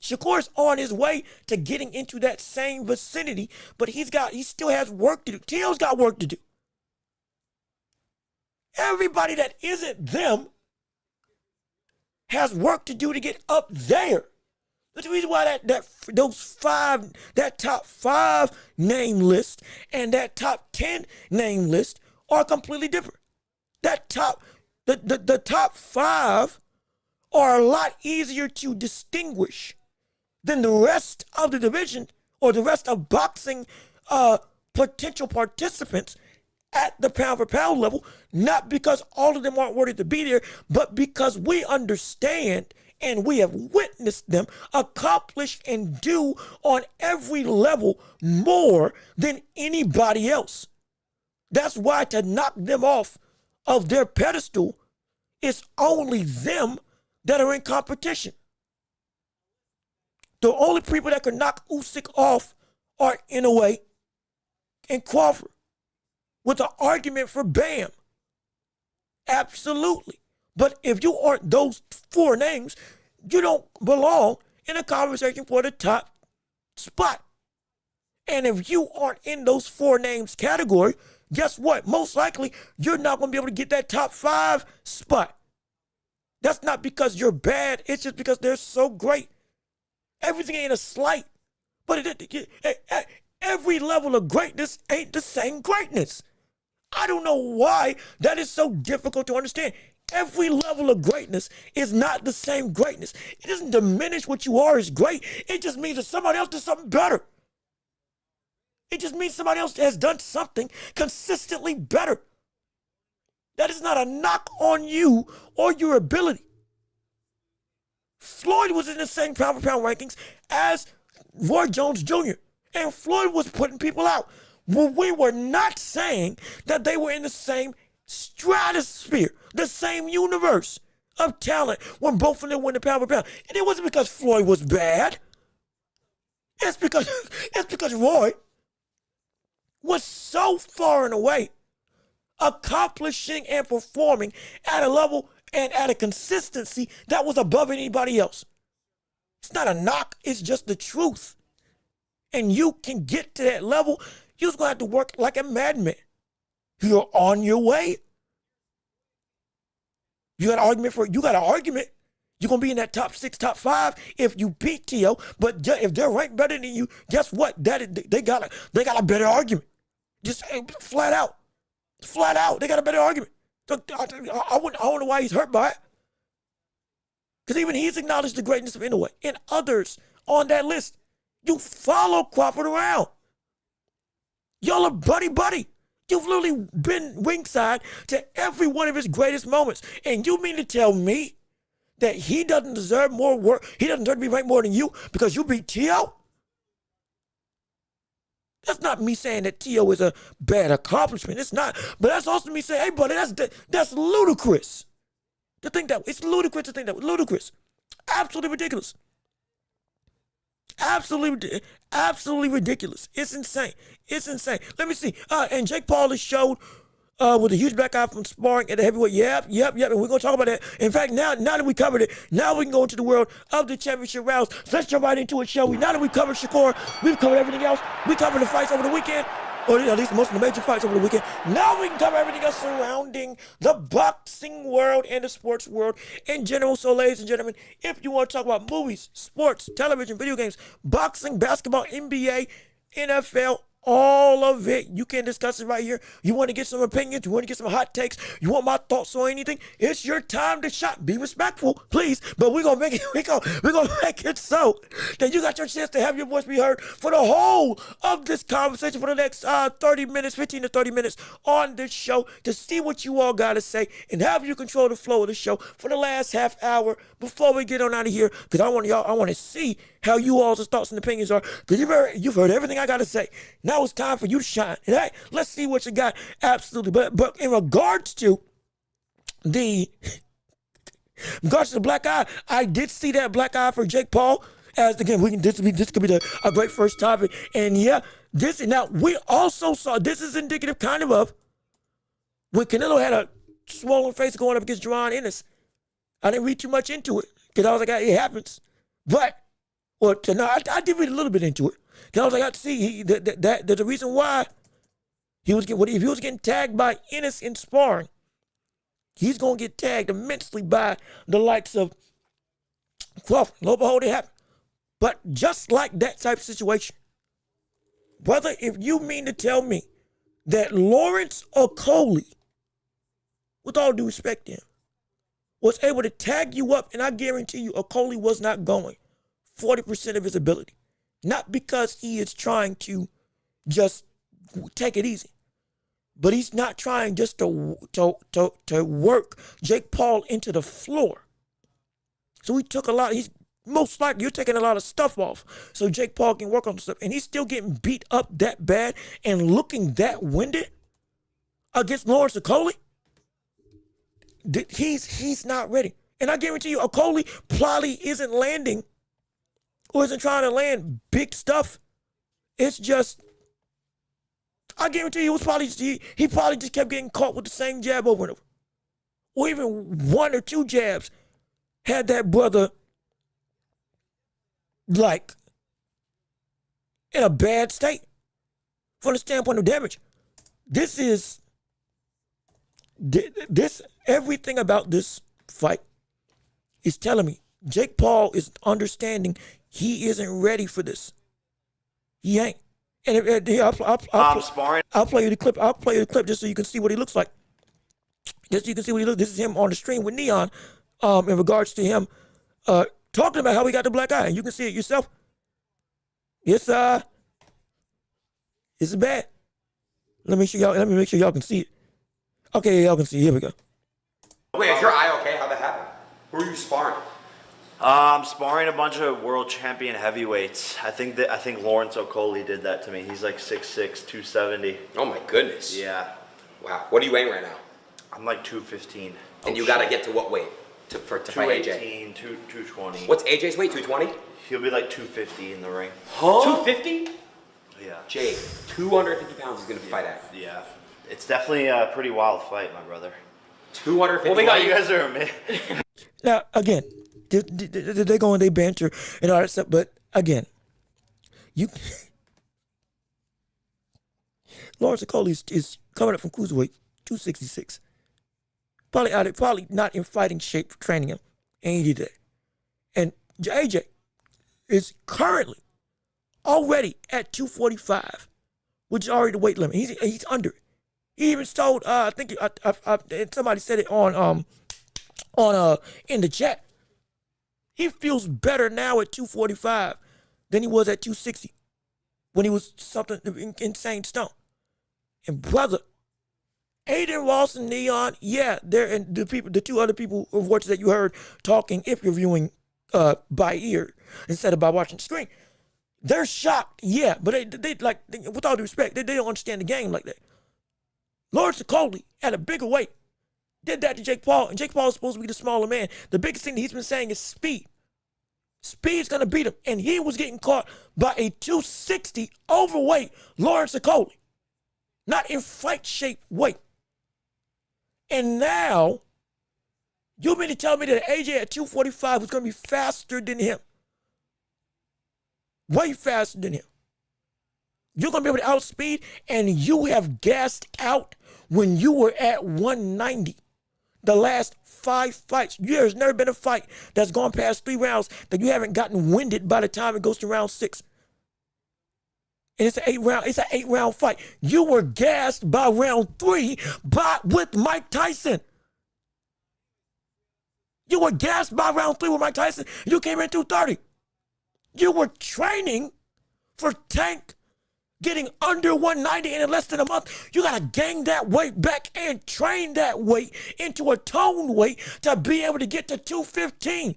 Shakur's on his way to getting into that same vicinity, but he still has work to do. Teo's got work to do. Everybody that isn't them has work to do to get up there. That's the reason why that top 5 name list and that top 10 name list are completely different. The top 5 are a lot easier to distinguish than the rest of the division or the rest of boxing potential participants at the pound for pound level, not because all of them aren't worthy to be there, but because we understand and we have witnessed them accomplish and do on every level more than anybody else. That's why to knock them off of their pedestal, it's only them that are in competition. The only people that can knock Usyk off are Inoue and Crawford, with an argument for Bam. Absolutely. But if you aren't those 4 names, you don't belong in a conversation for the top spot. And if you aren't in those 4 names category, guess what? Most likely, you're not going to be able to get that top 5 spot. That's not because you're bad. It's just because they're so great. Everything ain't a slight. But every level of greatness ain't the same greatness. I don't know why that is so difficult to understand. Every level of greatness is not the same greatness. It doesn't diminish what you are as great. It just means that somebody else did something better. It just means somebody else has done something consistently better. That is not a knock on you or your ability. Floyd was in the same pound for pound rankings as Roy Jones Jr. And Floyd was putting people out. Well, we were not saying that they were in the same stratosphere, the same universe of talent when both of them went the pound for pound. And it wasn't because Floyd was bad. It's because Roy was so far and away accomplishing and performing at a level and at a consistency that was above anybody else. It's not a knock, it's just the truth. And you can get to that level, you're just gonna have to work like a madman. You're on your way. You got an argument. You're gonna be in that top 6, top 5 if you beat Teo. But if they're ranked better than you, guess what? They got a better argument. Just flat out, they got a better argument. I don't know why he's hurt by it. Because even he's acknowledged the greatness of Inoue and others on that list. You follow Crawford around. Y'all are buddy. You've literally been ringside to every one of his greatest moments. And you mean to tell me that he doesn't deserve more work? He doesn't deserve to be ranked more than you because you beat Teo? That's not me saying that Teo is a bad accomplishment. It's not. But that's also me saying, hey, buddy, that's ludicrous. It's ludicrous to think that. Ludicrous. Absolutely ridiculous. Absolutely ridiculous. It's insane. Let me see. And Jake Paul is showed with a huge black eye from sparring at the heavyweight. Yep. And we're going to talk about that. In fact, now that we covered it, now we can go into the world of the championship rounds. So let's jump right into it, shall we? Now that we covered Shakur, we've covered everything else. We covered the fights over the weekend, or at least most of the major fights over the weekend. Now we can cover everything else surrounding the boxing world and the sports world in general. So, ladies and gentlemen, if you want to talk about movies, sports, television, video games, boxing, basketball, NBA, NFL, all of it, you can discuss it right here. You want to get some opinions, you want to get some hot takes, you want my thoughts on anything, it's your time to shine. Be respectful, please, but we're gonna make it so that you got your chance to have your voice be heard for the whole of this conversation for the next 15 to 30 minutes on this show, to see what you all gotta say and have you control the flow of the show for the last half hour before we get on out of here, because I want to see how you all's thoughts and opinions are, because you've heard everything I gotta say. Now it's time for you to shine. And hey, let's see what you got. Absolutely. But in regards to the black eye, I did see that black eye for Jake Paul. As again, this could be a great first topic. And yeah, now we also saw this is indicative kind of when Canelo had a swollen face going up against Jaron Ennis. I didn't read too much into it because I was like, it happens. But I did read a little bit into it because I was like, I see that there's a reason why if he was getting tagged by Ennis in sparring, he's gonna get tagged immensely by the likes of Crawford. Lopez, it happened. But just like that type of situation, brother, if you mean to tell me that Lawrence Okolie, with all due respect to him, was able to tag you up, and I guarantee you Okolie was not going 40% of his ability. Not because he is trying to just take it easy, but he's not trying just to work Jake Paul into the floor. So he took a lot, most likely you're taking a lot of stuff off so Jake Paul can work on stuff, and he's still getting beat up that bad and looking that winded against Lawrence Okolie. He's not ready. And I guarantee you Okolie probably isn't landing or isn't trying to land big stuff. It's just, I guarantee you he probably just kept getting caught with the same jab over and over. Or even one or two jabs had that brother like in a bad state from the standpoint of damage. Everything about this fight is telling me Jake Paul is understanding he isn't ready for this. He ain't. And I'll play you the clip. I'll play you the clip just so you can see what he looks like. Just so you can see what he looks. This is him on the stream with Neon. In regards to him talking about how he got the black eye, and you can see it yourself. It's bad. Let me make sure y'all can see it. Okay, y'all can see. Here we go. Wait, is your eye okay? How'd that happen? Who are you sparring? I'm sparring a bunch of world champion heavyweights. I think Lawrence Okolie did that to me. He's like 6'6", 270. Oh my goodness. Yeah. Wow. What are you weighing right now? I'm like 215. And you gotta get to what weight to fight AJ? 218, 220. What's AJ's weight? 220? He'll be like 250 in the ring. Huh? 250? Yeah. Jake, 250 pounds he's gonna fight at. Yeah. It's definitely a pretty wild fight, my brother. 250. Well, they got you guys are amazing. Now, again, they go and they banter and all that stuff, but again, Lawrence Okolie is coming up from cruiserweight, 266. Probably not in fighting shape for training him, and he did that. And AJ is currently already at 245, which is already the weight limit. He's under it. He even told, I think somebody said it on in the chat. He feels better now at 245 than he was at 260 when he was something insane stone. And brother, Aiden Ross and Neon, yeah, and the two other people of which that you heard talking, if you're viewing by ear instead of by watching the screen, they're shocked, yeah, but they with all due respect, they don't understand the game like that. Lawrence Okolie at a bigger weight did that to Jake Paul, and Jake Paul is supposed to be the smaller man. The biggest thing that he's been saying is speed. Speed's gonna beat him, and he was getting caught by a 260 overweight Lawrence Okolie, not in fight shape weight. And now, you mean to tell me that AJ at 245 was gonna be faster than him? Way faster than him. You're going to be able to outspeed, and you have gassed out when you were at 190. The last 5 fights. There's never been a fight that's gone past 3 rounds that you haven't gotten winded by the time it goes to round 6. And it's an 8-round fight. You were gassed by round 3 with Mike Tyson. You were gassed by round 3 with Mike Tyson. You came in 230. You were training for Tank getting under 190 in less than a month. You got to gain that weight back and train that weight into a toned weight to be able to get to 215.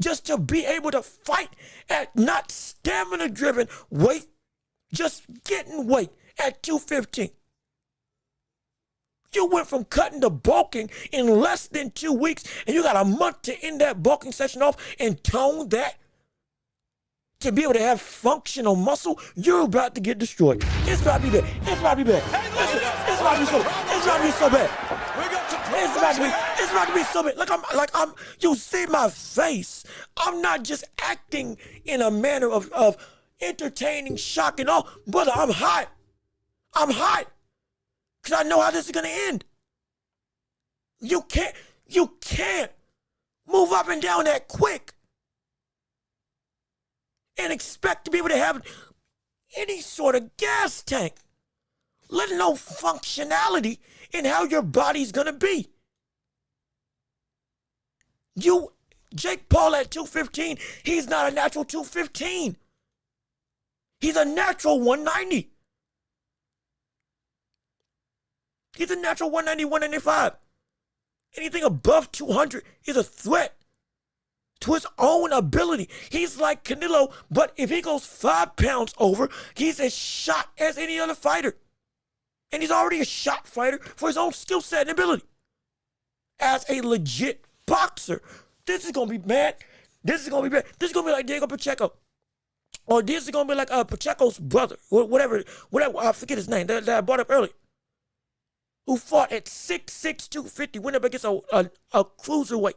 Just to be able to fight at not stamina-driven weight, just getting weight at 215. You went from cutting to bulking in less than 2 weeks, and you got a month to end that bulking session off and tone that to be able to have functional muscle. You're about to get destroyed. It's about to be bad. It's about to be bad. It's about to be so bad. It's about to be so bad. It's about to be so bad. I'm. You see my face. I'm not just acting in a manner of entertaining, shock, and all. Brother, I'm hot. I'm hot. Because I know how this is going to end. You can't move up and down that quick and expect to be able to have any sort of gas tank, let alone functionality in how your body's going to be. Jake Paul at 215, he's not a natural 215. He's a natural 190. He's a natural 190, 195. Anything above 200 is a threat to his own ability. He's like Canelo, but if he goes 5 pounds over, he's as shot as any other fighter. And he's already a shot fighter for his own skill set and ability. As a legit boxer, this is going to be bad. This is going to be bad. This is going to be like Diego Pacheco. Or this is going to be like Pacheco's brother, whatever, I forget his name, that I brought up earlier, who fought at 6'6", 250, went up against a cruiserweight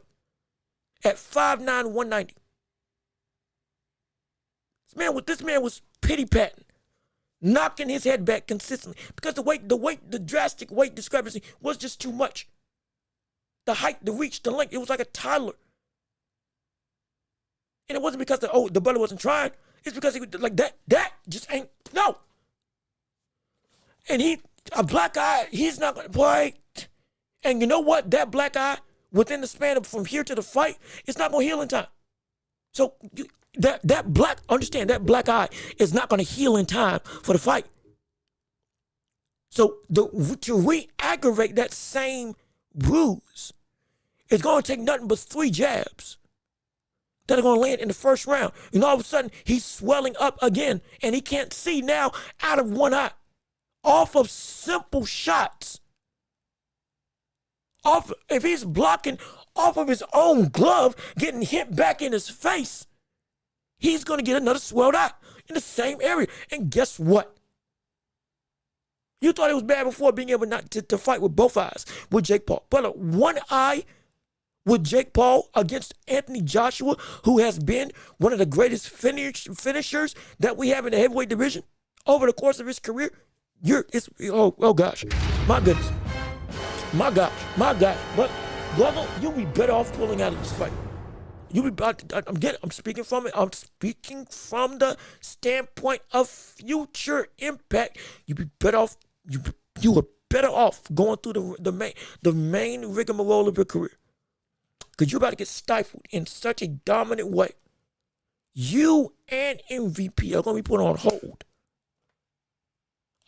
at 5'9", 190. This man was pity-patting, knocking his head back consistently because the drastic weight discrepancy was just too much. The height, the reach, the length, it was like a toddler. And it wasn't because the brother wasn't trying. It's because he was like that just ain't, no. And a black eye, he's not going to play. And you know what? That black eye, within the span of from here to the fight, it's not going to heal in time. So understand that black eye is not going to heal in time for the fight. So to re-aggravate that same bruise, it's going to take nothing but 3 jabs that are going to land in the first round. And all of a sudden, he's swelling up again, and he can't see now out of one eye. Off of simple shots. If he's blocking off of his own glove, getting hit back in his face, he's going to get another swelled eye in the same area. And guess what? You thought it was bad before being able not to fight with both eyes with Jake Paul. But one eye with Jake Paul against Anthony Joshua, who has been one of the greatest finishers that we have in the heavyweight division over the course of his career. Oh gosh, my goodness, my gosh. But brother, you'll be better off pulling out of this fight. I'm speaking from it. I'm speaking from the standpoint of future impact. You'd be better off. You are better off going through the main rigmarole of your career, because you're about to get stifled in such a dominant way. You and MVP are going to be put on hold.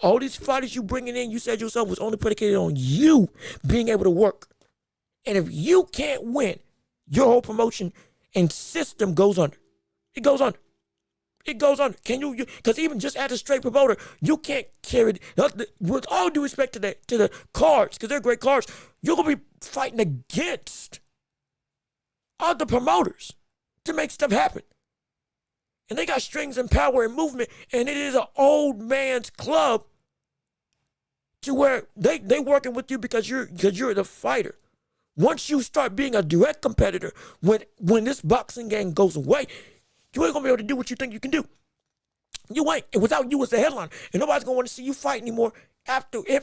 All these fighters you bringing in, you said yourself, was only predicated on you being able to work. And if you can't win, your whole promotion and system goes under. It goes under. It goes under. Can you? Because even just as a straight promoter, you can't carry it. With all due respect to the cards, because they're great cards, you're going to be fighting against other promoters to make stuff happen. And they got strings and power and movement, and it is an old man's club to where they working with you because you're the fighter. Once you start being a direct competitor, when this boxing game goes away, you ain't gonna be able to do what you think you can do. You ain't. And without you as the headliner, and nobody's gonna want to see you fight anymore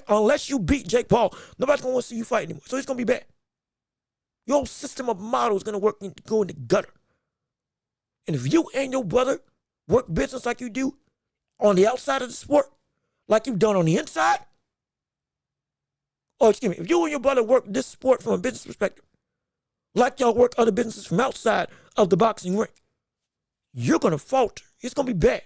unless you beat Jake Paul. Nobody's gonna want to see you fight anymore. So it's gonna be bad. Your whole system of model is gonna go in the gutter. And if you and your brother work business like you do on the outside of the sport, like you've done on the inside, if you and your brother work this sport from a business perspective, like y'all work other businesses from outside of the boxing ring, you're going to falter. It's going to be bad.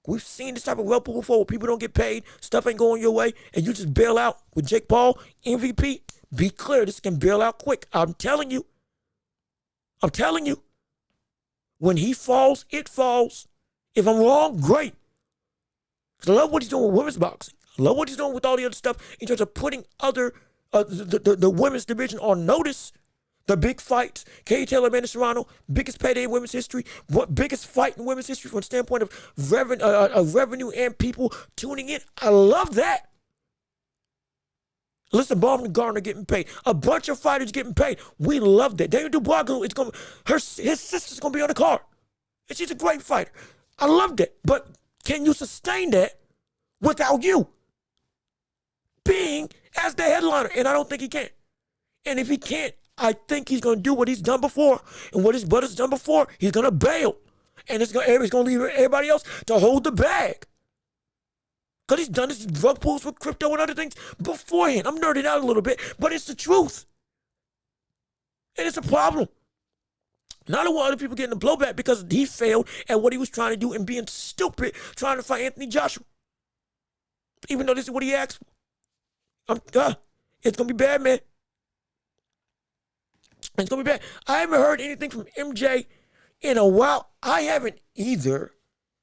We've seen this type of well before where people don't get paid, stuff ain't going your way, and you just bail out with Jake Paul, MVP. Be clear, this can bail out quick. I'm telling you. When he falls, it falls. If I'm wrong, great. Because I love what he's doing with women's boxing. I love what he's doing with all the other stuff in terms of putting the women's division on notice. The big fights, Katie Taylor, Amanda Serrano, biggest payday in women's history, biggest fight in women's history from the standpoint of revenue and people tuning in. I love that. Listen, Baumgartner Garner getting paid. A bunch of fighters getting paid. We love that. Daniel Dubois, his sister's going to be on the card. And she's a great fighter. I love that. But can you sustain that without you being as the headliner? And I don't think he can. And if he can't, I think he's going to do what he's done before. And what his brother's done before, he's going to bail. And he's going to leave everybody else to hold the bag. Because he's done his drug pulls with crypto and other things beforehand. I'm nerding out a little bit, but it's the truth. And it's a problem. Not I want other people getting the blowback because he failed at what he was trying to do and being stupid trying to fight Anthony Joshua. Even though this is what he asked for. It's going to be bad, man. It's going to be bad. I haven't heard anything from MJ in a while. I haven't either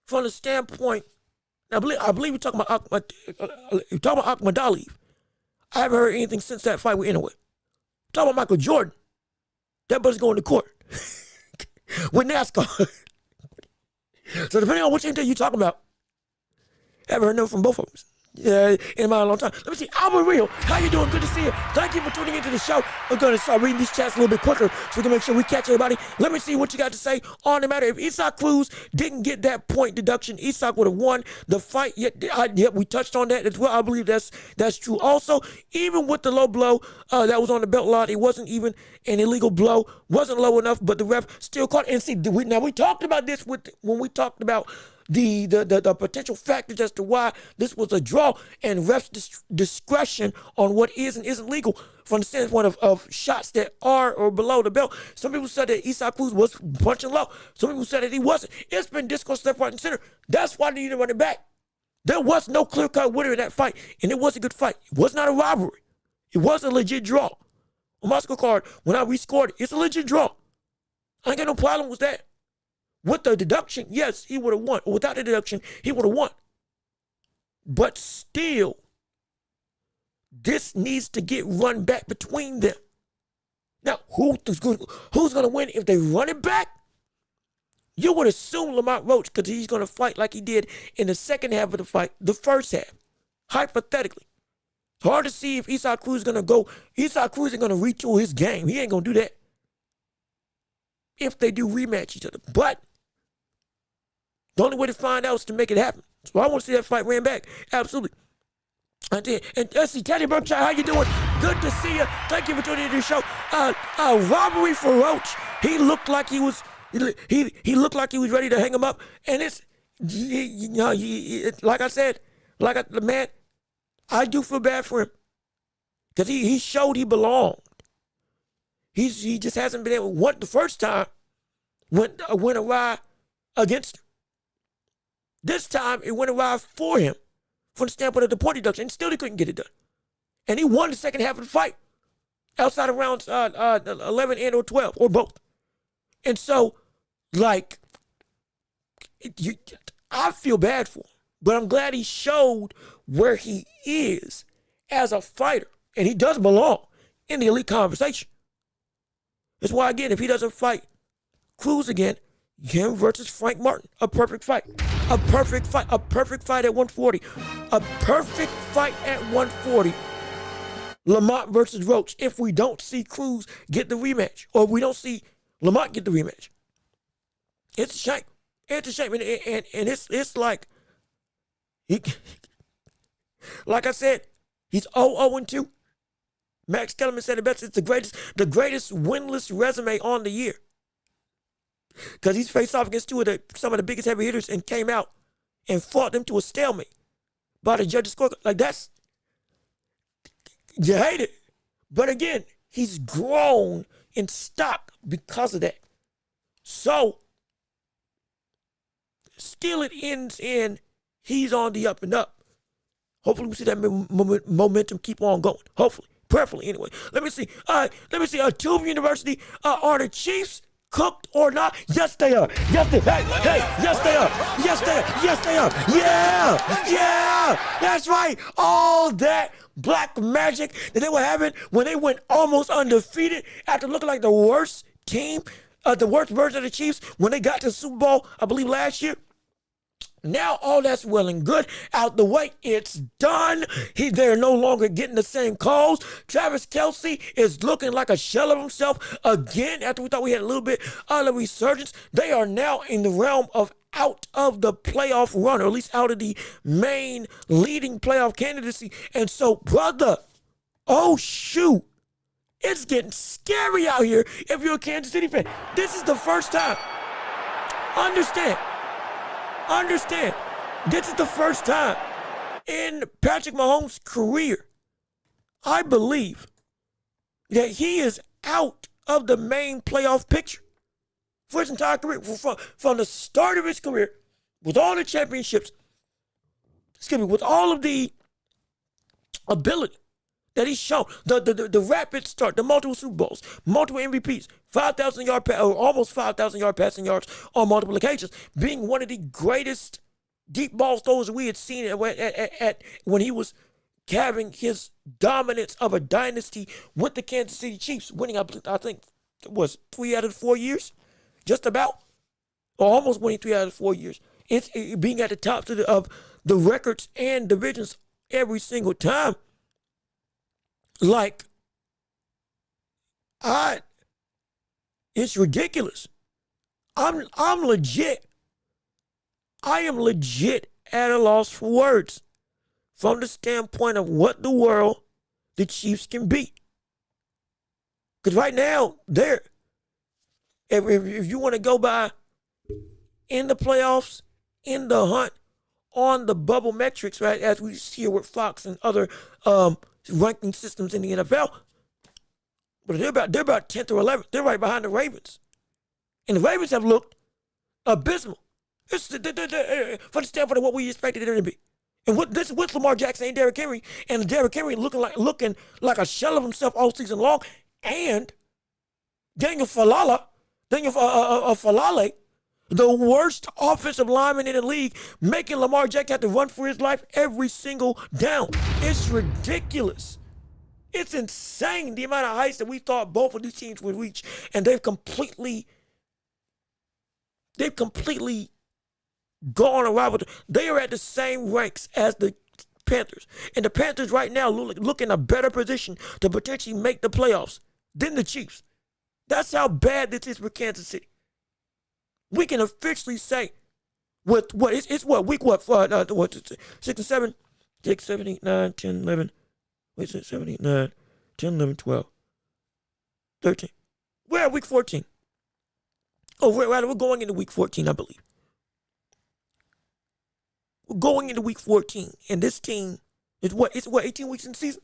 from the standpoint, I believe you're talking about Ahmad Ali. I haven't heard anything since that fight with Inoue. Talking about Michael Jordan. That brother's going to court with NASCAR. So depending on which MJ you're talking about, I haven't heard nothing from both of them. Yeah, in a long time. Let me see. Albert Real, how you doing? Good to see you. Thank you for tuning into the show. I'm going to start reading these chats a little bit quicker so we can make sure we catch everybody. Let me see what you got to say on the matter. If Isaac Cruz didn't get that point deduction, Isaac would have won the fight. Yet we touched on that as well. I believe that's true. Also, even with the low blow that was on the belt line, it wasn't even an illegal blow. Wasn't low enough, but the ref still caught it. And see, now we talked about this when we talked about the potential factors as to why this was a draw and refs' discretion on what is and isn't legal from the standpoint of shots that are or below the belt. Some people said that Isaac Cruz was punching low. Some people said that he wasn't. It's been discussed left, right, and center. That's why they need to run it back. There was no clear-cut winner in that fight, and it was a good fight. It was not a robbery. It was a legit draw. On my scorecard, when I rescored it, it's a legit draw. I ain't got no problem with that. With the deduction, yes, he would have won. Without the deduction, he would have won. But still, this needs to get run back between them. Now, who's going to win if they run it back? You would assume Lamont Roach because he's going to fight like he did in the second half of the fight, the first half, hypothetically. It's hard to see if Isaac Cruz is going to go. Isaac Cruz is going to retool his game. He ain't going to do that if they do rematch each other. But the only way to find out is to make it happen. So I want to see that fight ran back. Absolutely. I did. And let's see, Teddy Berkshire, how you doing? Good to see you. Thank you for tuning into the show. Robbery for Roach. He looked like he was ready to hang him up. And it's like I said, man, I do feel bad for him. Because he showed he belonged. He just hasn't been able, the first time went awry against him. This time, it went awry for him from the standpoint of the point deduction, and still he couldn't get it done. And he won the second half of the fight outside of rounds 11 and or 12, or both. And so, I feel bad for him, but I'm glad he showed where he is as a fighter, and he does belong in the elite conversation. That's why, again, if he doesn't fight Cruz again, him versus Frank Martin, a perfect fight. A perfect fight at 140. A perfect fight at 140. Lamont versus Roach. If we don't see Cruz get the rematch, or we don't see Lamont get the rematch, it's a shame. It's a shame. And it's like, like I said, he's 0-2. Max Kellerman said it best. It's the greatest winless resume on the year. Because he's faced off against some of the biggest heavy hitters and came out and fought them to a stalemate by the judges' scorecard. Like, that's, you hate it. But again, he's grown in stock because of that. So, still it ends in he's on the up and up. Hopefully we see that momentum keep on going. Hopefully. Prayerfully, anyway. Let me see. Tube University, are the Chiefs cooked or not? Yes, they are. Yes, they. Hey, yes, they are. Yes, they are. Yes, they are. Yeah. That's right. All that black magic that they were having when they went almost undefeated after looking like the worst team, the worst version of the Chiefs when they got to the Super Bowl, I believe last year. Now all that's well and good out the way. It's done. They're no longer getting the same calls. Travis Kelce is looking like a shell of himself again after we thought we had a little bit of a resurgence. They are now in the realm of out of the playoff run, or at least out of the main leading playoff candidacy. And so, brother, oh shoot, it's getting scary out here if you're a Kansas City fan. This is the first time. Understand, this is the first time in Patrick Mahomes' career, I believe, that he is out of the main playoff picture for his entire career. From the start of his career, with all the championships, with all of the ability that he's shown, the rapid start, the multiple Super Bowls, multiple MVPs, 5,000 yard or almost 5,000 yard passing yards on multiple occasions, being one of the greatest deep ball throwers we had seen at when he was having his dominance of a dynasty with the Kansas City Chiefs, winning, I think it was 3 out of 4 years, just about, or almost winning 3 out of 4 years. It's being at the top of the records and divisions every single time. Like, it's ridiculous. I'm legit. I am legit at a loss for words from the standpoint of what the world the Chiefs can be. Because right now, if you want to go by in the playoffs, in the hunt, on the bubble metrics, right, as we see here with Fox and other ranking systems in the NFL, but they're about 10th or 11th. They're right behind the Ravens. And the Ravens have looked abysmal. It's from the standpoint of what we expected them to be. And with Lamar Jackson and Derrick Henry, and Derrick Henry looking like a shell of himself all season long, and Daniel Falale, the worst offensive lineman in the league, making Lamar Jackson have to run for his life every single down. It's ridiculous. It's insane the amount of heights that we thought both of these teams would reach, and they've completely gone around. They are at the same ranks as the Panthers, and the Panthers right now look in a better position to potentially make the playoffs than the Chiefs. That's how bad this is for Kansas City. We can officially say with what it's what week what 6 and 7, 6, 7, 8, 9, 10, 11. Wait, 6, 7, 8, 9, 10, 11, 12, 13. We're at week 14. Oh, we're going into week 14, I believe. We're going into week 14, and this team is it's 18 weeks in the season?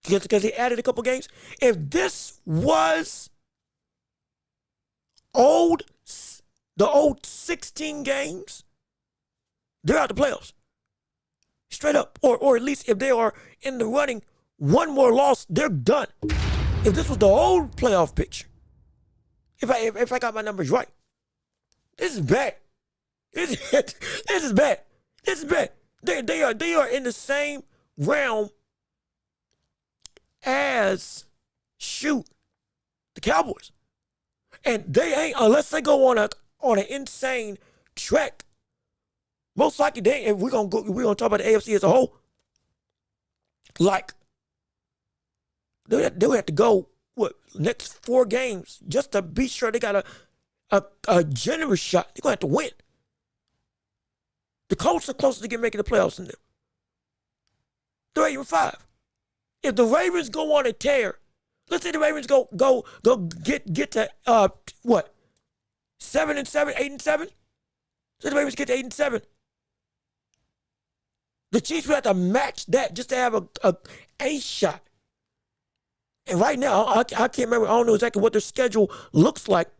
Because they added a couple games. If this was the old 16 games, they're out the playoffs. Straight up. Or at least if they are in the running, one more loss, they're done. If this was the old playoff picture, if I got my numbers right, this is bad. This is bad. This is bad. They are in the same realm as the Cowboys. And they ain't, unless they go on an insane trek. Most likely, if we're gonna talk about the AFC as a whole. Like, they would have to go next 4 games just to be sure they got a generous shot. They're gonna have to win. The Colts are closer to making the playoffs than them. They're 8-5. If the Ravens go on a tear, let's say the Ravens go get to 7-7, 8-7. So the Ravens get to 8-7. The Chiefs would have to match that just to have a shot. And right now, I can't remember. I don't know exactly what their schedule looks like.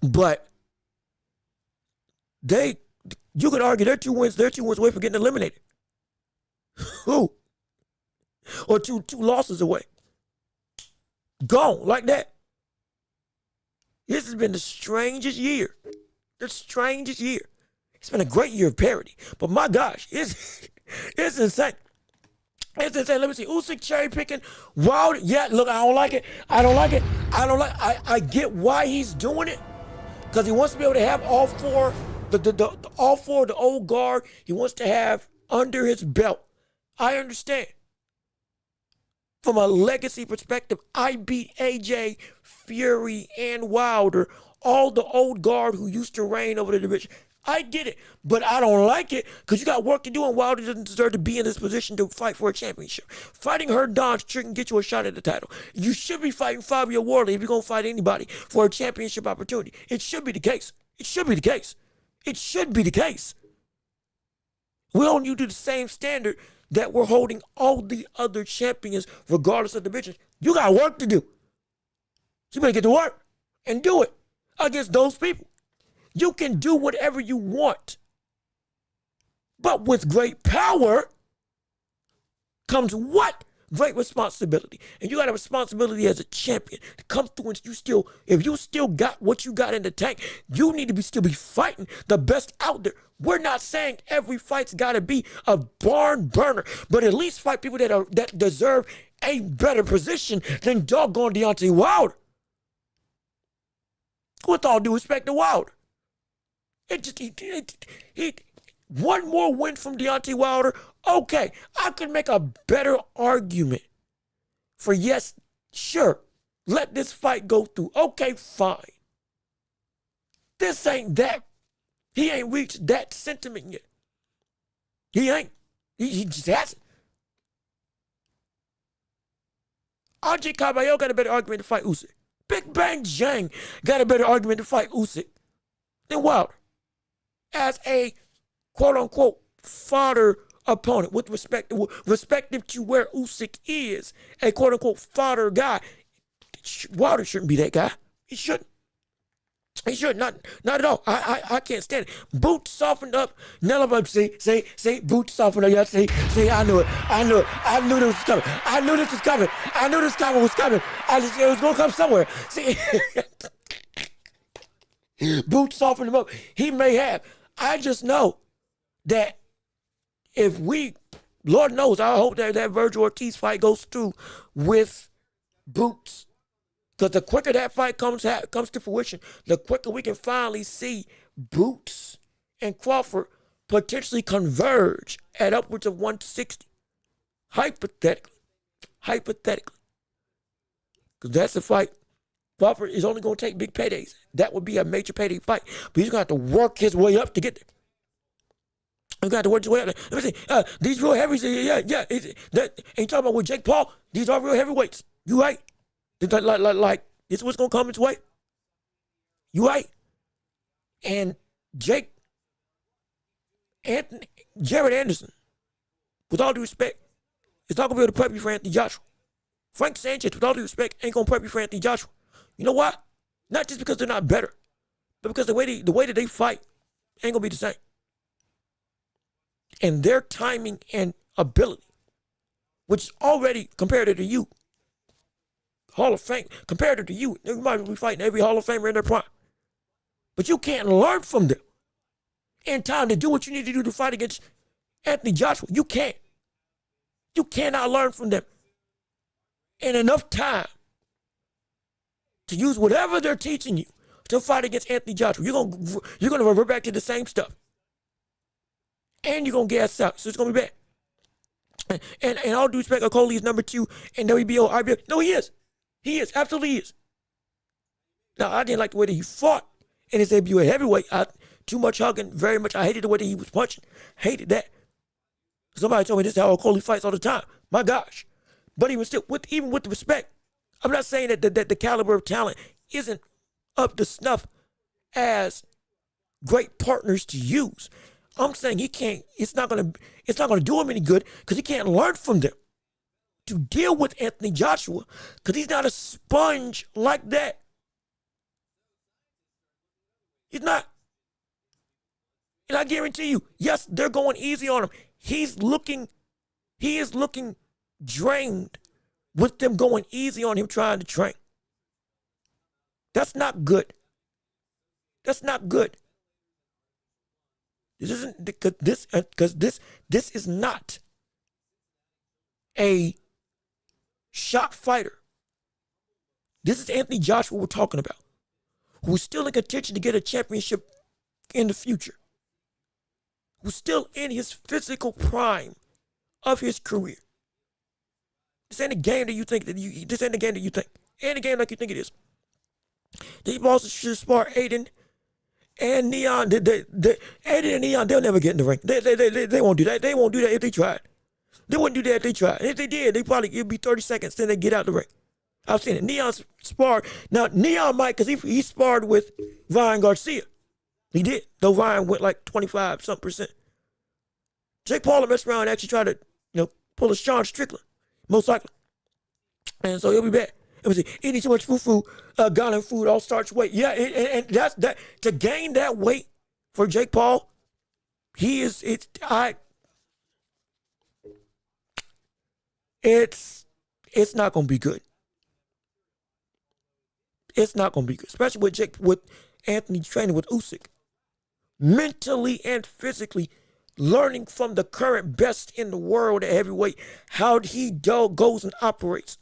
But you could argue they're 2 wins away from getting eliminated. Who? Or two losses away. Gone like that. This has been the strangest year. The strangest year. It's been a great year of parody. But my gosh, it's insane. It's insane. Let me see. Usyk cherry picking. Wilder. Yeah, look, I don't like it. I get why he's doing it. Because he wants to be able to have all four, all four of the old guard. He wants to have under his belt. I understand. From a legacy perspective, I beat AJ, Fury, and Wilder, all the old guard who used to reign over the division. I get it, but I don't like it because you got work to do, and Wilder doesn't deserve to be in this position to fight for a championship. Fighting her Don shouldn't get you a shot at the title. You should be fighting Fabio Wardley if you're going to fight anybody for a championship opportunity. It should be the case. It should be the case. It should be the case. We hold you to the same standard that we're holding all the other champions, regardless of division. You got work to do. You better get to work and do it against those people. You can do whatever you want. But with great power comes what? Great responsibility. And you got a responsibility as a champion to come through and if you still got what you got in the tank, you need to still be fighting the best out there. We're not saying every fight's got to be a barn burner, but at least fight people that deserve a better position than doggone Deontay Wilder. With all due respect to Wilder. One more win from Deontay Wilder, okay, I could make a better argument for yes, sure, let this fight go through. Okay, fine. This ain't that. He ain't reached that sentiment yet. He ain't. He just hasn't. RJ Caballero got a better argument to fight Usyk. Big Bang Jang got a better argument to fight Usyk than Wilder. As a quote-unquote fodder opponent with respective to where Usyk is a quote-unquote fodder guy, Wilder shouldn't be that guy. He shouldn't. He should not at all. I can't stand it. Boots softened up. See, boots softened up. Yeah, see, I knew it. I knew this was coming. I knew this was coming. I knew this was coming. I just, it was gonna come somewhere. See, boots softened him up. He may have. I just know that if Lord knows, I hope that Virgil Ortiz fight goes through with Boots. Because the quicker that fight comes to fruition, the quicker we can finally see Boots and Crawford potentially converge at upwards of 160. Hypothetically. Because that's the fight. Crawford is only going to take big paydays. That would be a major payday fight. But he's going to have to work his way up to get there. He's going to have to work his way up there. Let me see. These real heavyweights, yeah. Ain't talking about with Jake Paul. These are real heavyweights. You right. Like, this is what's going to come its way. You right. And Jared Anderson, with all due respect, is not going to be able to prep you for Anthony Joshua. Frank Sanchez, with all due respect, ain't going to prep you for Anthony Joshua. You know why? Not just because they're not better, but because the way that they fight ain't going to be the same. And their timing and ability, which is already comparative to you, Hall of Fame, comparative to you might be fighting every Hall of Famer in their prime. But you can't learn from them in time to do what you need to do to fight against Anthony Joshua. You can't. You cannot learn from them in enough time to use whatever they're teaching you to fight against Anthony Joshua. You're gonna revert back to the same stuff. And you're gonna gas out. So it's gonna be bad. And all due respect, Okoli is number 2 in WBO, IBO. No, he is. He is, absolutely is. Now, I didn't like the way that he fought in his debut at heavyweight. Too much hugging, very much. I hated the way that he was punching. Hated that. Somebody told me this is how Okoli fights all the time. My gosh. But he was still, even with the respect, I'm not saying that the caliber of talent isn't up to snuff as great partners to use. I'm saying it's not gonna do him any good because he can't learn from them to deal with Anthony Joshua because he's not a sponge like that. He's not. And I guarantee you, yes, they're going easy on him. He is looking drained with them going easy on him trying to train. That's not good. That's not good. This isn't because this is not a shot fighter. This is Anthony Joshua we're talking about, who's still in contention to get a championship in the future, who's still in his physical prime of his career. This ain't a game that you think this ain't a game that you think. Ain't a game like you think it is. These bosses should spar Aiden and Neon. Aiden and Neon, they'll never get in the ring. They won't do that. They won't do that if they tried. They wouldn't do that if they tried. And if they did, it'd be 30 seconds, then they get out the ring. I've seen it. Neon sparred. Now, Neon might, because he sparred with Ryan Garcia. He did, though Ryan went like 25-something%. Jake Paul messed around and actually tried to, pull a Sean Strickland, most likely. And so he'll be back. Let me see. Eating too much fufu, Ghana food, all starch weight. Yeah, and that's that. To gain that weight for Jake Paul, it's not gonna be good. It's not gonna be good, especially with Anthony training with Usyk, mentally and physically, learning from the current best in the world at heavyweight how he goes and operates.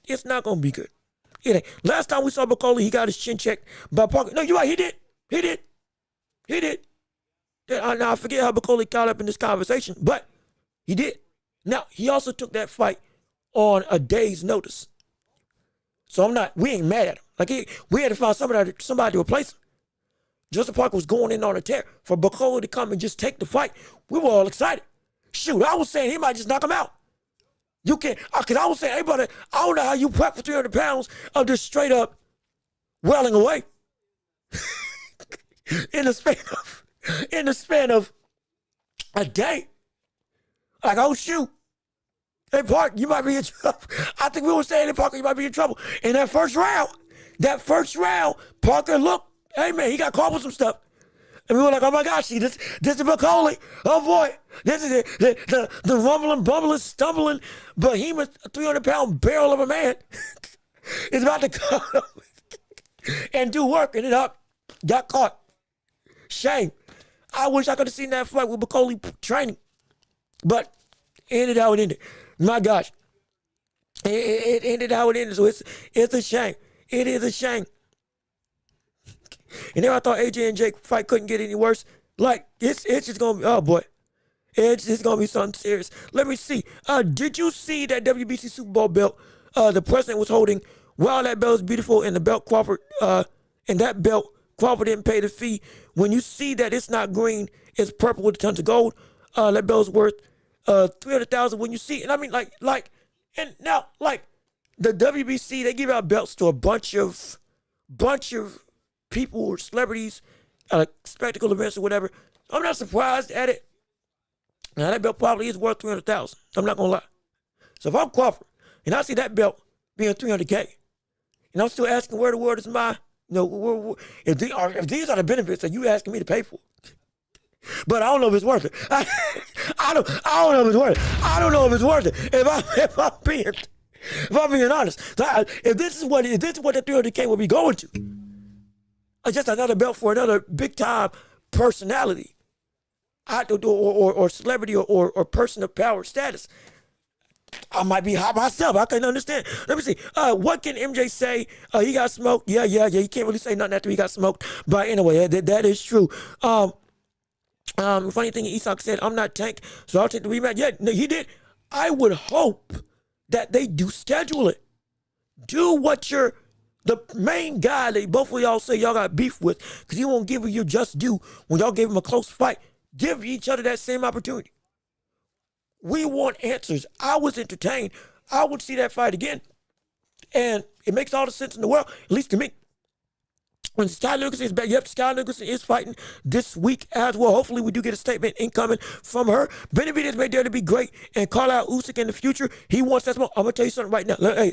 It's not gonna be good. It ain't. Last time we saw Bacoli, he got his chin checked by Parker. No, you're right. He did. Now I forget how Bacoli caught up in this conversation, but he did. Now he also took that fight on a day's notice. So we ain't mad at him. Like we had to find somebody to replace him. Justin Parker was going in on a tear. For Bacoli to come and just take the fight, we were all excited. Shoot, I was saying he might just knock him out. You can't, because I was saying, hey, brother, I don't know how you prep for 300 pounds of just straight up welling away. in the span of a day. Like, oh, shoot. Hey, Park, you might be in trouble. I think we were saying, hey, Parker, you might be in trouble. In that first round, Parker looked, hey, man, he got caught with some stuff. And we were like, oh, my gosh, see, this is Bacoli. Oh, boy. This is the rumbling, bumbling, stumbling, behemoth, 300-pound barrel of a man is about to come and do work. And it got caught. Shame. I wish I could have seen that fight with Bacoli training. But it ended how it ended. My gosh. It ended how it ended. So it's a shame. It is a shame. And then I thought AJ and Jake fight couldn't get any worse. Like, it's just going to be, oh, boy. It's going to be something serious. Let me see. Did you see that WBC Super Bowl belt the president was holding? Wow, that belt is beautiful, and the belt Crawford, Crawford didn't pay the fee. When you see that it's not green, it's purple with tons of gold, that belt's worth $300,000 when you see it. And I mean, and now, the WBC, they give out belts to a bunch of people or celebrities at spectacle events or whatever. I'm not surprised at it. Now, that belt probably is worth $300,000. I'm not going to lie. So if I'm Crawford and I see that belt being $300K, and I'm still asking where the world is my, if these are the benefits that you asking me to pay for. But I don't know if it's worth it. I don't know if it's worth it. I don't know if it's worth it. If I'm being honest. If this is what the $300K will be going to, just another belt for another big time personality, or celebrity or person of power status, I might be hot myself. I couldn't understand. Let me see. What can MJ say? He got smoked. Yeah. He can't really say nothing after he got smoked. But anyway, that is true. Funny thing, Isak said, I'm not Tank, so I'll take the rematch. Yeah, no, he did. I would hope that they do schedule it. Do what the main guy that both of y'all say y'all got beef with, because he won't give you your just due when y'all gave him a close fight. Give each other that same opportunity. We want answers. I was entertained. I would see that fight again. And it makes all the sense in the world, at least to me. When Sky Nicholson is back, Sky Nicholson is fighting this week as well. Hopefully we do get a statement incoming from her. Benavidez made there to be great and call out Usyk in the future. He wants that smoke. I'm going to tell you something right now. Hey.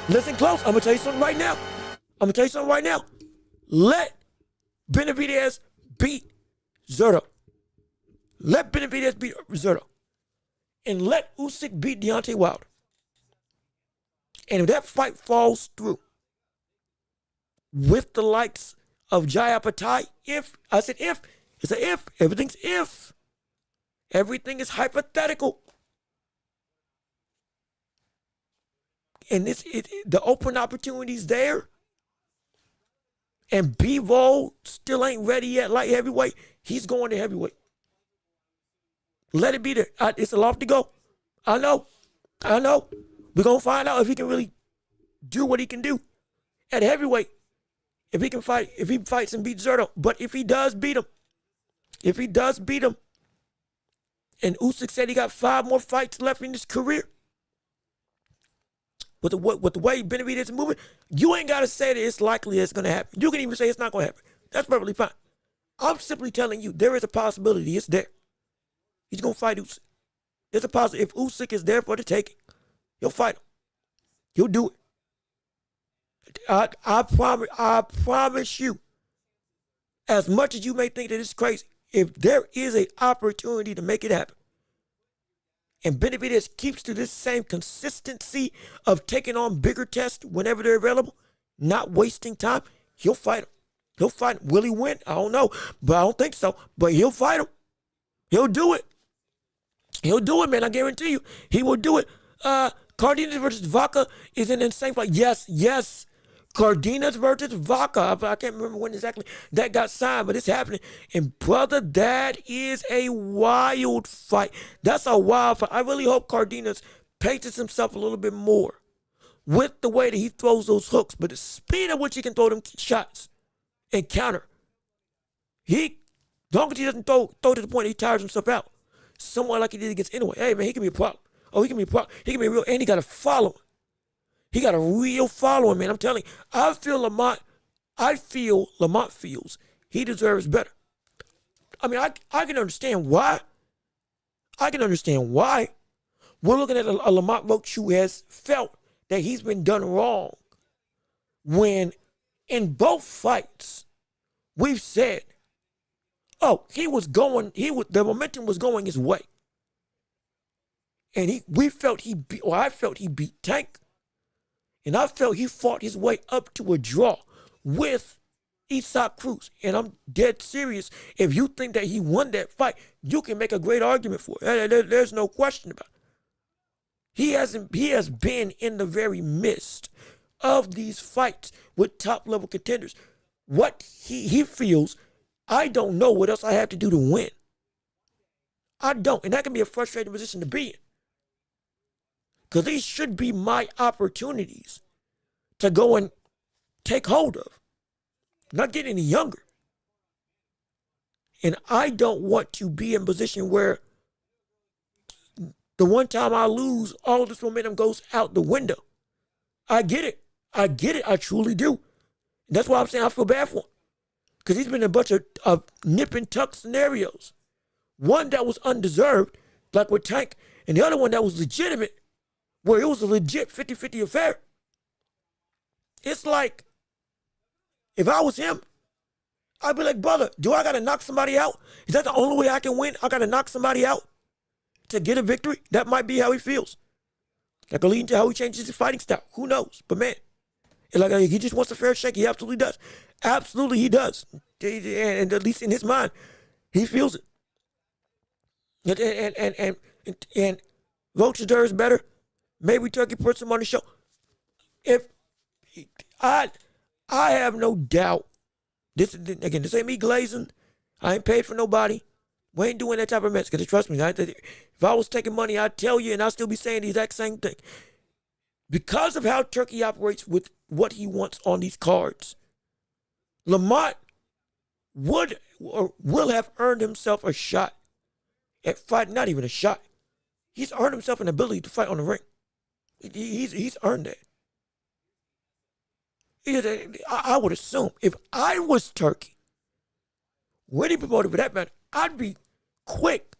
Listen close. I'm going to tell you something right now. Let Benavidez beat Zerto. Let Benavidez beat Zerto. And let Usyk beat Deontay Wilder. And if that fight falls through, with the likes of Jai Apatai, if, I said if, it's an if, everything's if. Everything is hypothetical. And the open opportunity's there. And Bivol still ain't ready yet, light heavyweight. He's going to heavyweight. Let it be there. It's a lot to go. I know. We're going to find out if he can really do what he can do at heavyweight. If he fights and beats Zerto. But if he does beat him, and Usyk said he got 5 more fights left in his career, with the way Benavidez is moving, you ain't got to say that it's likely it's going to happen. You can even say it's not going to happen. That's perfectly fine. I'm simply telling you, there is a possibility. It's there. He's going to fight Usyk. There's a possibility. If Usyk is there for the taking, he'll fight him. He'll do it. I promise you, as much as you may think that it's crazy, if there is an opportunity to make it happen, and Benavidez keeps to this same consistency of taking on bigger tests whenever they're available, not wasting time, he'll fight him. Will he win? I don't know, but I don't think so. But he'll fight him. He'll do it. Man. I guarantee you. He will do it. Cardenas versus Vaca is an insane fight. Yes. Cardenas versus Vaca. I can't remember when exactly that got signed, but it's happening. And brother, that is a wild fight. That's a wild fight. I really hope Cardenas paces himself a little bit more with the way that he throws those hooks, but the speed at which he can throw them shots and counter. As long as he doesn't throw to the point that he tires himself out, somewhat like he did against Inoue. Hey, man, he can be a problem. He can be real, and he got a following. He got a real following, man. I'm telling you. I feel Lamont feels he deserves better. I mean, I can understand why. We're looking at a Lamont Roach who has felt that he's been done wrong when in both fights we've said, the momentum was going his way. And I felt he beat Tank. And I felt he fought his way up to a draw with Isaac Cruz. And I'm dead serious. If you think that he won that fight, you can make a great argument for it. There's no question about it. He has been in the very midst of these fights with top-level contenders. What he feels, I don't know what else I have to do to win. I don't. And that can be a frustrating position to be in. Because these should be my opportunities to go and take hold of. Not getting any younger. And I don't want to be in a position where the one time I lose, all this momentum goes out the window. I get it. I truly do. And that's why I'm saying I feel bad for him. Because he's been in a bunch of nip and tuck scenarios. One that was undeserved, like with Tank, and the other one that was legitimate, where it was a legit 50-50 affair. It's like, if I was him, I'd be like, brother, do I got to knock somebody out? Is that the only way I can win? I got to knock somebody out to get a victory? That might be how he feels. That could lead into how he changes his fighting style. Who knows? But man, it's like he just wants a fair shake. He absolutely does. Absolutely he does. And at least in his mind, he feels it. And Roach deserves better. Maybe Turkey puts him on the show. If I have no doubt. This ain't me glazing. I ain't paid for nobody. We ain't doing that type of mess. Because trust me, if I was taking money, I'd tell you, and I'd still be saying the exact same thing. Because of how Turkey operates with what he wants on these cards, Lamont would or will have earned himself a shot at fighting. Not even a shot. He's earned himself an ability to fight on the ring. He's earned that. I would assume if I was Turkey, when he promoted for that matter, I'd be quick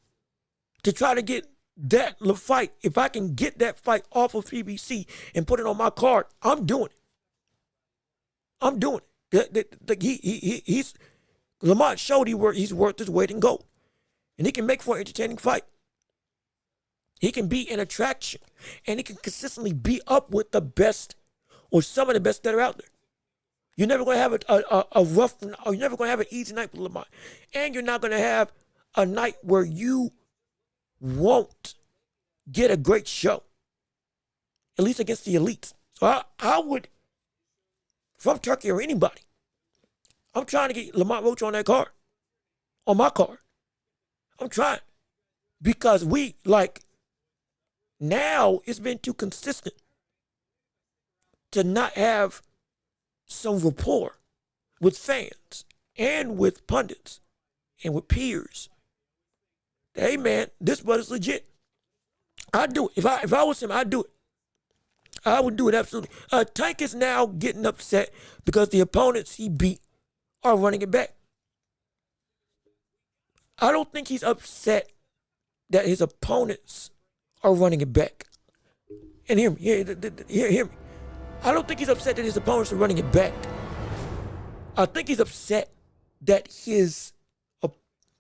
to try to get that fight. If I can get that fight off of PBC and put it on my card, I'm doing it. Lamont showed he's worth his weight in gold, and he can make for an entertaining fight. He can be an attraction, and he can consistently be up with the best or some of the best that are out there. You're never going to have a rough, or you're never going to have an easy night with Lamont. And you're not going to have a night where you won't get a great show, at least against the elites. So I would, if I'm Turkey or anybody, I'm trying to get Lamont Roach on that card, on my card. I'm trying. Because now it's been too consistent to not have some rapport with fans and with pundits and with peers. Hey man, this brother's legit. I'd do it. If I was him, I'd do it. I would do it absolutely. Tank is now getting upset because the opponents he beat are running it back. I don't think he's upset that his opponents are running it back. And hear me, hear me. I don't think he's upset that his opponents are running it back. I think he's upset that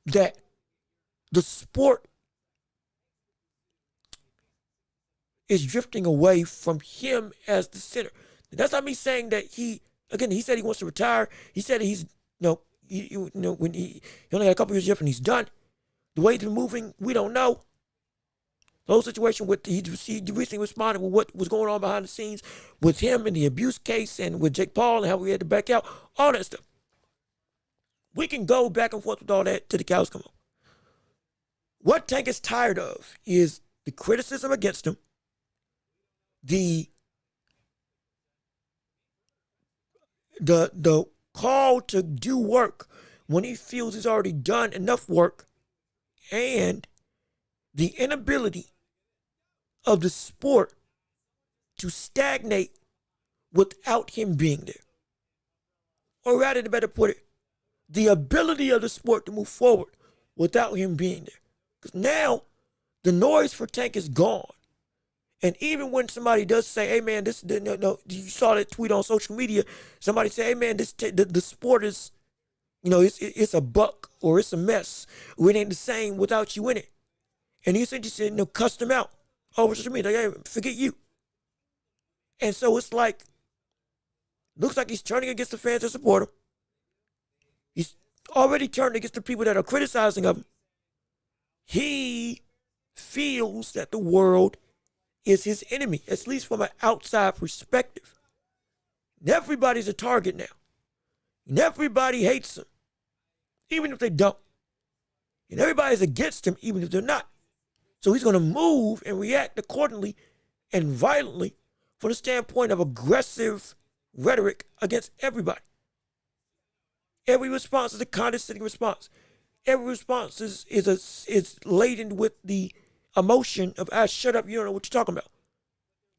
that the sport is drifting away from him as the center. That's not me saying that he said he wants to retire. He said he's when he only got a couple years left and he's done. The way he's been moving, we don't know. The whole situation with he recently responded with what was going on behind the scenes with him and the abuse case and with Jake Paul and how we had to back out, all that stuff. We can go back and forth with all that till the cows come home. What Tank is tired of is the criticism against him, the call to do work when he feels he's already done enough work, and the inability of the sport to stagnate without him being there. Or rather, to better put it, the ability of the sport to move forward without him being there. Because now the noise for Tank is gone. And even when somebody does say, hey man, you saw that tweet on social media, somebody say, hey man, the sport is, it's a buck or it's a mess. Or it ain't the same without you in it. And he essentially said, cuss them out over social media. Like, hey, forget you. And so it's like, looks like he's turning against the fans that support him. He's already turned against the people that are criticizing him. He feels that the world is his enemy, at least from an outside perspective. And everybody's a target now. And everybody hates him, even if they don't. And everybody's against him, even if they're not. So he's going to move and react accordingly and violently from the standpoint of aggressive rhetoric against everybody. Every response is a condescending response. Every response is laden with the emotion of, shut up, you don't know what you're talking about.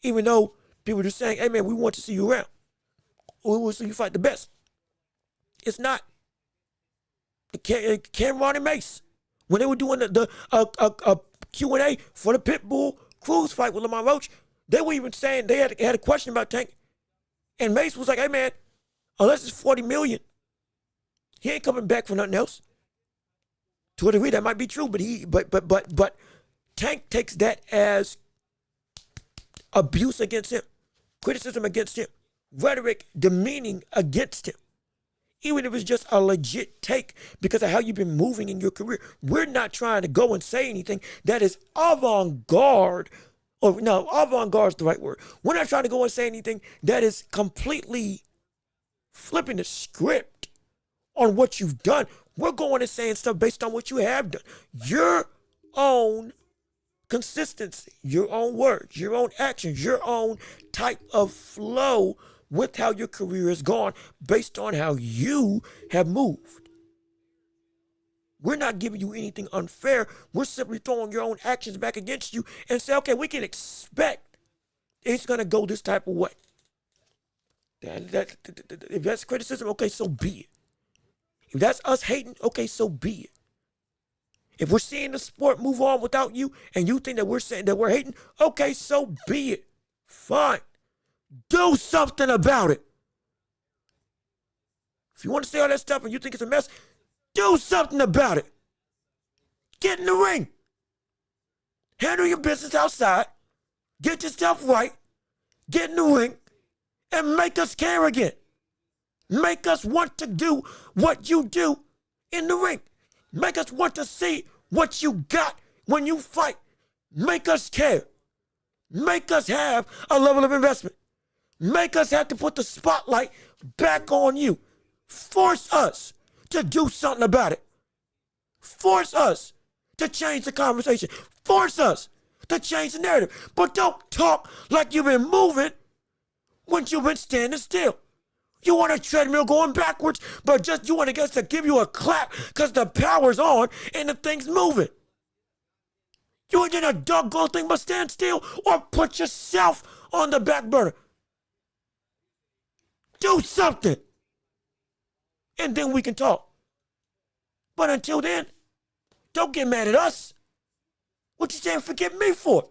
Even though people are just saying, hey man, we want to see you around. We want to see you fight the best. It's not. Cameron and Mace, when they were doing a Q&A for the Pitbull Cruz fight with Lamont Roach, they were even saying they had a question about Tank. And Mace was like, hey man, unless it's $40 million, he ain't coming back for nothing else. To a degree, that might be true, but Tank takes that as abuse against him, criticism against him, rhetoric demeaning against him. Even if it's just a legit take because of how you've been moving in your career. We're not trying to go and say anything that is avant-garde. Or no, avant-garde is the right word. We're not trying to go and say anything that is completely flipping the script on what you've done. We're going and saying stuff based on what you have done. Your own consistency, your own words, your own actions, your own type of flow with how your career has gone based on how you have moved. We're not giving you anything unfair. We're simply throwing your own actions back against you and say, okay, we can expect it's going to go this type of way. If that's criticism, okay, so be it. If that's us hating, okay, so be it. If we're seeing the sport move on without you and you think that we're saying that we're hating, okay, so be it. Fine. Do something about it. If you want to say all that stuff and you think it's a mess, do something about it. Get in the ring. Handle your business outside. Get your stuff right. Get in the ring and make us care again. Make us want to do what you do in the ring. Make us want to see what you got when you fight. Make us care. Make us have a level of investment. Make us have to put the spotlight back on you. Force us to do something about it. Force us to change the conversation. Force us to change the narrative. But don't talk like you've been moving when you've been standing still. You want a treadmill going backwards, but just you want us to give you a clap because the power's on and the thing's moving. You ain't doing a doggone thing but stand still or put yourself on the back burner. Do something. And then we can talk. But until then, don't get mad at us. What you saying forget me for?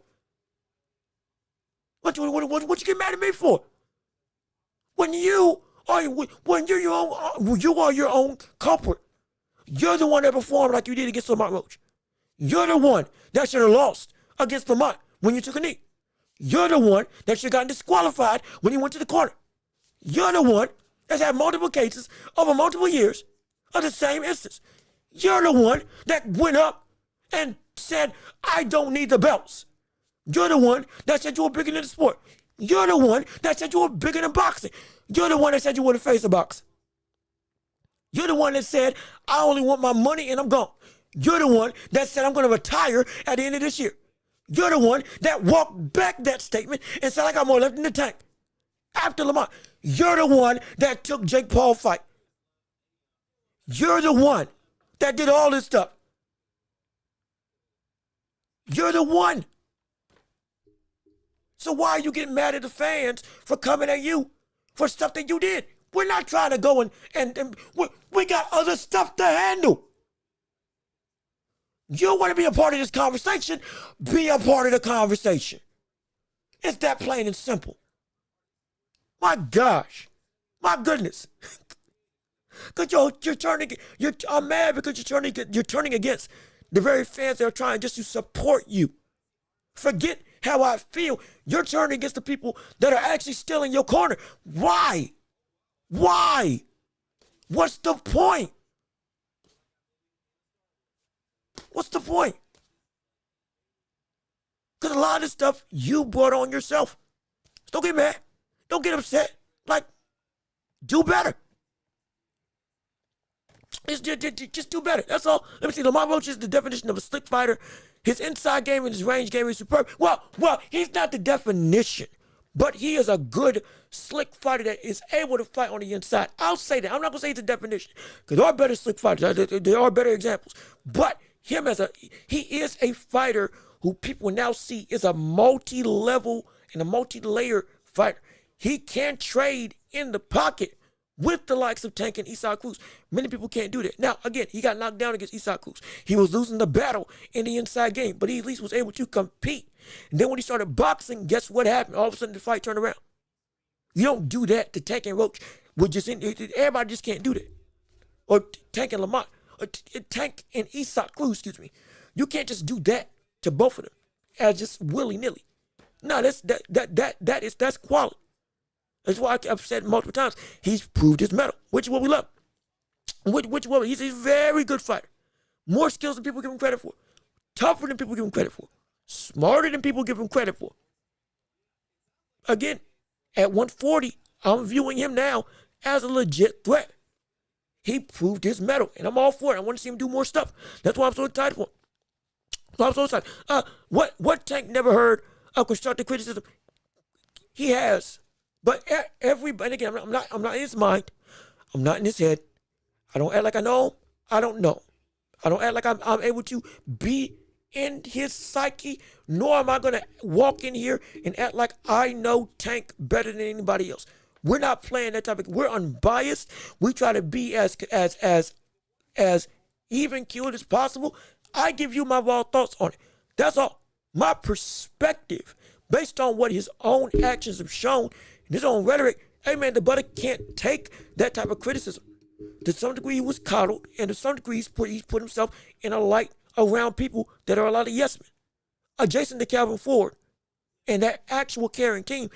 What you get mad at me for? When you are your own culprit. You're the one that performed like you did against Lamont Roach. You're the one that should have lost against Lamont when you took a knee. You're the one that should have gotten disqualified when you went to the corner. You're the one that's had multiple cases over multiple years of the same instance. You're the one that went up and said, I don't need the belts. You're the one that said you were bigger than the sport. You're the one that said you were bigger than boxing. You're the one that said you were the face of boxing. You're the one that said, I only want my money and I'm gone. You're the one that said, I'm going to retire at the end of this year. You're the one that walked back that statement and said, I got more left in the tank. After Lamont, you're the one that took Jake Paul fight. You're the one that did all this stuff. You're the one. So why are you getting mad at the fans for coming at you for stuff that you did? We're not trying to go and we got other stuff to handle. You want to be a part of this conversation? Be a part of the conversation. It's that plain and simple. My gosh. My goodness. Because I'm mad because you're turning against the very fans that are trying just to support you. Forget how I feel. You're turning against the people that are actually still in your corner. Why? Why? What's the point? What's the point? Because a lot of this stuff you brought on yourself. Don't get mad. Don't get upset. Like, do better. Just do better. That's all. Let me see. Lamont Roach is the definition of a slick fighter. His inside game and his range game is superb. Well, he's not the definition, but he is a good, slick fighter that is able to fight on the inside. I'll say that. I'm not going to say it's a definition because there are better slick fighters. There are better examples. But he is a fighter who people now see is a multi-level and a multi-layer fighter. He can trade in the pocket with the likes of Tank and Cruz. Many people can't do that. Now, again, he got knocked down against Cruz. He was losing the battle in the inside game, but he at least was able to compete. And then when he started boxing, guess what happened? All of a sudden, the fight turned around. You don't do that to Tank and Roach. Everybody just can't do that. Or Tank and Lamont. Or Tank and Cruz, excuse me. You can't just do that to both of them as just willy-nilly. No, that's quality. That's why I've said multiple times, he's proved his mettle, which is what we love. He's a very good fighter. More skills than people give him credit for. Tougher than people give him credit for. Smarter than people give him credit for. Again, at 140, I'm viewing him now as a legit threat. He proved his mettle, and I'm all for it. I want to see him do more stuff. That's why I'm so excited for him. So I'm so excited. What Tank never heard of constructive criticism? He has. But everybody, again, I'm not in his mind. I'm not in his head. I don't act like I know. I don't know. I don't act like I'm able to be in his psyche, nor am I going to walk in here and act like I know Tank better than anybody else. We're not playing that type of, we're unbiased. We try to be as even keeled as possible. I give you my raw thoughts on it. That's all. My perspective, based on what his own actions have shown, his own rhetoric. Hey man, the brother can't take that type of criticism. To some degree, he was coddled, and to some degree, he's put himself in a light around people that are a lot of yes men. Adjacent to Calvin Ford and that actual caring team,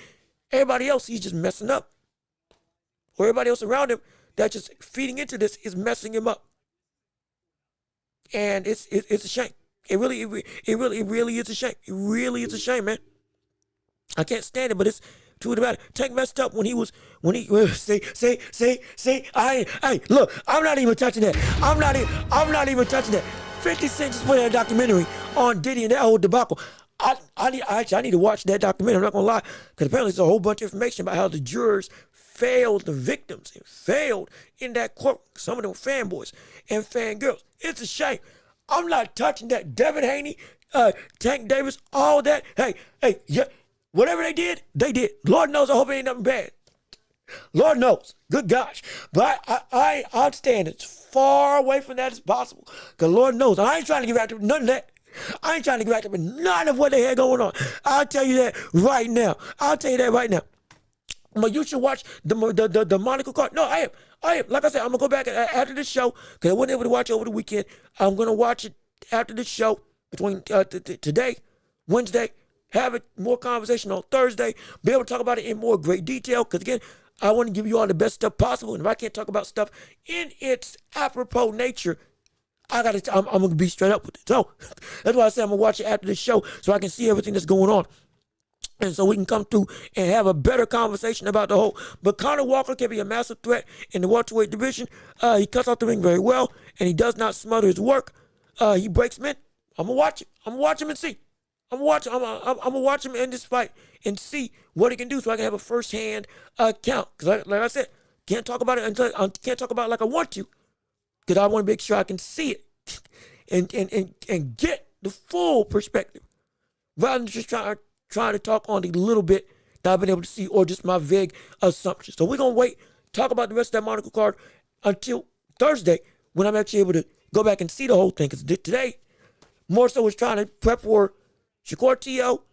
everybody else, he's just messing up. or everybody else around him that's just feeding into this is messing him up. And it's a shame. It really is a shame. It really is a shame, man. I can't stand it, but it's true about it. Tank messed up when he look, I'm not even touching that. I'm not even touching that. 50 Cent just put out a documentary on Diddy and that whole debacle. I need to watch that documentary. I'm not gonna lie, because apparently there's a whole bunch of information about how the jurors failed the victims and failed in that court. Some of them fanboys and fangirls. It's a shame. I'm not touching that. Devin Haney, Tank Davis, all that. Hey, yeah, whatever they did, they did. Lord knows, I hope it ain't nothing bad. Lord knows. Good gosh. But I'll stand as far away from that as possible. Because Lord knows, I ain't trying to get back to none of that. I ain't trying to get back to none of what they had going on. I'll tell you that right now. But you should watch the Monaco card. No, I am. Like I said, I'm going to go back after the show because I wasn't able to watch it over the weekend. I'm going to watch it after the show between today, Wednesday, have it more conversation on Thursday, be able to talk about it in more great detail because, again, I want to give you all the best stuff possible. And if I can't talk about stuff in its apropos nature, I'm going to be straight up with it. So that's why I said I'm going to watch it after the show so I can see everything that's going on. And so we can come through and have a better conversation about the whole. But Conor Walker can be a massive threat in the welterweight division. He cuts off the ring very well, and he does not smother his work. He breaks men. I'm going to watch it. I'm going to watch him and see. I'm going to watch him in this fight and see what he can do so I can have a first-hand account. Because like I said, can't talk about it can't talk about it like I want to because I want to make sure I can see it and get the full perspective rather than just trying to talk on the little bit that I've been able to see or just my vague assumptions. So we're going to wait, talk about the rest of that Monaco card until Thursday when I'm actually able to go back and see the whole thing. Because today, more so was trying to prep for Shakur Teo,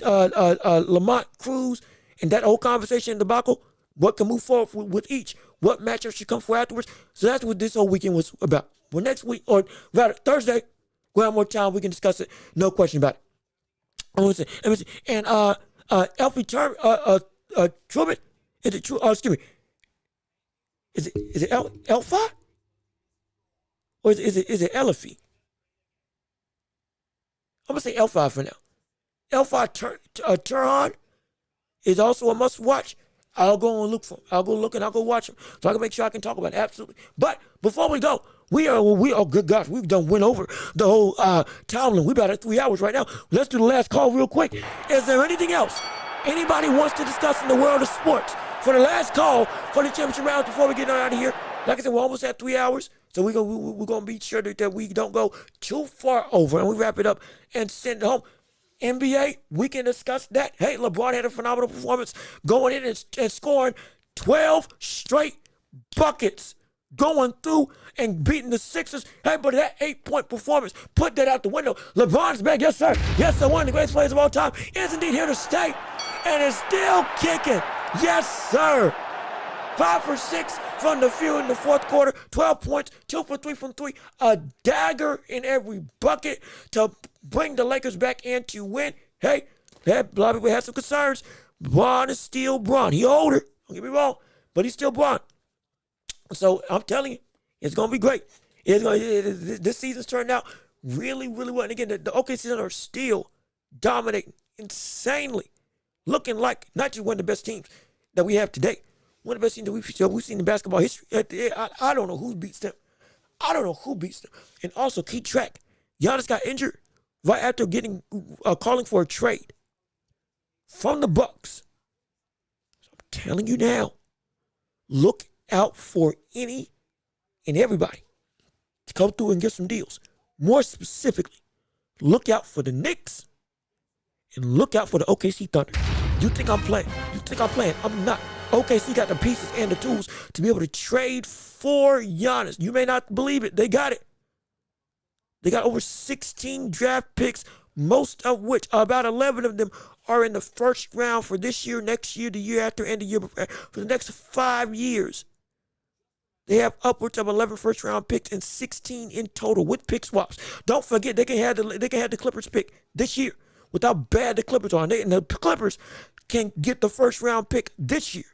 Lamont Cruz, and that whole conversation in the debacle, what can move forward with each, what matchup should come for afterwards. So that's what this whole weekend was about. Well, next week, or rather Thursday, we'll have more time. We can discuss it. No question about it. Let me see. And Elfie Truman, is it true? Excuse me. Is it Elfa? Or is it Elfie? I'm gonna say Elfa for now. Elfa Turhan is also a must-watch. I'll go and look for him. I'll go look and I'll go watch him so I can make sure I can talk about it. Absolutely. But before we go, we are good gosh, we've went over the whole timeline. We're about at 3 hours right now. Let's do the last call real quick. Is there anything else anybody wants to discuss in the world of sports for the last call for the championship round before we get out of here? Like I said, we're almost at 3 hours, so we're gonna be sure that we don't go too far over and we wrap it up and send it home. NBA, we can discuss that. Hey, LeBron had a phenomenal performance going in and scoring 12 straight buckets, going through and beating the Sixers. Hey, but that 8-point performance, put that out the window. LeBron's back, yes, sir. Yes, sir, one of the greatest players of all time is indeed here to stay and is still kicking. Yes, sir. 5 for 6 from the field in the fourth quarter, 12 points, 2 for 3 from 3, a dagger in every bucket to bring the Lakers back in to win. Hey, a lot of people had some concerns. Bron is still Bron. He older, don't get me wrong, but he's still Bron. So I'm telling you, it's going to be great. This season's turned out really, really well. And again, the OKC are still dominating insanely, looking like not just one of the best teams that we have today, one of the best teams that we've seen in basketball history. I don't know who beats them. And also, keep track. Giannis got injured right after calling for a trade from the Bucks. So I'm telling you now, look out for any and everybody to come through and get some deals. More specifically, look out for the Knicks and look out for the OKC Thunder. You think I'm playing? I'm not. OKC got the pieces and the tools to be able to trade for Giannis. You may not believe it. They got it. They got over 16 draft picks, most of which, about 11 of them, are in the first round for this year, next year, the year after, and the year before, for the next 5 years. They have upwards of 11 first-round picks and 16 in total with pick swaps. Don't forget, they can have the Clippers pick this year with how bad the Clippers are. And the Clippers can get the first-round pick this year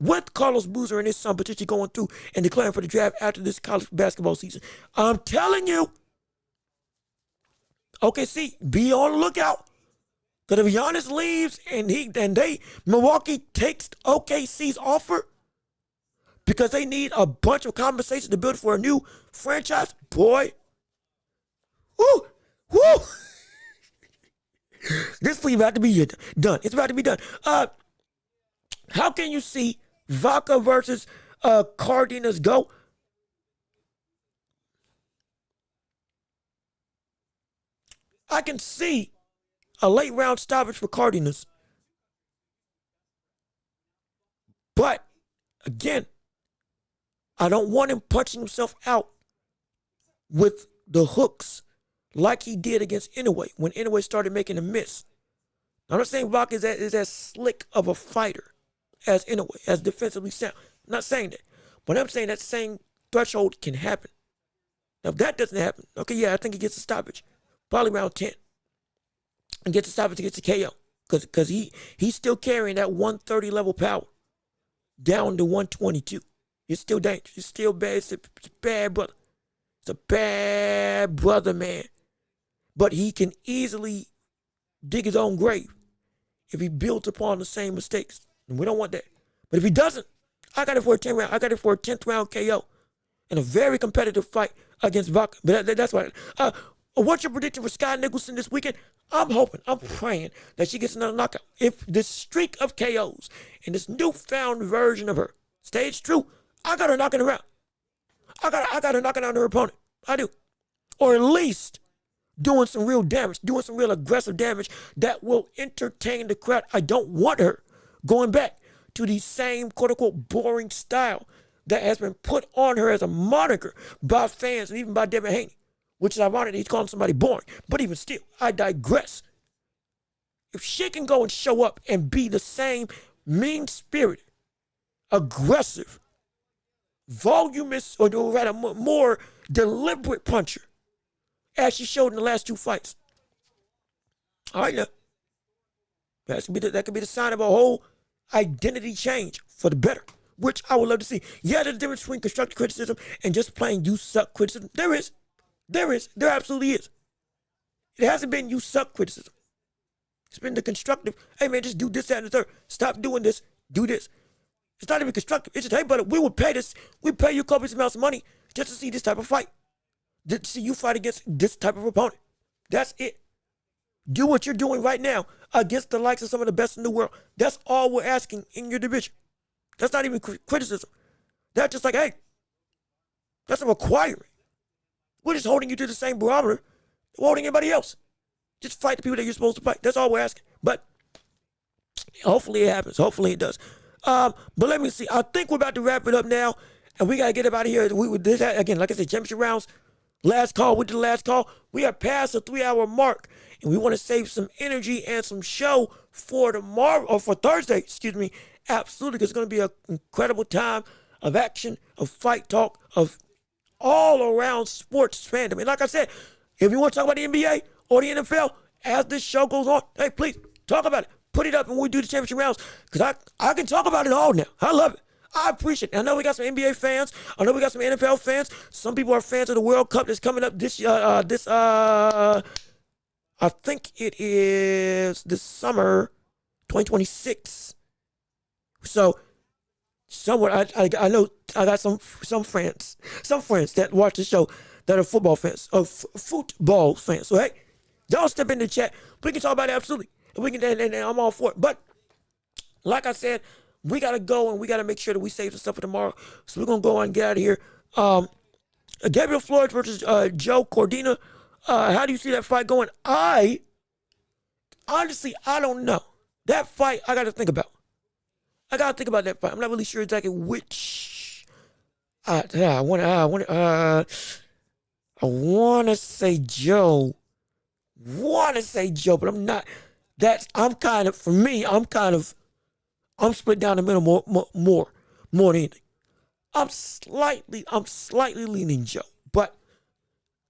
with Carlos Boozer and his son potentially going through and declaring for the draft after this college basketball season. I'm telling you, OKC, be on the lookout. Because if Giannis leaves and Milwaukee takes OKC's offer because they need a bunch of compensation to build for a new franchise, boy, whoo, this is about to be done. It's about to be done. How can you see Vaca versus Cardenas go? I can see a late round stoppage for Cardenas. But, again, I don't want him punching himself out with the hooks like he did against Inoue when Inoue started making a miss. I'm not saying Vaca is as slick of a fighter as Inoue, as defensively sound. I'm not saying that. But I'm saying that same threshold can happen. Now, if that doesn't happen, okay, yeah, I think he gets a stoppage. Probably around 10. And gets a stoppage against the KO. Because he's still carrying that 130 level power down to 122. It's still dangerous. It's still bad. It's a bad brother. It's a bad brother, man. But he can easily dig his own grave if he builds upon the same mistakes. And we don't want that. But if he doesn't, I got it for a 10 round. I got it for a 10th round KO in a very competitive fight against Vaca. But that's why. What's your prediction for Sky Nicholson this weekend? I'm hoping, I'm praying that she gets another knockout. If this streak of KOs and this newfound version of her stays true, I got her knocking her out. I got her knocking out her opponent. I do. Or at least doing some real damage, doing some real aggressive damage that will entertain the crowd. I don't want her going back to the same quote-unquote boring style that has been put on her as a moniker by fans and even by Devin Haney. Which is ironic that he's calling somebody boring. But even still, I digress. If she can go and show up and be the same mean-spirited, aggressive, voluminous, or rather more deliberate puncher as she showed in the last two fights. All right, now. That could be the sign of a whole identity change for the better, which I would love to see. Yeah, there's a difference between constructive criticism and just plain you suck criticism. There is. There absolutely is. It hasn't been you suck criticism. It's been the constructive, hey man, just do this, that, and the third. Stop doing this, do this. It's not even constructive. It's just, hey brother, we pay you copious amounts of money just to see this type of fight. To see you fight against this type of opponent. That's it. Do what you're doing right now against the likes of some of the best in the world. That's all we're asking in your division. That's not even criticism. That's just like, hey, that's a requirement. We're just holding you to the same barometer we're holding anybody else. Just fight the people that you're supposed to fight. That's all we're asking. But hopefully it happens. Hopefully it does. But let me see. I think we're about to wrap it up now. And we got to get up out of here. Again, like I said, championship rounds. Last call. We did the last call. We are past the 3-hour mark. And we want to save some energy and some show for tomorrow, or for Thursday, excuse me. Absolutely. Because it's going to be an incredible time of action, of fight talk, of all around sports fandom. And like I said, if you want to talk about the NBA or the NFL as this show goes on, hey, please talk about it. Put it up and we do the championship rounds. Because I can talk about it all now. I love it. I appreciate it. I know we got some NBA fans. I know we got some NFL fans. Some people are fans of the World Cup that's coming up this I think it is this summer, 2026. So somewhere I know I got some friends that watch the show that are football fans, football fans. So hey, y'all step in the chat. We can talk about it absolutely. And I'm all for it. But like I said, we gotta go and we gotta make sure that we save some stuff for tomorrow. So we're gonna go on and get out of here. Gabriel Flores versus Joe Cordina. How do you see that fight going? Honestly, I don't know. That fight, I gotta think about. I gotta think about that fight. I'm not really sure exactly which. I wanna say Joe. But I'm not. I'm split down the middle more than anything. I'm slightly leaning Joe, but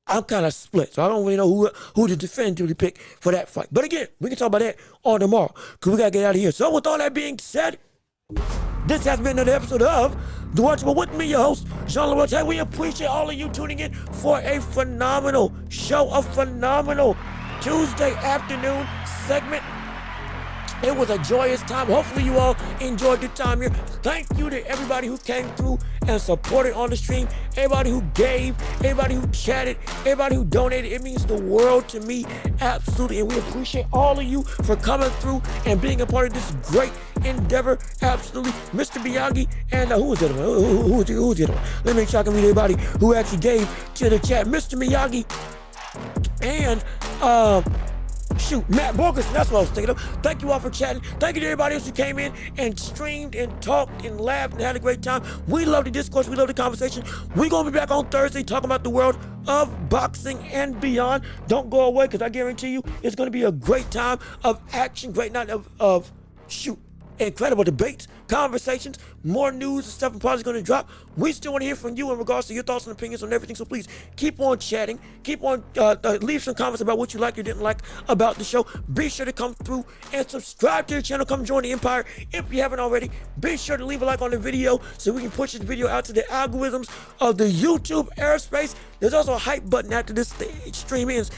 I'm kind of split, so I don't really know who to definitively pick for that fight. But again, we can talk about that on tomorrow because we gotta get out of here. So with all that being said, This has been another episode of The Watchable with me, your host, Lamont Roach. Hey, we appreciate all of you tuning in for a phenomenal show, a phenomenal Tuesday afternoon segment. It was a joyous time. Hopefully you all enjoyed your time here. Thank you to everybody who came through and supported on the stream, everybody who gave, everybody who chatted, everybody who donated. It means the world to me, absolutely. And we appreciate all of you for coming through and being a part of this great endeavor, absolutely. Mr. Miyagi and who was the other one? Who was the other one? Let me make sure I can read everybody who actually gave to the chat. Mr. Miyagi and Matt Borgerson, that's what I was thinking of. Thank you all for chatting. Thank you to everybody else who came in and streamed and talked and laughed and had a great time. We love the discourse. We love the conversation. We're going to be back on Thursday talking about the world of boxing and beyond. Don't go away, because I guarantee you it's going to be a great time of action, great night of incredible debates, conversations, more news and stuff and probably going to drop. We still want to hear from you in regards to your thoughts and opinions on everything, so please keep on chatting, keep on leave some comments about what you liked or didn't like about the show. Be sure to come through and subscribe to the channel. Come join the Empire if you haven't already. Be sure to leave a like on the video so we can push this video out to the algorithms of the YouTube airspace. There's also a hype button after this stream ends.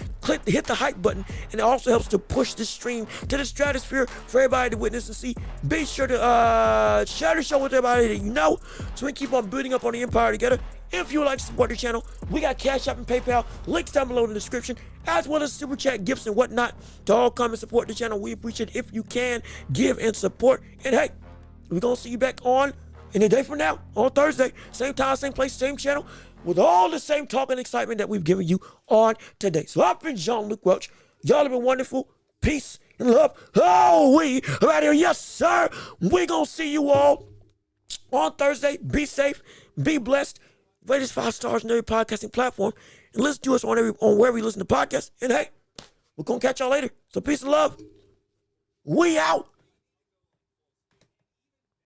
Hit the hype button, and it also helps to push this stream to the stratosphere for everybody to witness and see. Be sure to share the show with everybody that you know, so we can keep on building up on the Empire together. If you would like to support the channel, we got Cash App and PayPal, links down below in the description, as well as Super Chat, gifts, and whatnot to all come and support the channel. We appreciate it if you can give and support. And hey, we're going to see you back on in a day from now, on Thursday, same time, same place, same channel, with all the same talk and excitement that we've given you on today. So I've been Jean-Luc Welch. Y'all have been wonderful. Peace and love. Oh, we are out here. Yes, sir. We're going to see you all on Thursday. Be safe. Be blessed. Rate us 5 stars on every podcasting platform. And listen to us on wherever you listen to podcasts. And hey, we're going to catch y'all later. So peace and love. We out.